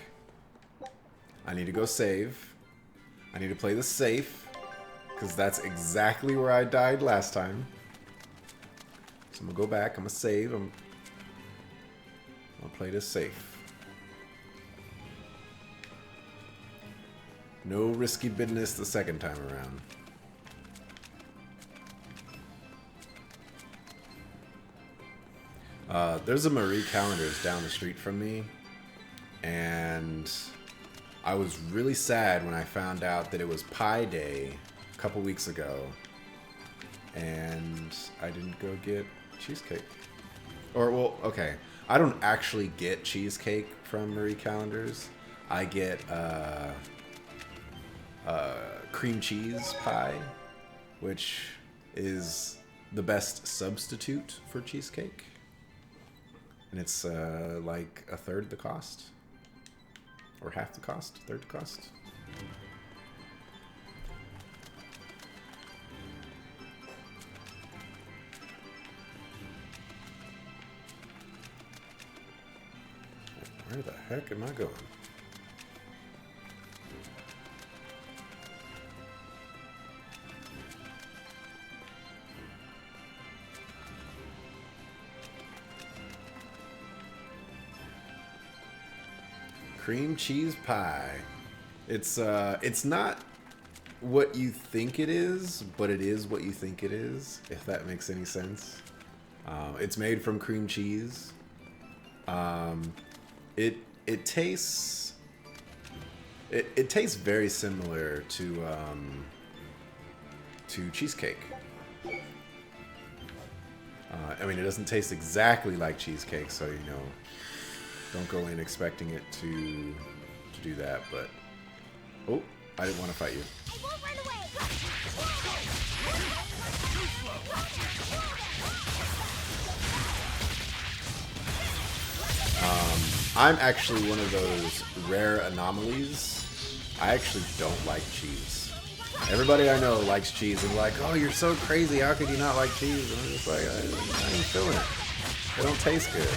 I need to go save. I need to play this safe. Because that's exactly where I died last time. So I'm gonna go back. I'm gonna save. I'm gonna play this safe. No risky business the second time around. There's a Marie Callender's down the street from me, and I was really sad when I found out that it was Pi Day a couple weeks ago, and I didn't go get cheesecake. Or, well, okay, I don't actually get cheesecake from Marie Callender's. I get cream cheese pie, which is the best substitute for cheesecake. And it's like a third the cost. Or half the cost, third the cost. Where the heck am I going? Cream cheese pie. It's not what you think it is, but it is what you think it is, if that makes any sense. It's made from cream cheese. It tastes very similar to cheesecake. I mean, it doesn't taste exactly like cheesecake, so you know, don't go in expecting it to do that. But oh, I didn't want to fight you. I won't run away. I'm actually one of those rare anomalies. I actually don't like cheese. Everybody I know likes cheese and like, oh, you're so crazy. How could you not like cheese? And I'm just like, I ain't feeling it. It don't taste good.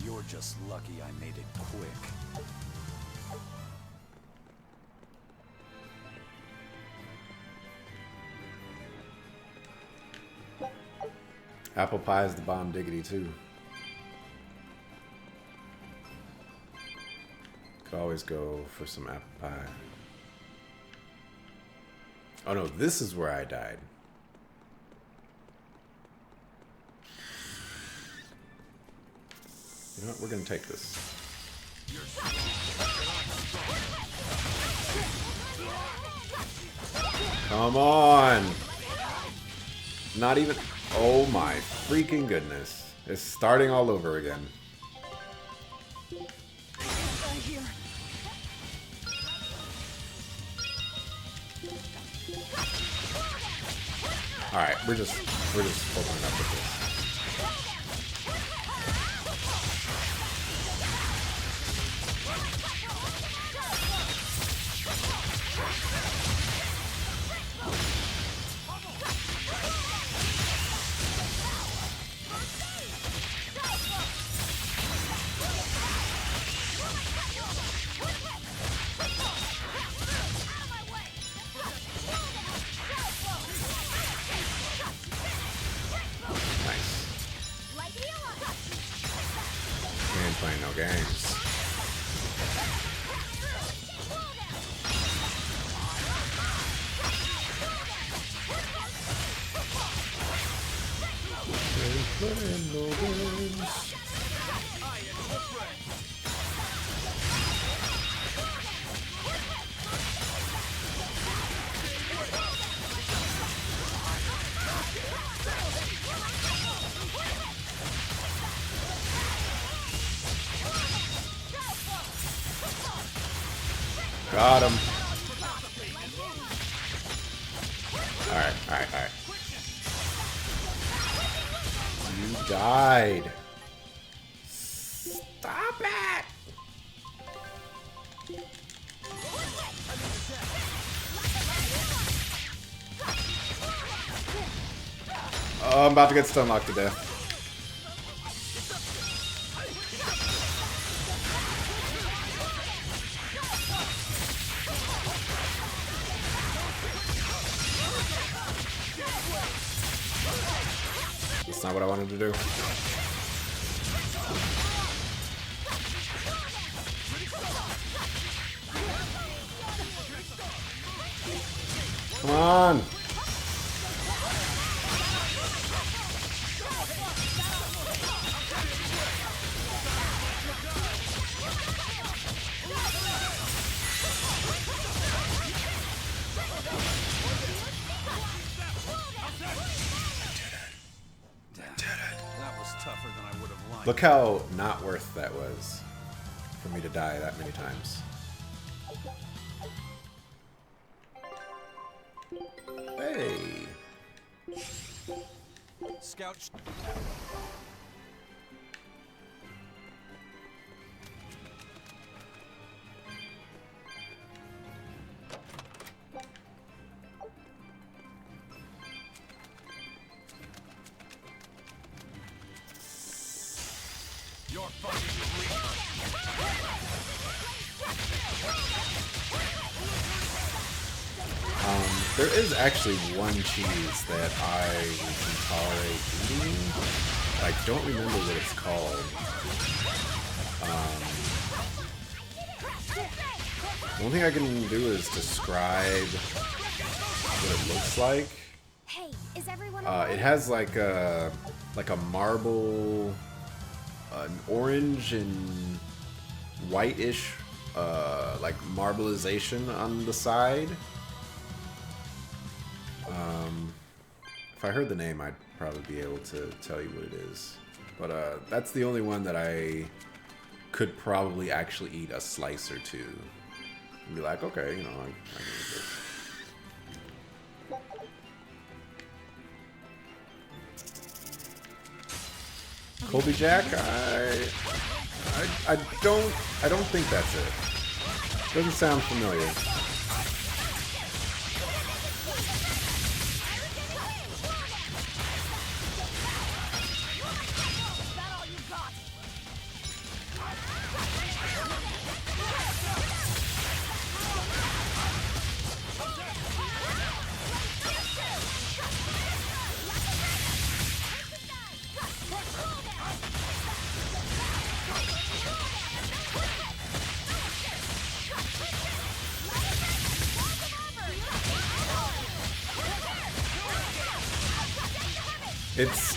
You're just lucky I made it quick. Apple pie is the bomb diggity too. Could always go for some apple pie. Oh no, this is where I died. You know what? We're gonna take this. Come on! Not even... Oh my freaking goodness. It's starting all over again. Alright, we're just opening up with this. Golden. Got him. Alright, alright, alright. You died. Stop it! Oh, I'm about to get stun locked to death. That's not what I wanted to do. Come on! Look how not worth that was for me to die that many times. Hey! Scout. There is actually one cheese that I can tolerate eating. I don't remember what it's called. The only thing I can do is describe what it looks like. Hey, is everyone It has like a marble, an orange and whitish, like marbleization on the side. If I heard the name, I'd probably be able to tell you what it is. But that's the only one that I could probably actually eat a slice or two. And be like, okay, you know, I can eat this. Colby Jack, I don't think that's it. Doesn't sound familiar.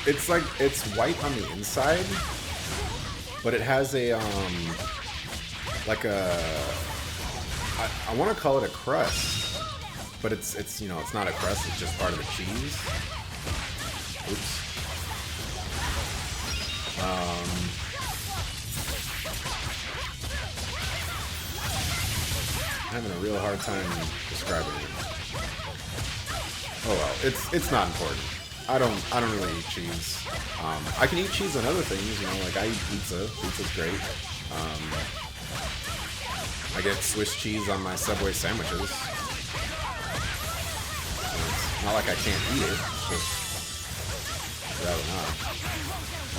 It's like, it's white on the inside, but it has a, like a, I want to call it a crust, but it's, you know, it's not a crust, it's just part of the cheese. Oops. I'm having a real hard time describing it. Oh well, it's not important. I don't really eat cheese. I can eat cheese on other things, you know, like I eat pizza. Pizza's great. I get Swiss cheese on my Subway sandwiches. It's not like I can't eat it. It's just rather not.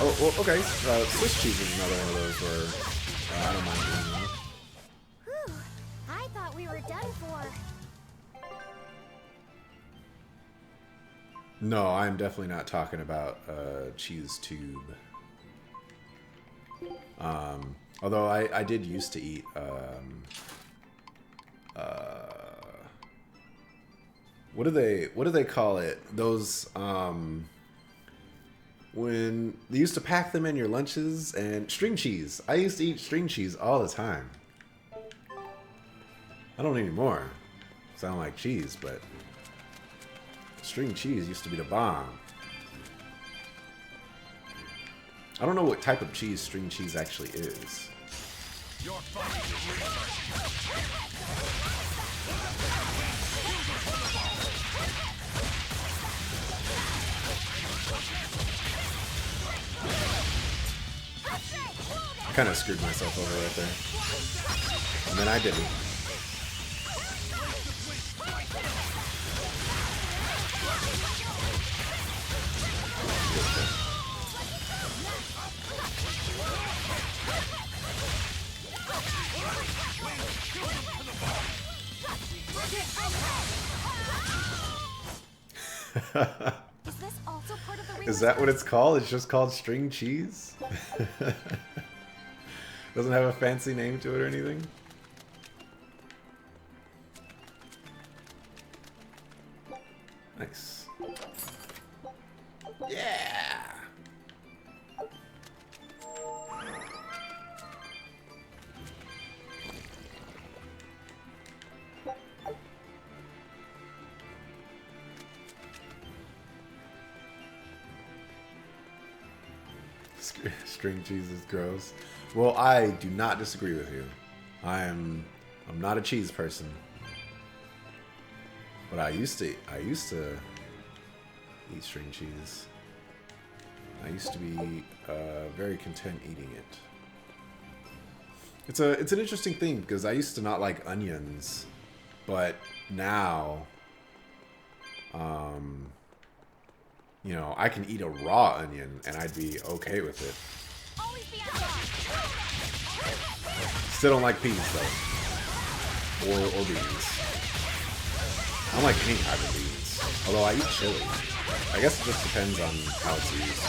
Oh, well, okay. Swiss cheese is another one of those where I don't mind eating them. Whew, I thought we were done for. No, I'm definitely not talking about cheese tube. Although I did used to eat what do they call it? Those when they used to pack them in your lunches, and string cheese. I used to eat string cheese all the time. I don't anymore. Sound like cheese, but string cheese used to be the bomb. I don't know what type of cheese string cheese actually is. Your fight I kind of screwed myself over right there. And then I didn't. Is this also part of the Is that what it's called? It's just called string cheese? Doesn't have a fancy name to it or anything? Nice. Yeah! String cheese is gross. Well, I do not disagree with you. I'm not a cheese person. But I used to eat string cheese. I used to be very content eating it. It's an interesting thing because I used to not like onions, but now you know, I can eat a raw onion and I'd be okay with it. Still don't like peas though. Or beans. I don't like any type of beans. Although I eat chili. I guess it just depends on how it's used.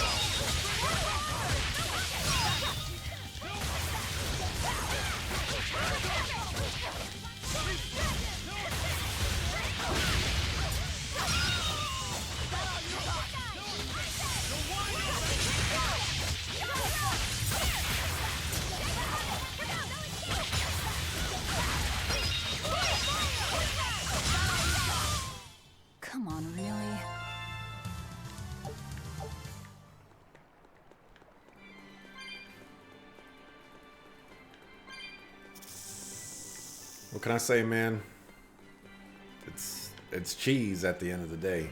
Come on, really? What can I say, man? It's cheese at the end of the day.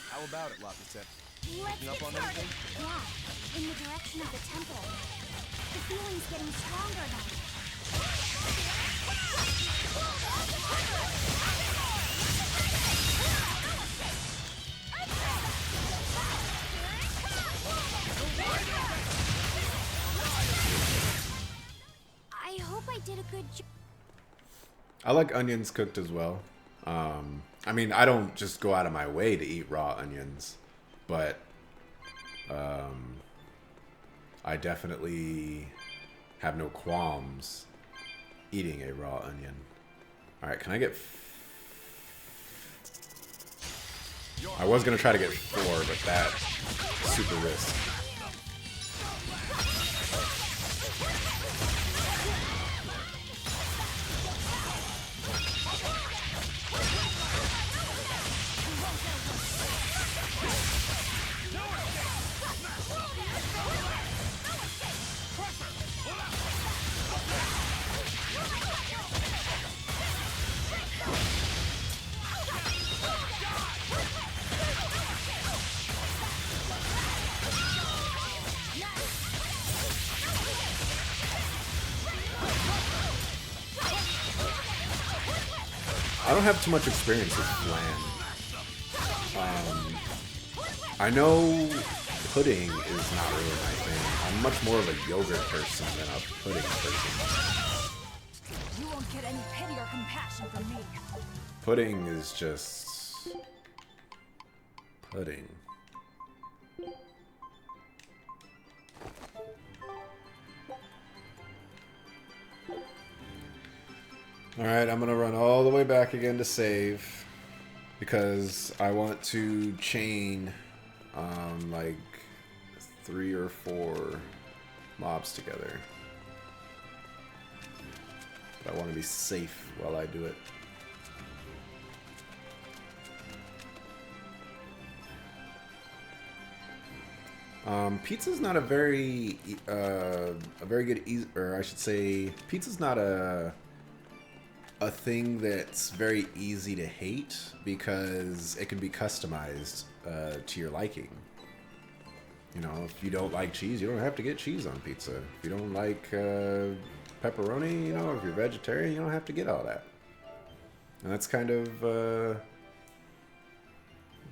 How about it, Lapis? Let's Picking get up on started. anything? Yeah, in the direction of the temple. The feeling's getting stronger now. I hope I did a good job. I like onions cooked as well. I mean, I don't just go out of my way to eat raw onions, but I definitely have no qualms eating a raw onion. All right, can I get... I was going to try to get 4, but that super risk. I don't have too much experience with flan. I know pudding is not really my thing. I'm much more of a yogurt person than a pudding person. You won't get any pity or compassion from me. Pudding is just... Pudding. Alright, I'm gonna run all the way back again to save because I want to chain like 3 or 4 mobs together. But I want to be safe while I do it. Pizza's not a very good, or I should say, pizza's not a thing that's very easy to hate because it can be customized to your liking. You know, if you don't like cheese, you don't have to get cheese on pizza. If you don't like pepperoni, you know, if you're vegetarian, you don't have to get all that. And that's kind of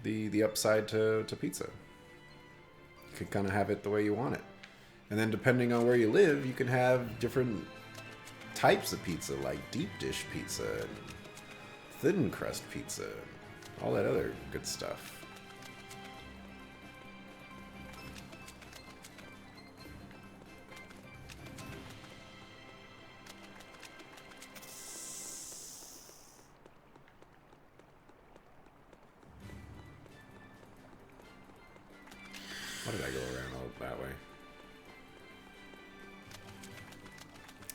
the upside to pizza. You can kind of have it the way you want it. And then depending on where you live, you can have different types of pizza, like deep dish pizza, and thin crust pizza, and all that other good stuff. Why did I go around all that way?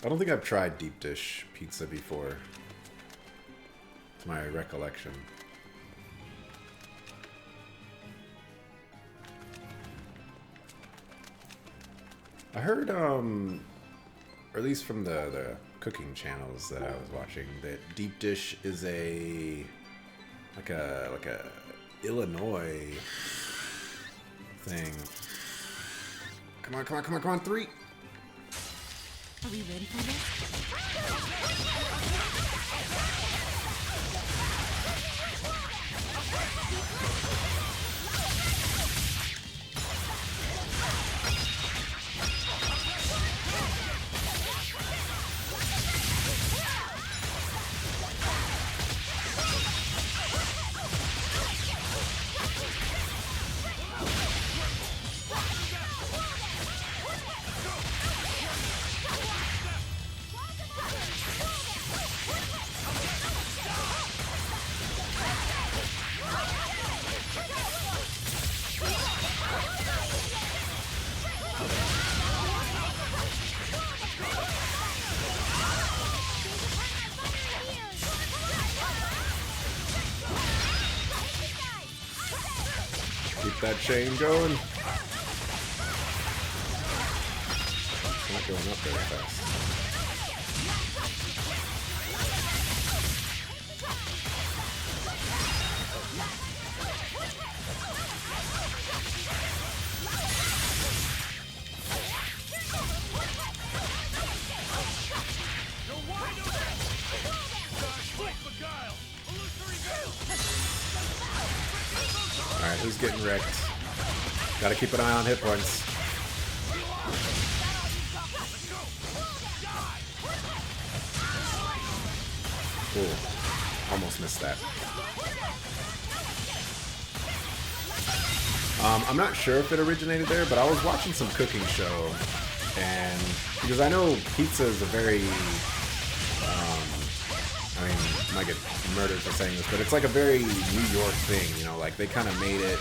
I don't think I've tried deep dish pizza before, to my recollection. I heard, or at least from the cooking channels that I was watching, that deep dish is like a Illinois thing. Come on, come on, come on, come on, 3! Are we ready for this? Keep that chain going. It's not going up very fast. Alright, who's getting wrecked? Gotta keep an eye on hit points. Ooh, almost missed that. I'm not sure if it originated there, but I was watching some cooking show, and because I know pizza is a very, I mean, I might get murdered for saying this, but it's like a very New York thing, you know, like they kind of made it,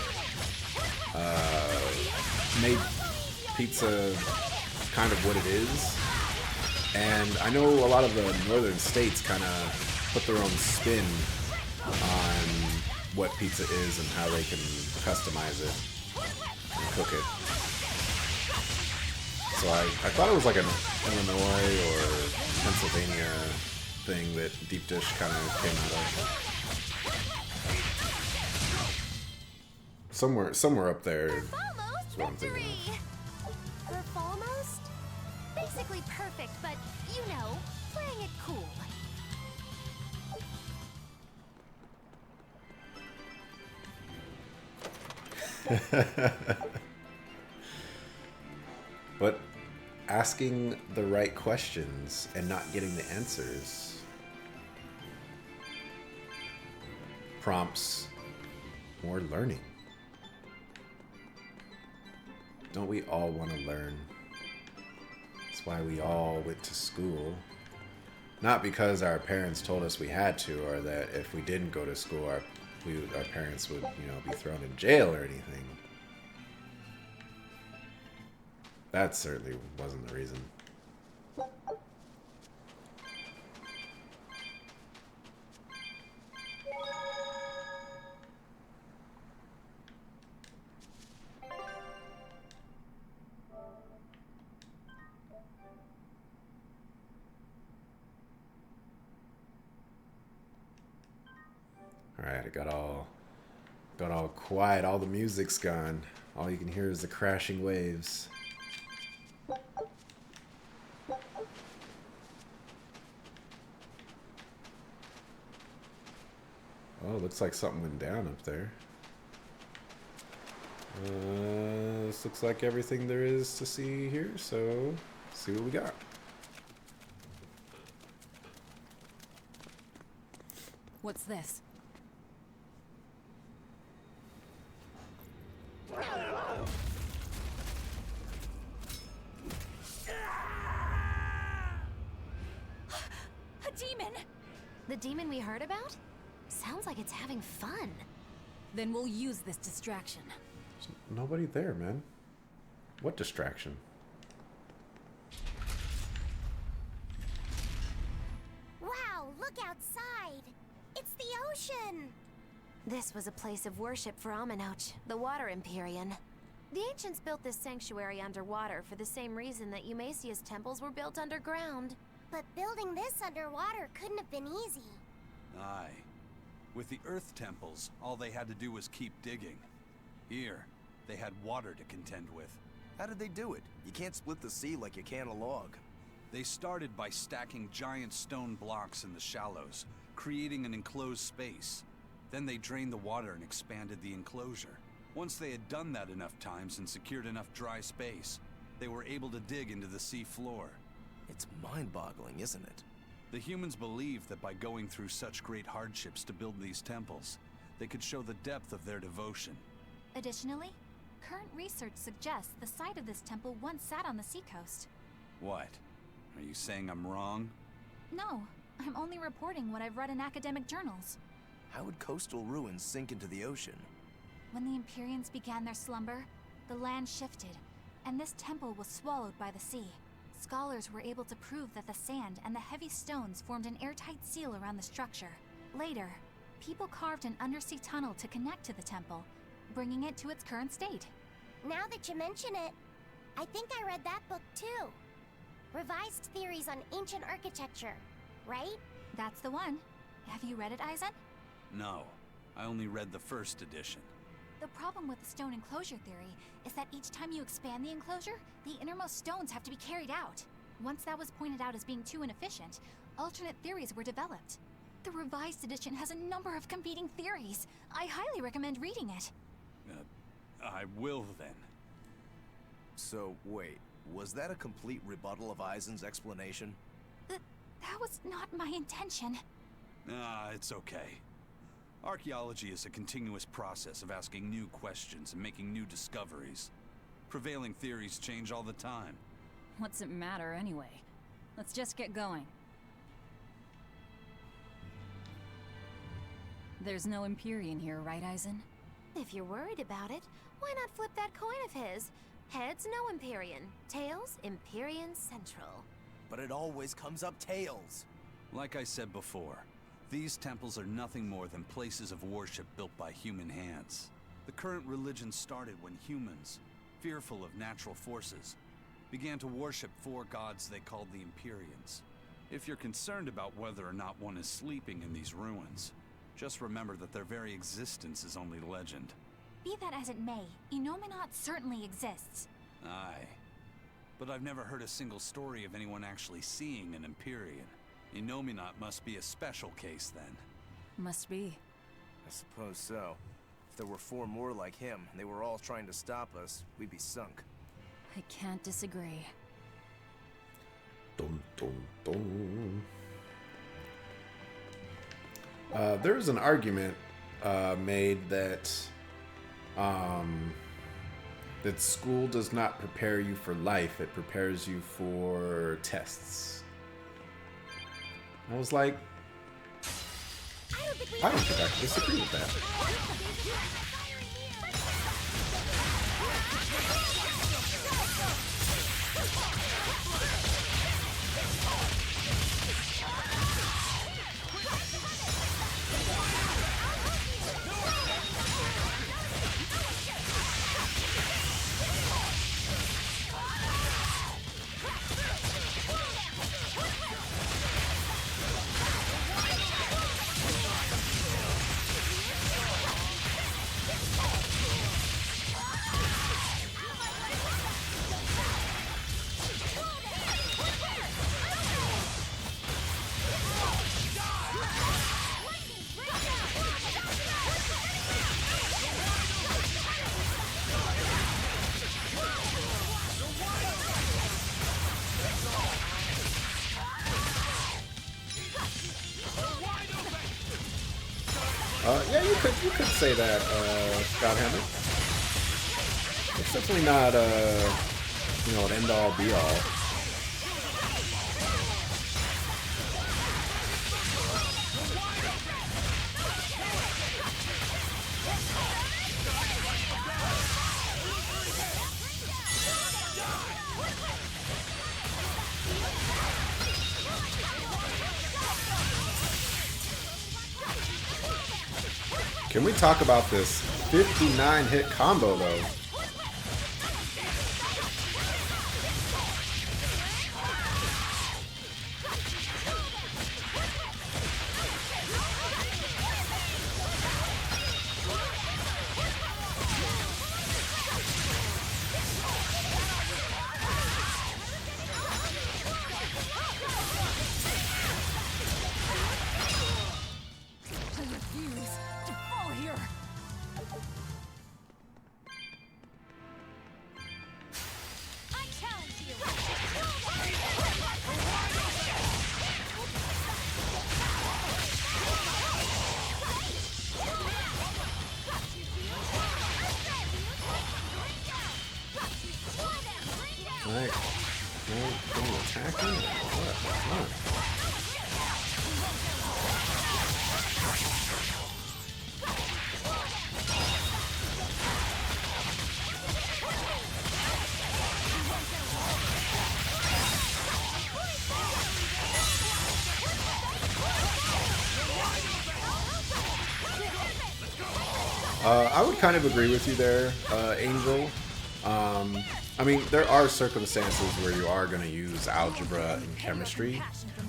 made pizza kind of what it is. And I know a lot of the northern states kind of put their own spin on what pizza is and how they can customize it and cook it. So I thought it was like an Illinois or Pennsylvania thing that deep dish kind of came out of. Somewhere up there is what I'm thinking of. We're almost? Basically perfect, but, you know, playing it cool. But asking the right questions and not getting the answers prompts more learning. Don't we all want to learn? That's why we all went to school. Not because our parents told us we had to, or that if we didn't go to school, our parents would, be thrown in jail or anything. That certainly wasn't the reason. Alright, it got all quiet, all the music's gone. All you can hear is the crashing waves. Oh, looks like something went down up there. This looks like everything there is to see here, so let's see what we got. What's this? A demon! The demon we heard about? Sounds like it's having fun. Then we'll use this distraction. There's nobody there, man. What distraction? Wow, look outside! It's the ocean! This was a place of worship for Aminoch, the Water Empyrean. The ancients built this sanctuary underwater for the same reason that Eumasia's temples were built underground. But building this underwater couldn't have been easy. Aye. With the Earth temples, all they had to do was keep digging. Here, they had water to contend with. How did they do it? You can't split the sea like you can a log. They started by stacking giant stone blocks in the shallows, creating an enclosed space. Then they drained the water and expanded the enclosure. Once they had done that enough times and secured enough dry space, they were able to dig into the sea floor. It's mind-boggling, isn't it? The humans believed that by going through such great hardships to build these temples, they could show the depth of their devotion. Additionally, current research suggests the site of this temple once sat on the seacoast. What? Are you saying I'm wrong? No, I'm only reporting what I've read in academic journals. How would coastal ruins sink into the ocean? When the Empyreans began their slumber, the land shifted, and this temple was swallowed by the sea. Scholars were able to prove that the sand and the heavy stones formed an airtight seal around the structure. Later, people carved an undersea tunnel to connect to the temple, bringing it to its current state. Now that you mention it, I think I read that book too. Revised Theories on Ancient Architecture, right? That's the one. Have you read it, Eisen? No, I only read the first edition. The problem with the stone enclosure theory is that each time you expand the enclosure, the innermost stones have to be carried out. Once that was pointed out as being too inefficient, alternate theories were developed. The revised edition has a number of competing theories. I highly recommend reading it. I will then. So, wait, was that a complete rebuttal of Eisen's explanation? That was not my intention. It's okay. Archaeology is a continuous process of asking new questions and making new discoveries. Prevailing theories change all the time. What's it matter anyway? Let's just get going. There's no Empyrean here, right, Eisen? If you're worried about it, why not flip that coin of his? Heads, no Empyrean. Tails, Empyrean Central. But it always comes up tails. Like I said before, these temples are nothing more than places of worship built by human hands. The current religion started when humans, fearful of natural forces, began to worship four gods they called the Empyreans. If you're concerned about whether or not one is sleeping in these ruins, just remember that their very existence is only legend. Be that as it may, Enominat certainly exists. Aye. But I've never heard a single story of anyone actually seeing an Empyrean. Enominat must be a special case, then. Must be. I suppose so. If there were four more like him, and they were all trying to stop us, we'd be sunk. I can't disagree. Dun, dun, dun. There's an argument made that that school does not prepare you for life; it prepares you for tests. I was like, I don't think I can disagree with that. Yeah, you could say that, Godhammer. It's definitely not, you know, an end-all, be-all. Can we talk about this 59-hit combo, though? Right. Can you attack me? What? I would kind of agree with you there, Angel. I mean, there are circumstances where you are going to use algebra and chemistry,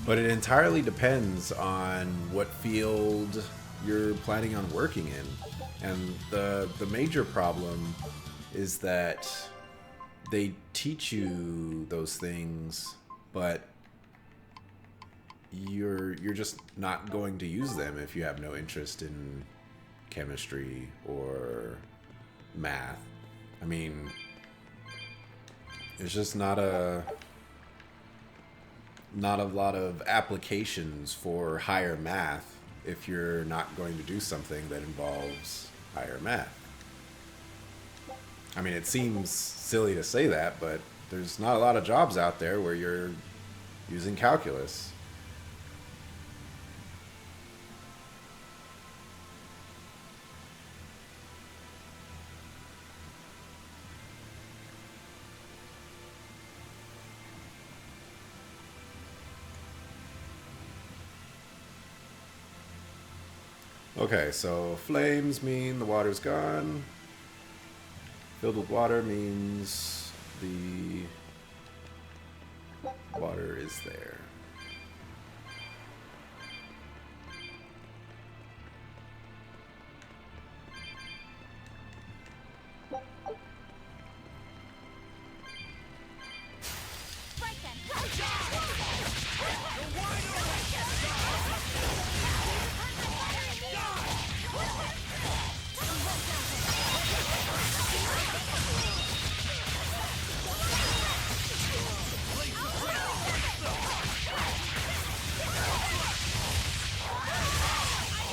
but it entirely depends on what field you're planning on working in. And the major problem is that they teach you those things, but you're just not going to use them if you have no interest in chemistry or math. I mean, there's just not a lot of applications for higher math if you're not going to do something that involves higher math. I mean, it seems silly to say that, but there's not a lot of jobs out there where you're using calculus. Okay, so flames mean the water's gone. Filled with water means the water is there.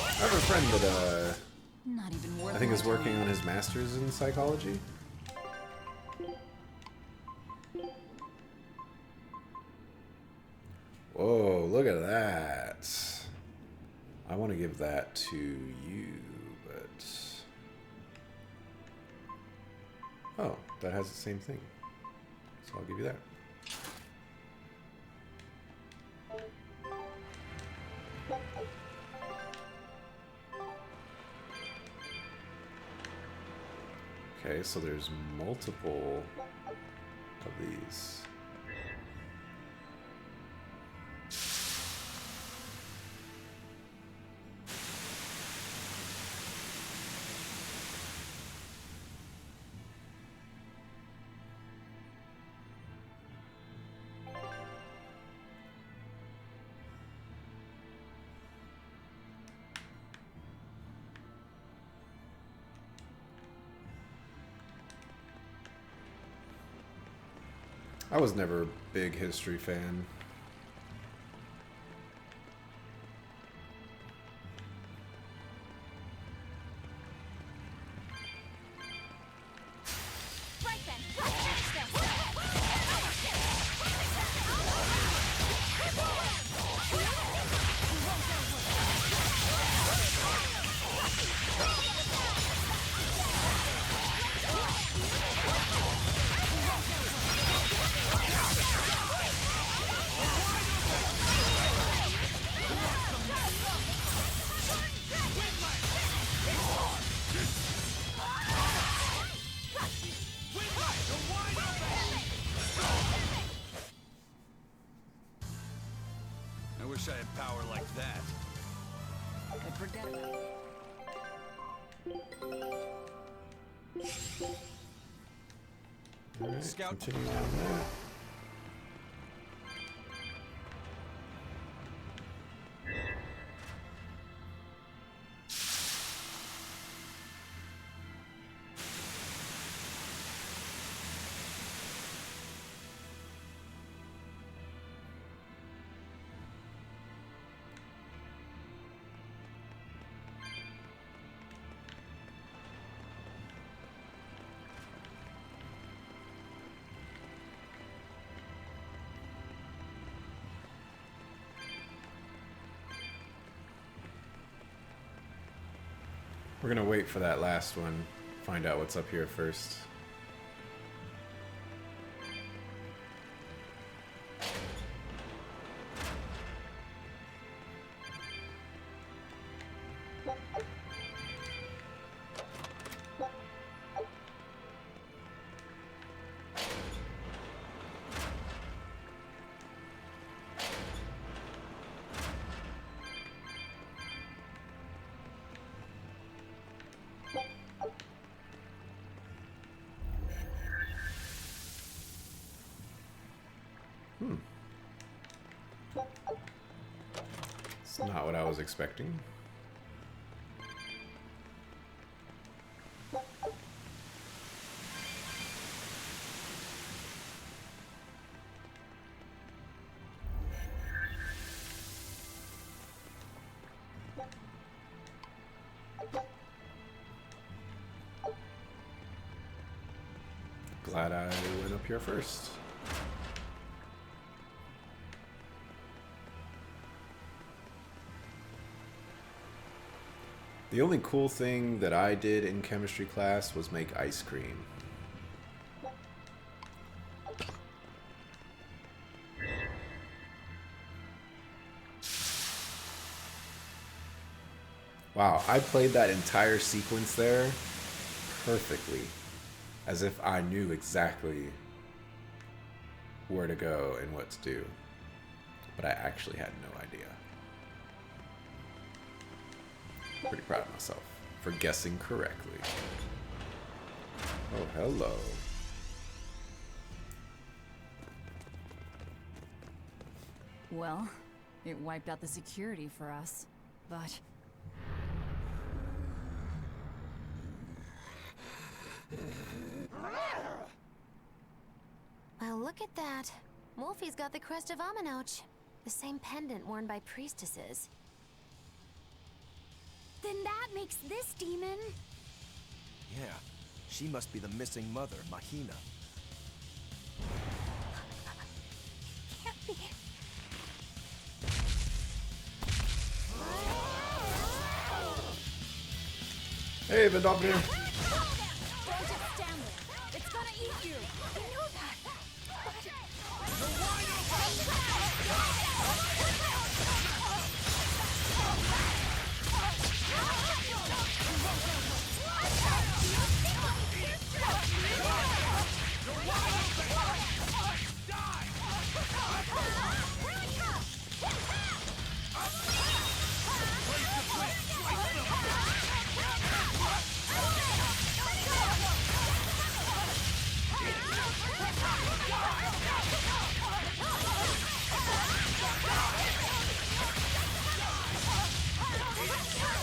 I have a friend that I think is working on his master's in psychology. Whoa, look at that. I want to give that to you, but... Oh, that has the same thing. So I'll give you that. Okay, so there's multiple of these. I was never a big history fan. Right then, let's finish this! I wish I had power like that. I forget about it. All right, Scout. continue on that. We're gonna wait for that last one. Find out what's up here first. It's not what I was expecting. Glad I went up here first. The only cool thing that I did in chemistry class was make ice cream. Wow, I played that entire sequence there perfectly, as if I knew exactly where to go and what to do, but I actually had no idea. Pretty proud of myself for guessing correctly. Oh, hello. Well, it wiped out the security for us, but... Well, look at that. Wolfie's got the crest of Aminoch. The same pendant worn by priestesses. Then that makes this demon Yeah, she must be the missing mother, Mahina. Can't be. Hey, Vendopnir. Don't just stand there. It's gonna eat you. I know that.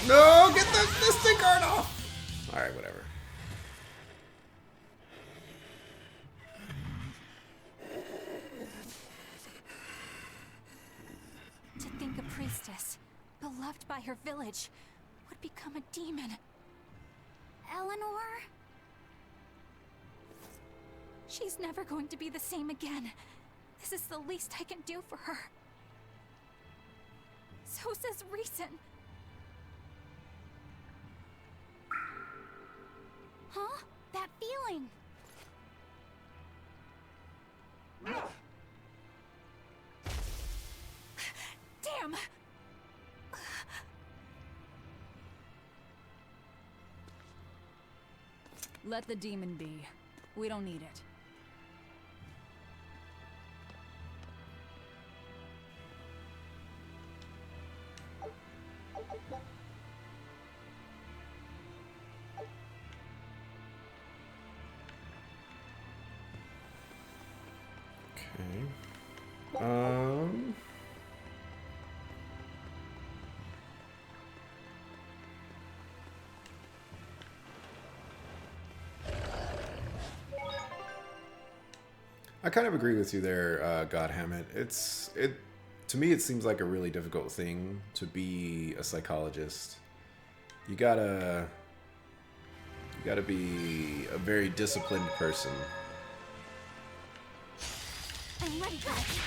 No, get the mystic guard off. All right, whatever. To think a priestess, beloved by her village, would become a demon. Eleanor? She's never going to be the same again. This is the least I can do for her. So says reason. Huh? That feeling. Damn! Let the demon be. We don't need it. Okay. I kind of agree with you there, God Hammett. To me, it seems like a really difficult thing to be a psychologist. You gotta be a very disciplined person. I'm ready, guys.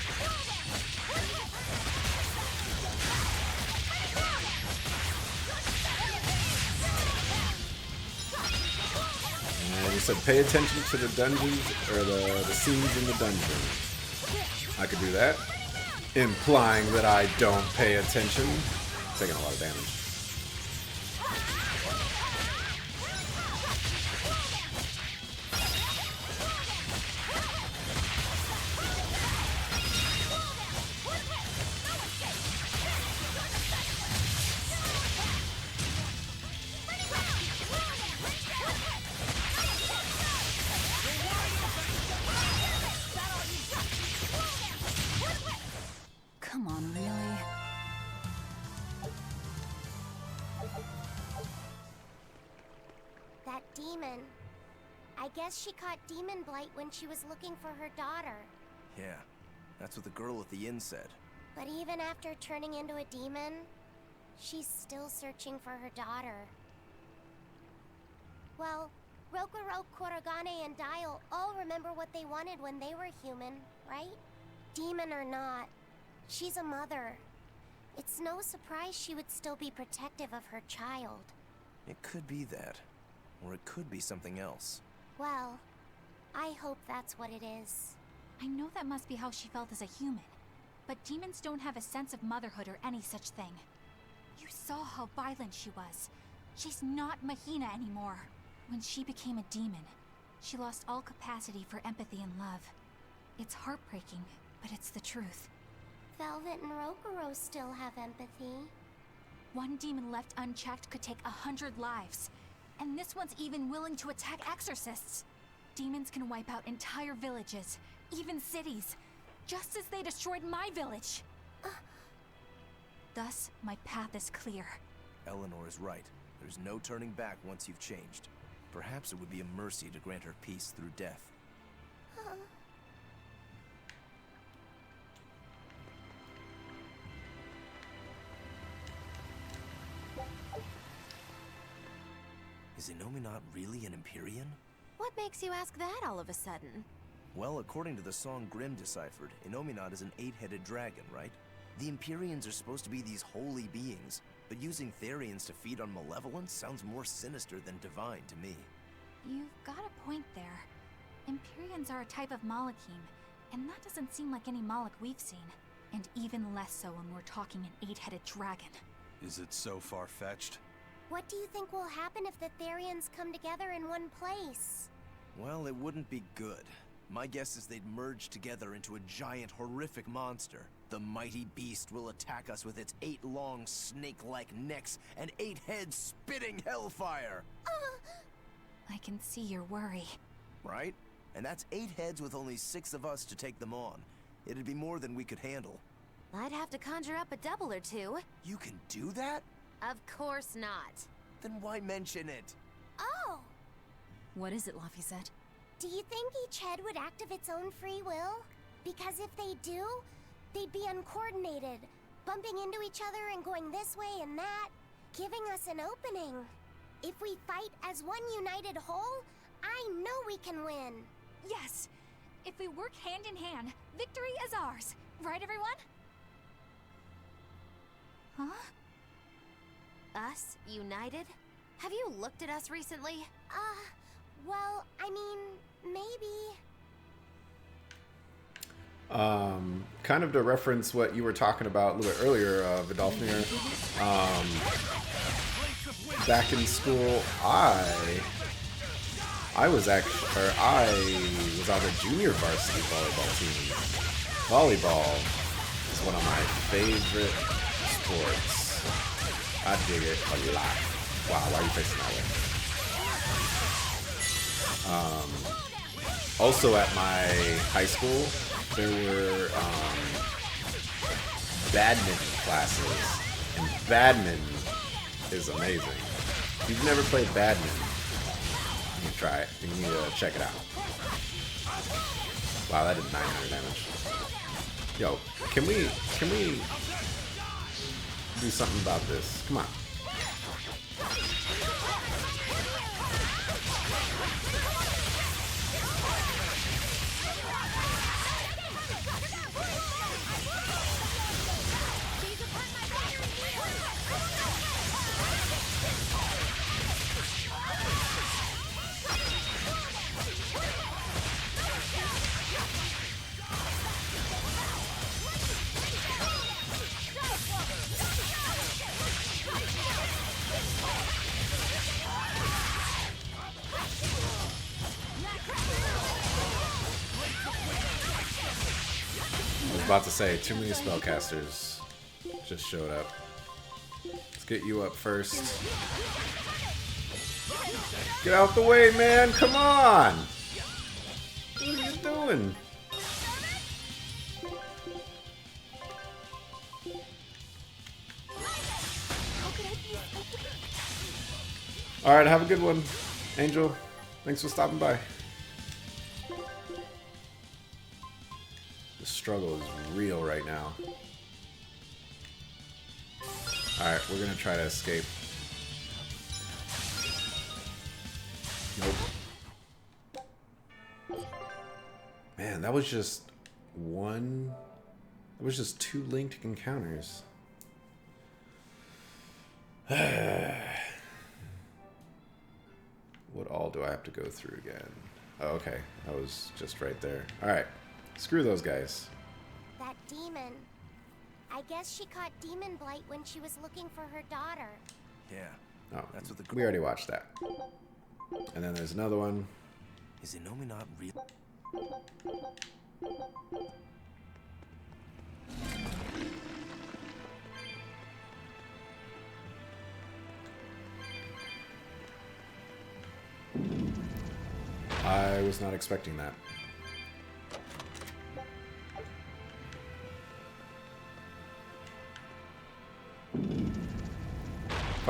And you said pay attention to the dungeons, or the scenes in the dungeon. I could do that. Implying that I don't pay attention. Taking a lot of damage. Come on, really? That demon. I guess she caught demon blight when she was looking for her daughter. Yeah, that's what the girl at the inn said. But even after turning into a demon, she's still searching for her daughter. Well, Rokurok, Korogane, and Dial all remember what they wanted when they were human, right? Demon or not, she's a mother. It's no surprise she would still be protective of her child. It could be that. Or it could be something else. Well, I hope that's what it is. I know that must be how she felt as a human. But demons don't have a sense of motherhood or any such thing. You saw how violent she was. She's not Mahina anymore. When she became a demon, she lost all capacity for empathy and love. It's heartbreaking, but it's the truth. Velvet and Rokuro still have empathy. One demon left unchecked could take 100 lives. And this one's even willing to attack exorcists. Demons can wipe out entire villages, even cities, just as they destroyed my village. Thus, my path is clear. Eleanor is right. There's no turning back once you've changed. Perhaps it would be a mercy to grant her peace through death. Is Is Innominat really an Empyrean? What makes you ask that all of a sudden? Well, according to the song Grimm deciphered, Innominat is an 8-headed dragon, right? The Empyreans are supposed to be these holy beings, but using Therians to feed on malevolence sounds more sinister than divine to me. You've got a point there. Empyreans are a type of Malachim, and that doesn't seem like any Malach we've seen. And even less so when we're talking an 8-headed dragon. Is it so far-fetched? What do you think will happen if the Therians come together in one place? Well, it wouldn't be good. My guess is they'd merge together into a giant, horrific monster. The mighty beast will attack us with its 8 long, snake-like necks and 8 heads spitting hellfire! I can see your worry. Right? And that's 8 heads with only 6 of us to take them on. It'd be more than we could handle. I'd have to conjure up a double or two. You can do that? Of course not. Then why mention it? Oh! What is it, Laphicet? Do you think each head would act of its own free will? Because if they do, they'd be uncoordinated, bumping into each other and going this way and that, giving us an opening. If we fight as one united whole, I know we can win. Yes! If we work hand in hand, victory is ours. Right, everyone? Huh? Us? United? Have you looked at us recently? Well, I mean, maybe. Kind of to reference what you were talking about a little bit earlier, Vidalfnir. Back in school, I was on the junior varsity volleyball team. Volleyball is one of my favorite sports. I dig it a lot. Wow, why are you facing that way? Also at my high school, there were badminton classes, and badminton is amazing. If you've never played badminton, you need to try it. You need to check it out. Wow, that did 900 damage. Yo, can we do something about this? Come on. About to say, too many spellcasters just showed up. Let's get you up first. Get out the way, man! Come on! What are you doing? Alright, have a good one, Angel. Thanks for stopping by. Struggle is real right now. Alright, we're gonna try to escape. Nope. Man, that was just one... That was just 2 linked encounters. What all do I have to go through again? Oh, okay. That was just right there. Alright. Screw those guys. That demon. I guess she caught demon blight when she was looking for her daughter. Yeah. Oh, that's what the... we already watched that. And then there's another one. Is Innominat real? I was not expecting that.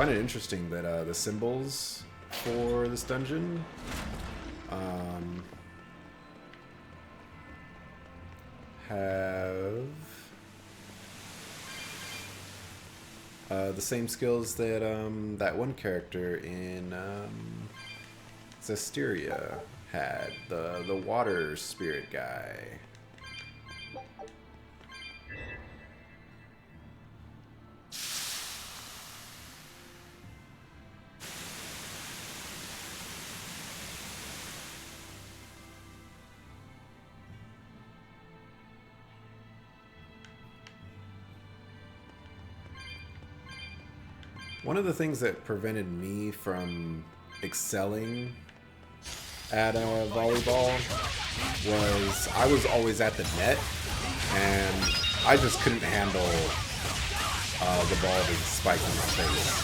I find it interesting that the symbols for this dungeon have the same skills that that one character in Berseria had, the water spirit guy. One of the things that prevented me from excelling at volleyball was I was always at the net, and I just couldn't handle the ball being spiked in my face.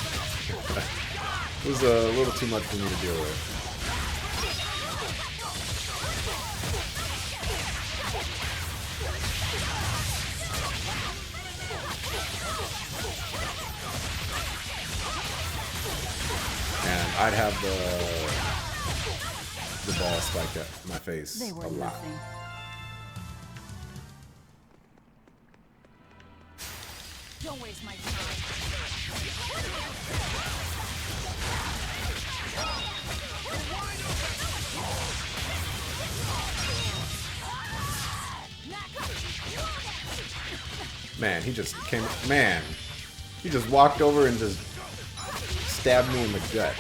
It was a little too much for me to deal with. And I'd have the ball spike at my face They were a lot. nothing. Don't waste my time. Man, he just came. Man, he just walked over and just stabbed me in the gut.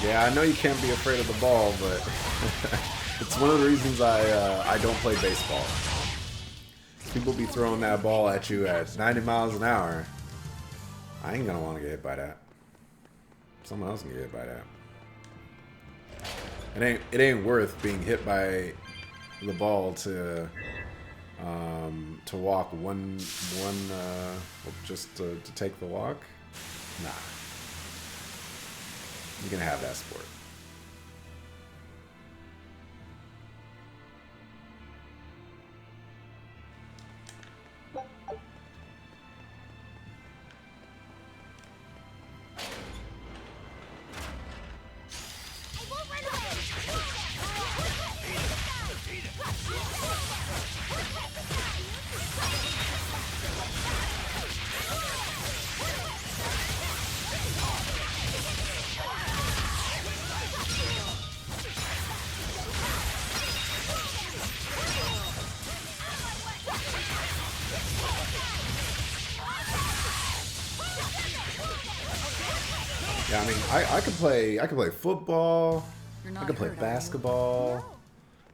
Yeah, I know you can't be afraid of the ball, but it's one of the reasons I don't play baseball. People be throwing that ball at you at 90 miles an hour. I ain't gonna want to get hit by that. Someone else can get hit by that. It ain't worth being hit by the ball to walk just to take the walk. Nah. You can have that sport. Yeah, I mean, I could play football. I could play basketball.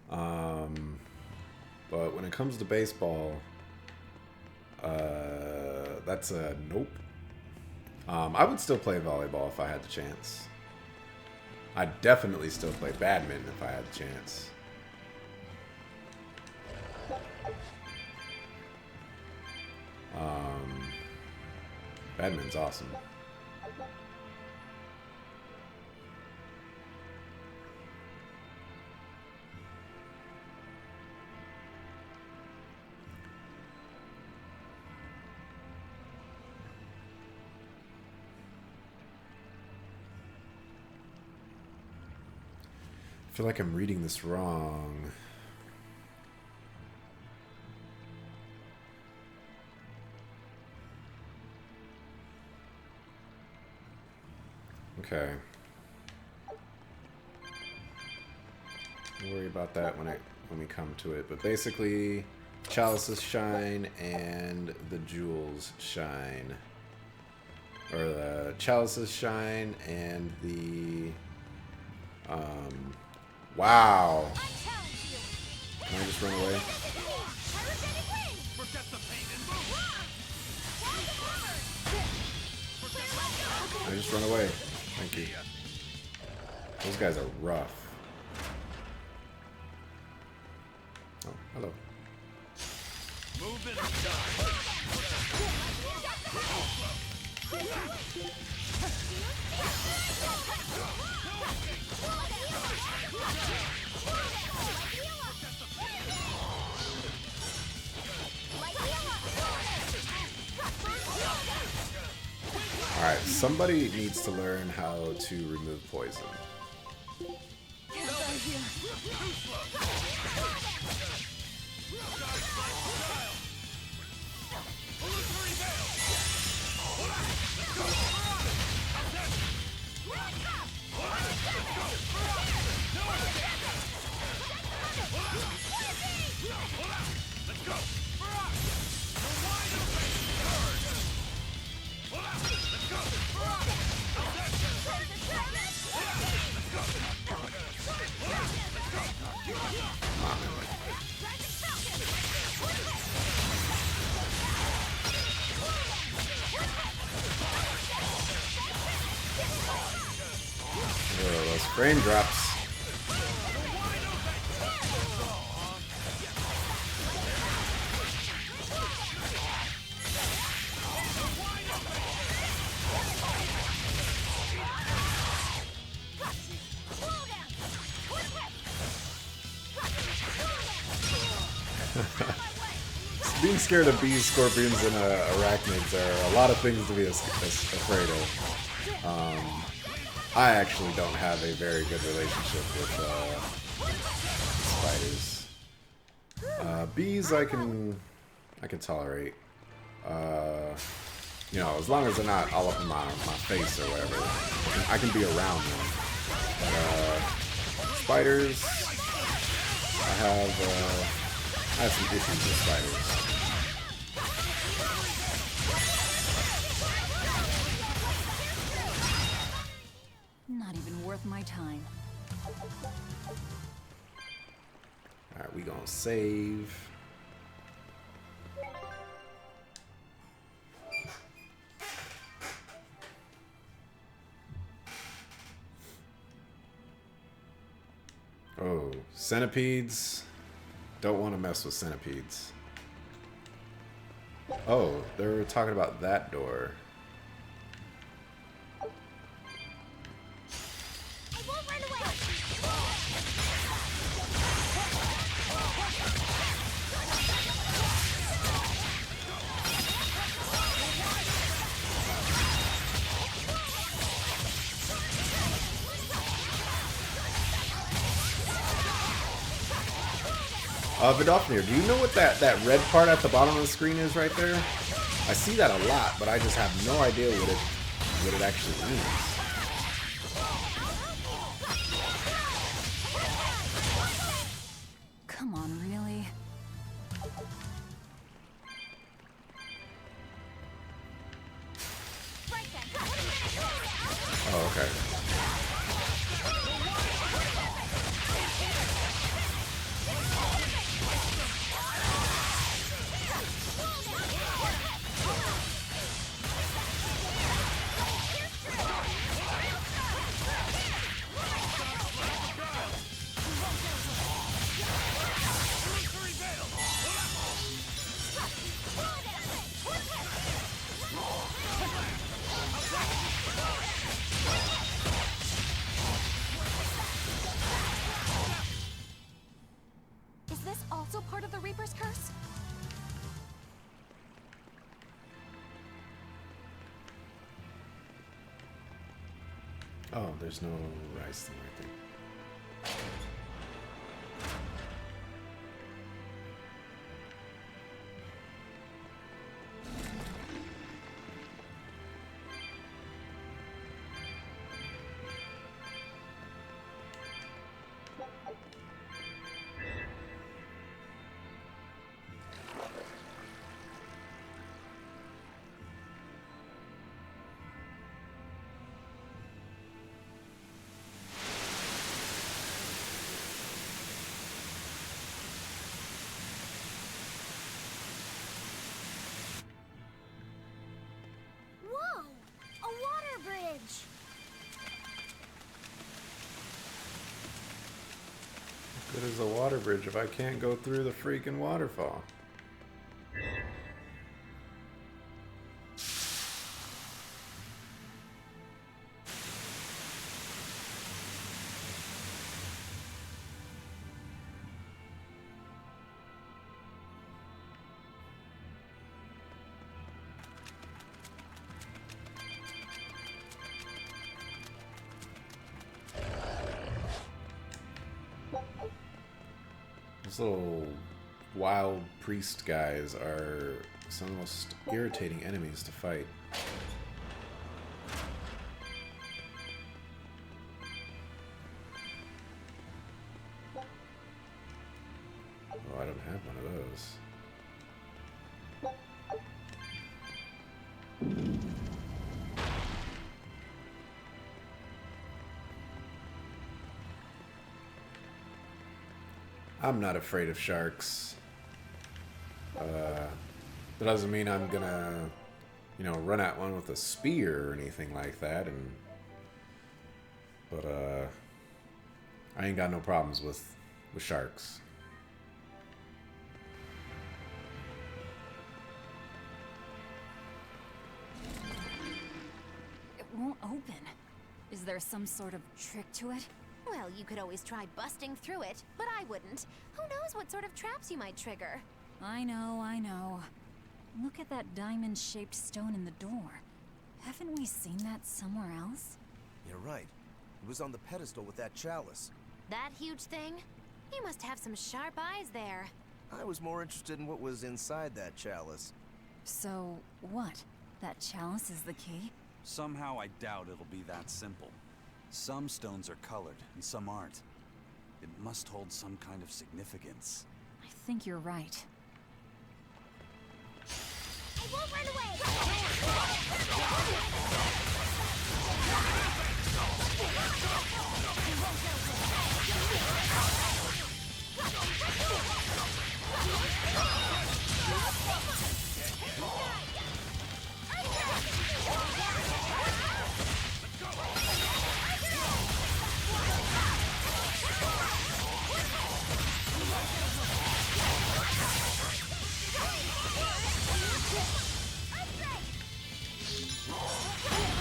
But when it comes to baseball, that's a nope. I would still play volleyball if I had the chance. I'd definitely still play badminton if I had the chance. Badminton's awesome. I feel like I'm reading this wrong. Okay. Don't worry about that when we come to it. But basically, chalices shine and the jewels shine. Or the chalices shine and the wow. Can I just run away? I just run away. Thank you. Those guys are rough. Oh, hello. Alright, somebody needs to learn how to remove poison. Oh, those frame drops. Being scared of bees, scorpions, and arachnids are a lot of things to be afraid of. I actually don't have a very good relationship with spiders. Bees I can tolerate. You know, as long as they're not all up in my face or whatever, I can be around them. But spiders, I have some issues with spiders. Not even worth my time. Alright, we gonna save. Oh, centipedes. Don't want to mess with centipedes. Oh, they were talking about that door. Vidofnir, do you know what that red part at the bottom of the screen is right there? I see that a lot, but I just have no idea what it actually means. Come on, really? Oh, okay. Is this also part of the Reaper's curse? Oh, there's no rice thing right there. Whoa! A water bridge! What good is a water bridge if I can't go through the freaking waterfall? Those little wild priest guys are some of the most irritating enemies to fight. Oh, I don't have one of those. I'm not afraid of sharks. That doesn't mean I'm gonna, you know, run at one with a spear or anything like that. But I ain't got no problems with sharks. It won't open. Is there some sort of trick to it? Well, you could always try busting through it, but I wouldn't. Who knows what sort of traps you might trigger? I know, I know. Look at that diamond-shaped stone in the door. Haven't we seen that somewhere else? You're right. It was on the pedestal with that chalice. That huge thing? You must have some sharp eyes there. I was more interested in what was inside that chalice. So, what? That chalice is the key? Somehow I doubt it'll be that simple. Some stones are colored, and some aren't. It must hold some kind of significance. I think you're right. I won't run away!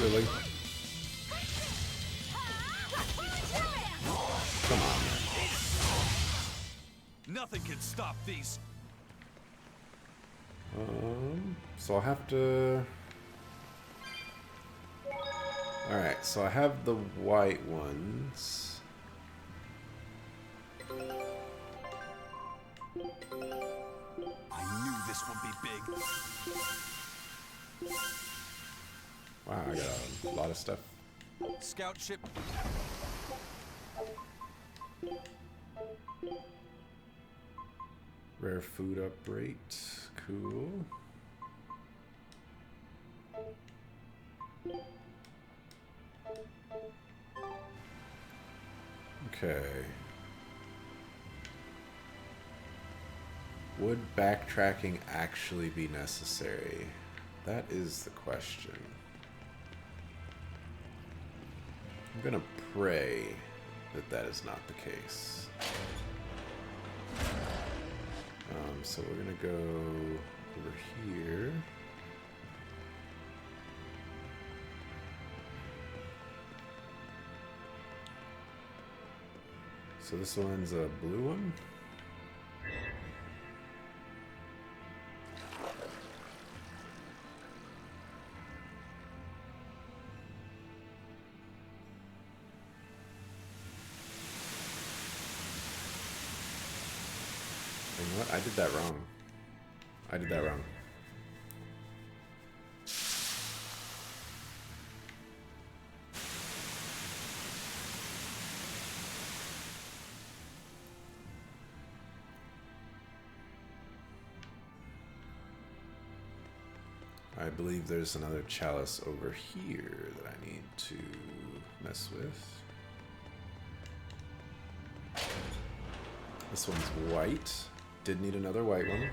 Really? Come on. Nothing can stop these. So I'll have to... Alright, so I have the white ones. I knew this would be big. Wow, I got a lot of stuff. Scout ship. Rare food uprate. Cool. Okay. Would backtracking actually be necessary? That is the question. I'm gonna pray that that is not the case. So we're gonna go over here. So this one's a blue one. You know what? I did that wrong. I did that wrong. I believe there's another chalice over here that I need to mess with. This one's white. Did need another white one.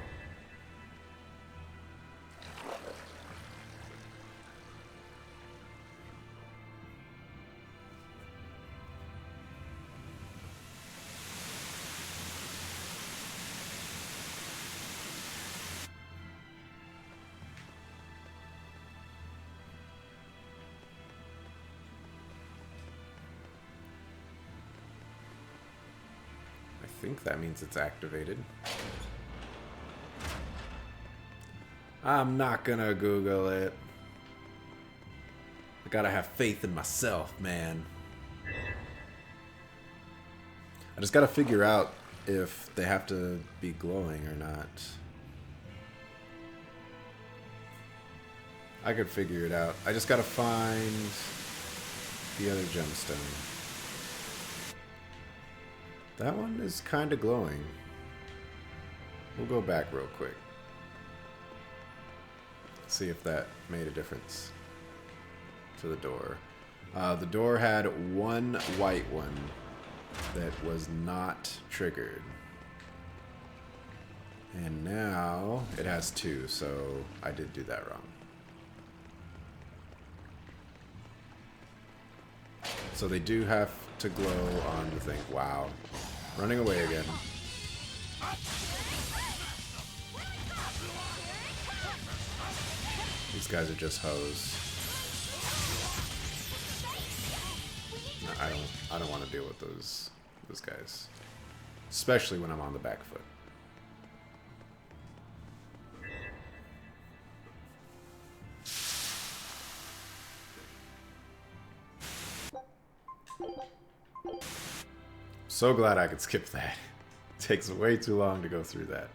I think that means it's activated. I'm not gonna Google it. I gotta have faith in myself, man. I just gotta figure out if they have to be glowing or not. I could figure it out. I just gotta find the other gemstone. That one is kind of glowing. We'll go back real quick. See if that made a difference to the door. The door had one white one that was not triggered. And now it has two, so I did do that wrong. So they do have to glow on the thing. Wow. Running away again. These guys are just hoes. No, I don't want to deal with those guys. Especially when I'm on the back foot. So glad I could skip that. It takes way too long to go through that.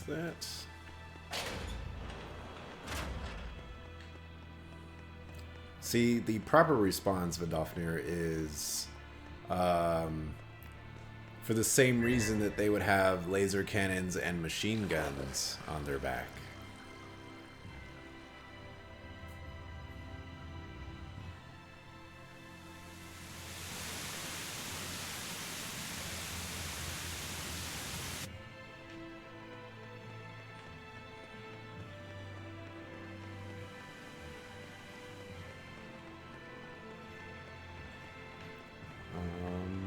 That. See, the proper response of a Dofnir is for the same reason that they would have laser cannons and machine guns on their back.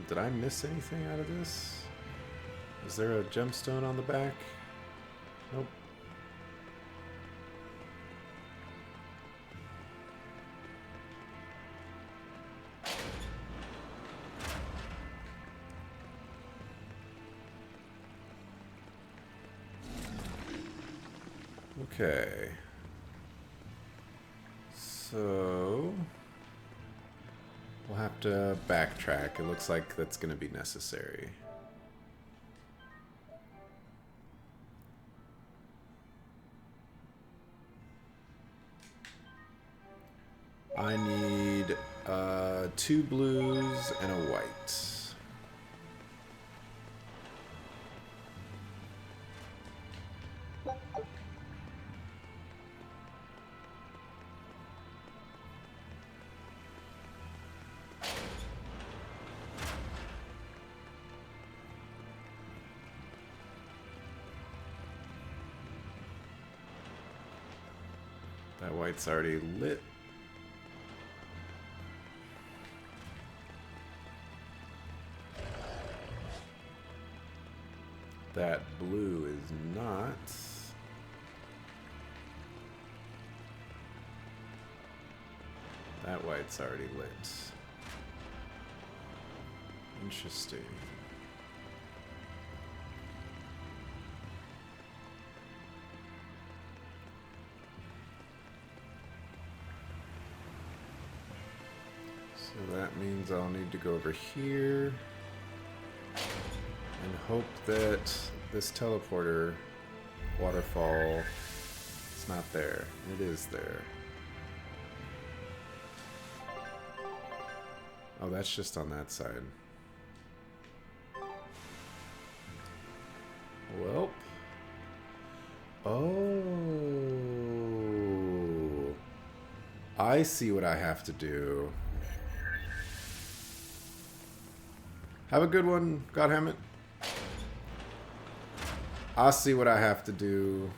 Did I miss anything out of this? Is there a gemstone on the back? Nope. Okay. So we'll have to backtrack. It looks like that's going to be necessary. I need 2 blues and a white. That white's already lit. That blue is not. That white's already lit. Interesting. So that means I'll need to go over here and hope that this teleporter waterfall is not there. It is there. Oh, that's just on that side. Well. Oh. I see what I have to do. Have a good one, Godhammit. I'll see what I have to do.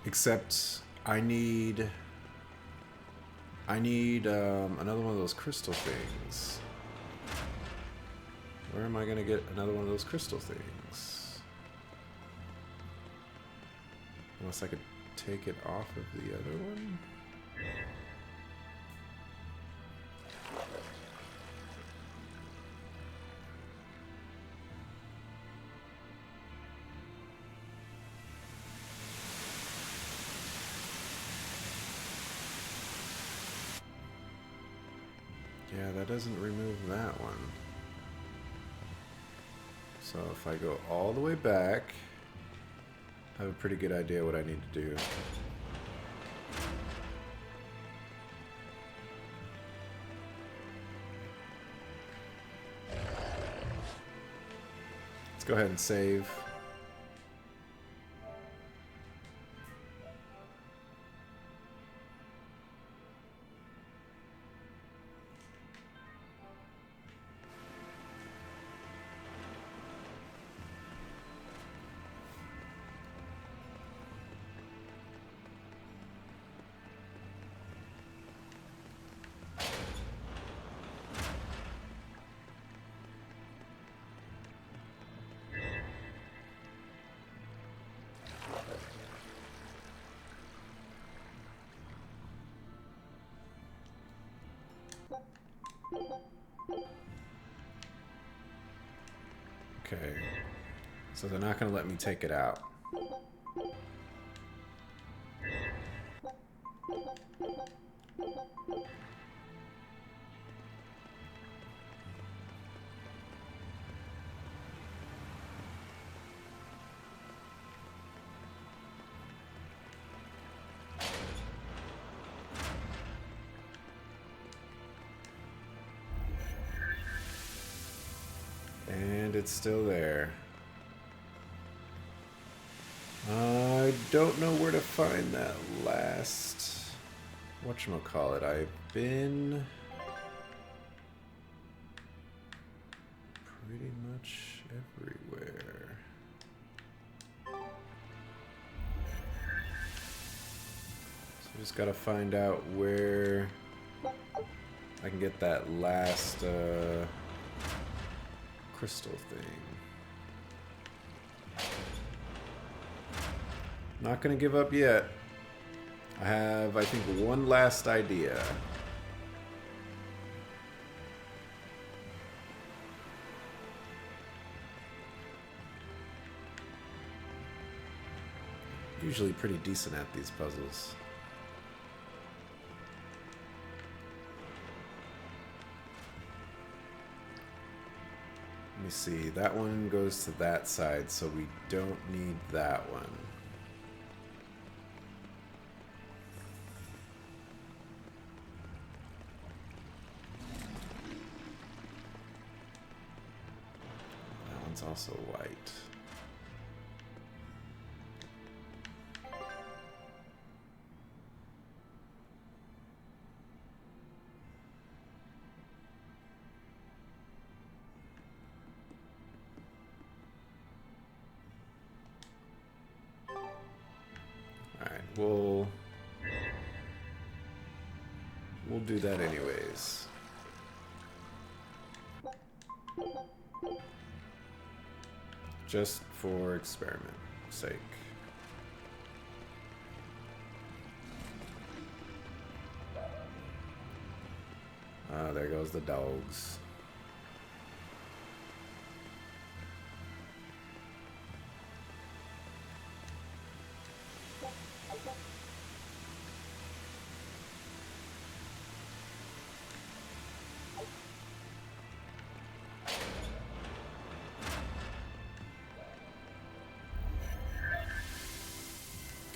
Except I need another one of those crystal things. Where am I gonna get another one of those crystal things? Unless I could take it off of the other one? Yeah, that doesn't remove that one. So if I go all the way back, I have a pretty good idea what I need to do. Let's go ahead and save. Okay, so they're not going to let me take it out. And it's still there. I don't know where to find that last... whatchamacallit. I've been... pretty much everywhere. So I just gotta find out where I can get that last crystal thing. Not gonna give up yet. I have, I think, one last idea. Usually pretty decent at these puzzles. Let me see, that one goes to that side, so we don't need that one. That one's also white. We'll do that anyways. Just for experiment sake. There goes the dogs.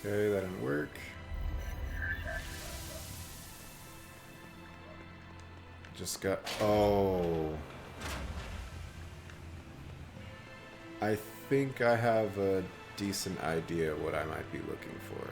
Okay, that didn't work. Just got... oh. I think I have a decent idea what I might be looking for.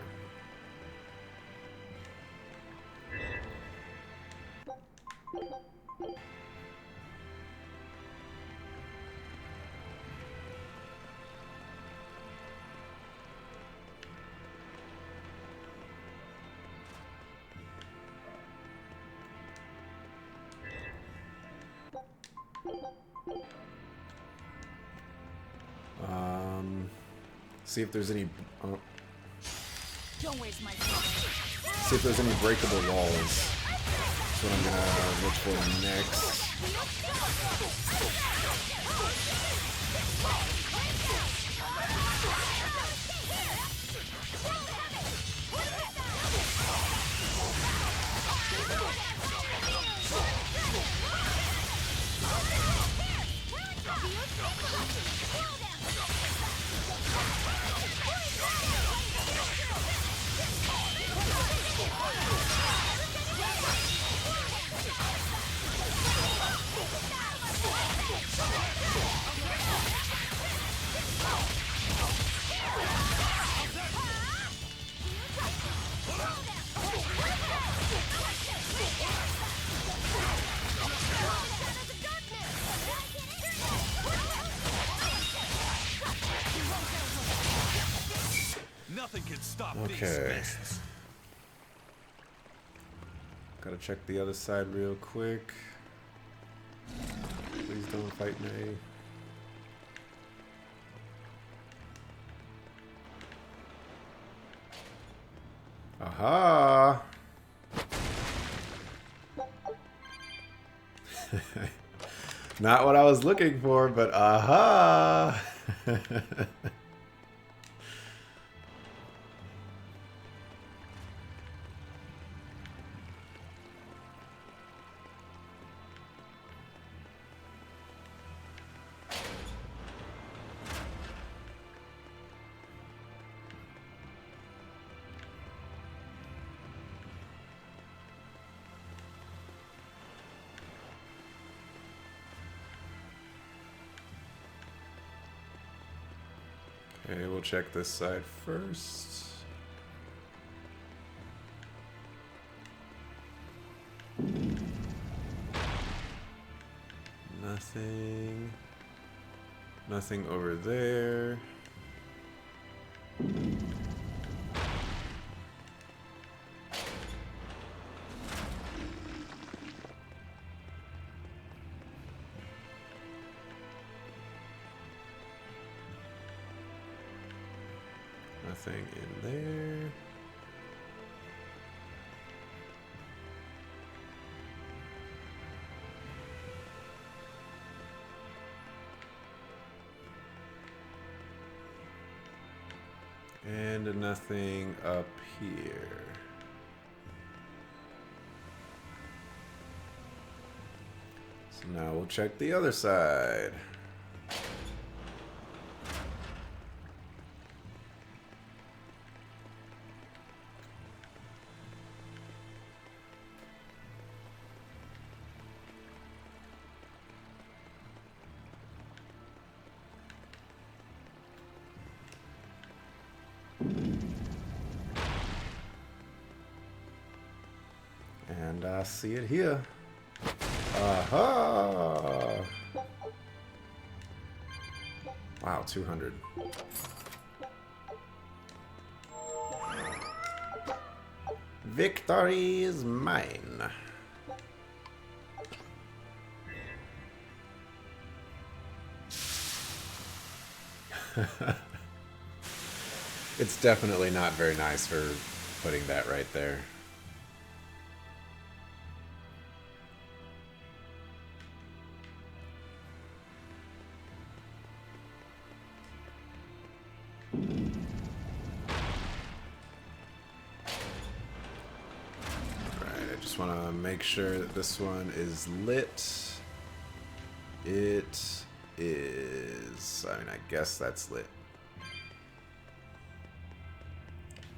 See if there's any. Don't waste my time. See if there's any breakable walls. That's what I'm gonna look for next. Nothing can stop these Okay. fists. Gotta check the other side real quick. Please don't fight me. Aha! Not what I was looking for, but aha! Okay, we'll check this side first. Nothing. Nothing over there. Nothing in there. And nothing up here. So now we'll check the other side. And I see it here. Aha! Wow, 200. Victory is mine. It's definitely not very nice for putting that right there. Want to make sure that this one is lit. It is. I mean, I guess that's lit.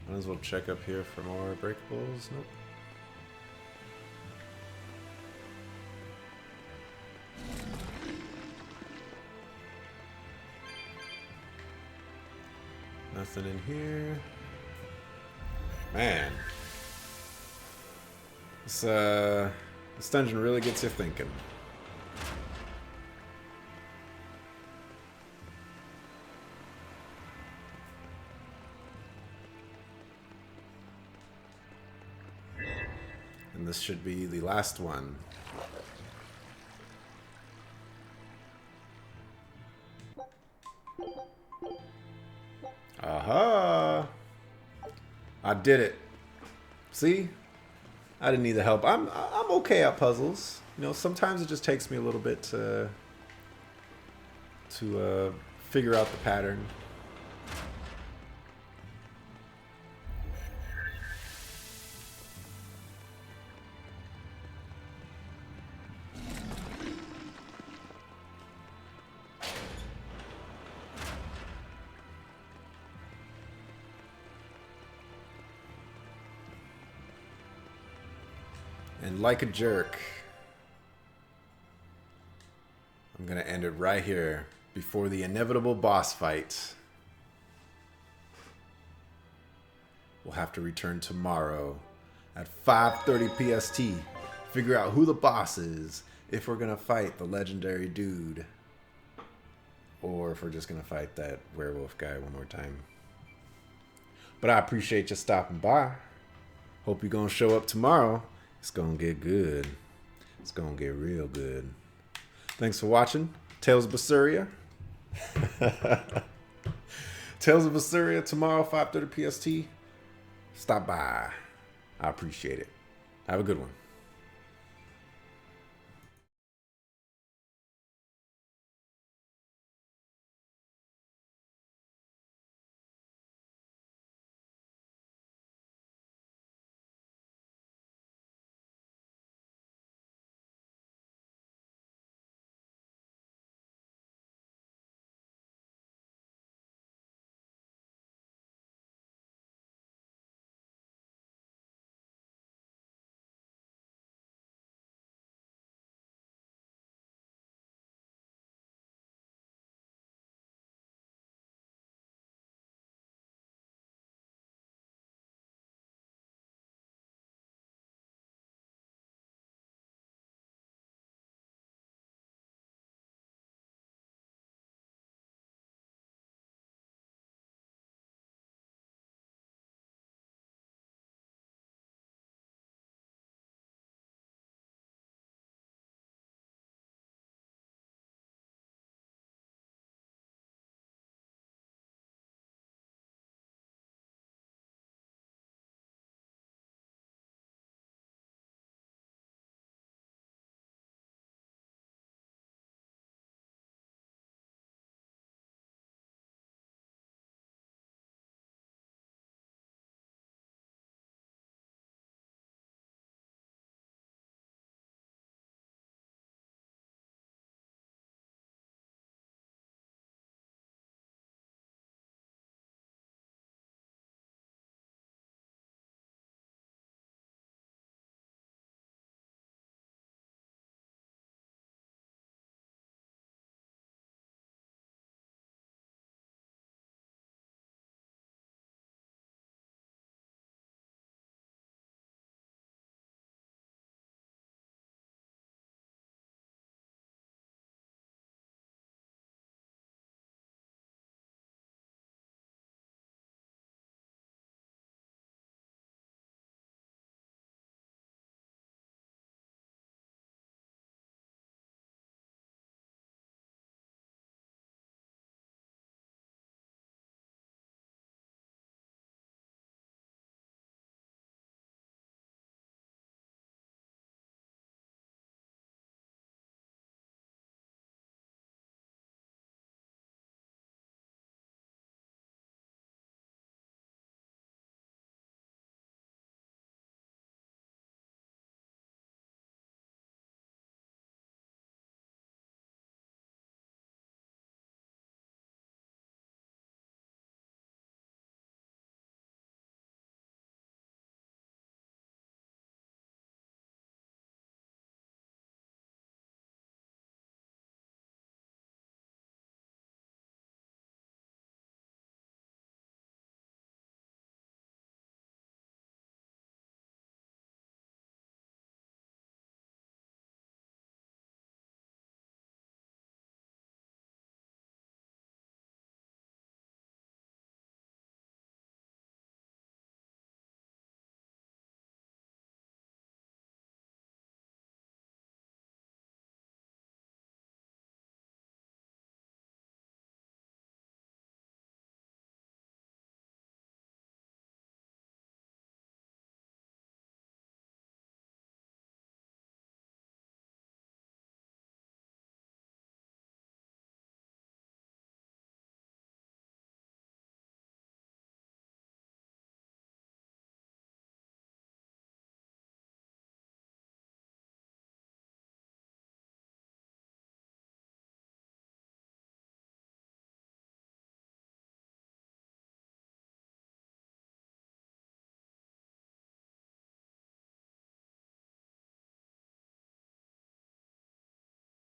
Might as well check up here for more breakables. Nope. Nothing in here. Man. This dungeon really gets you thinking. And this should be the last one. Aha! I did it. See? I didn't need the help. I'm okay at puzzles. You know, sometimes it just takes me a little bit to figure out the pattern. And like a jerk, I'm gonna end it right here before the inevitable boss fight. We'll have to return tomorrow at 5:30 PST. Figure out who the boss is, if we're gonna fight the legendary dude, or if we're just gonna fight that werewolf guy one more time. But I appreciate you stopping by. Hope you're gonna show up tomorrow. It's gonna get good. It's gonna get real good. Thanks for watching. Tales of Berseria. Tales of Berseria tomorrow, 5:30 PST. Stop by. I appreciate it. Have a good one.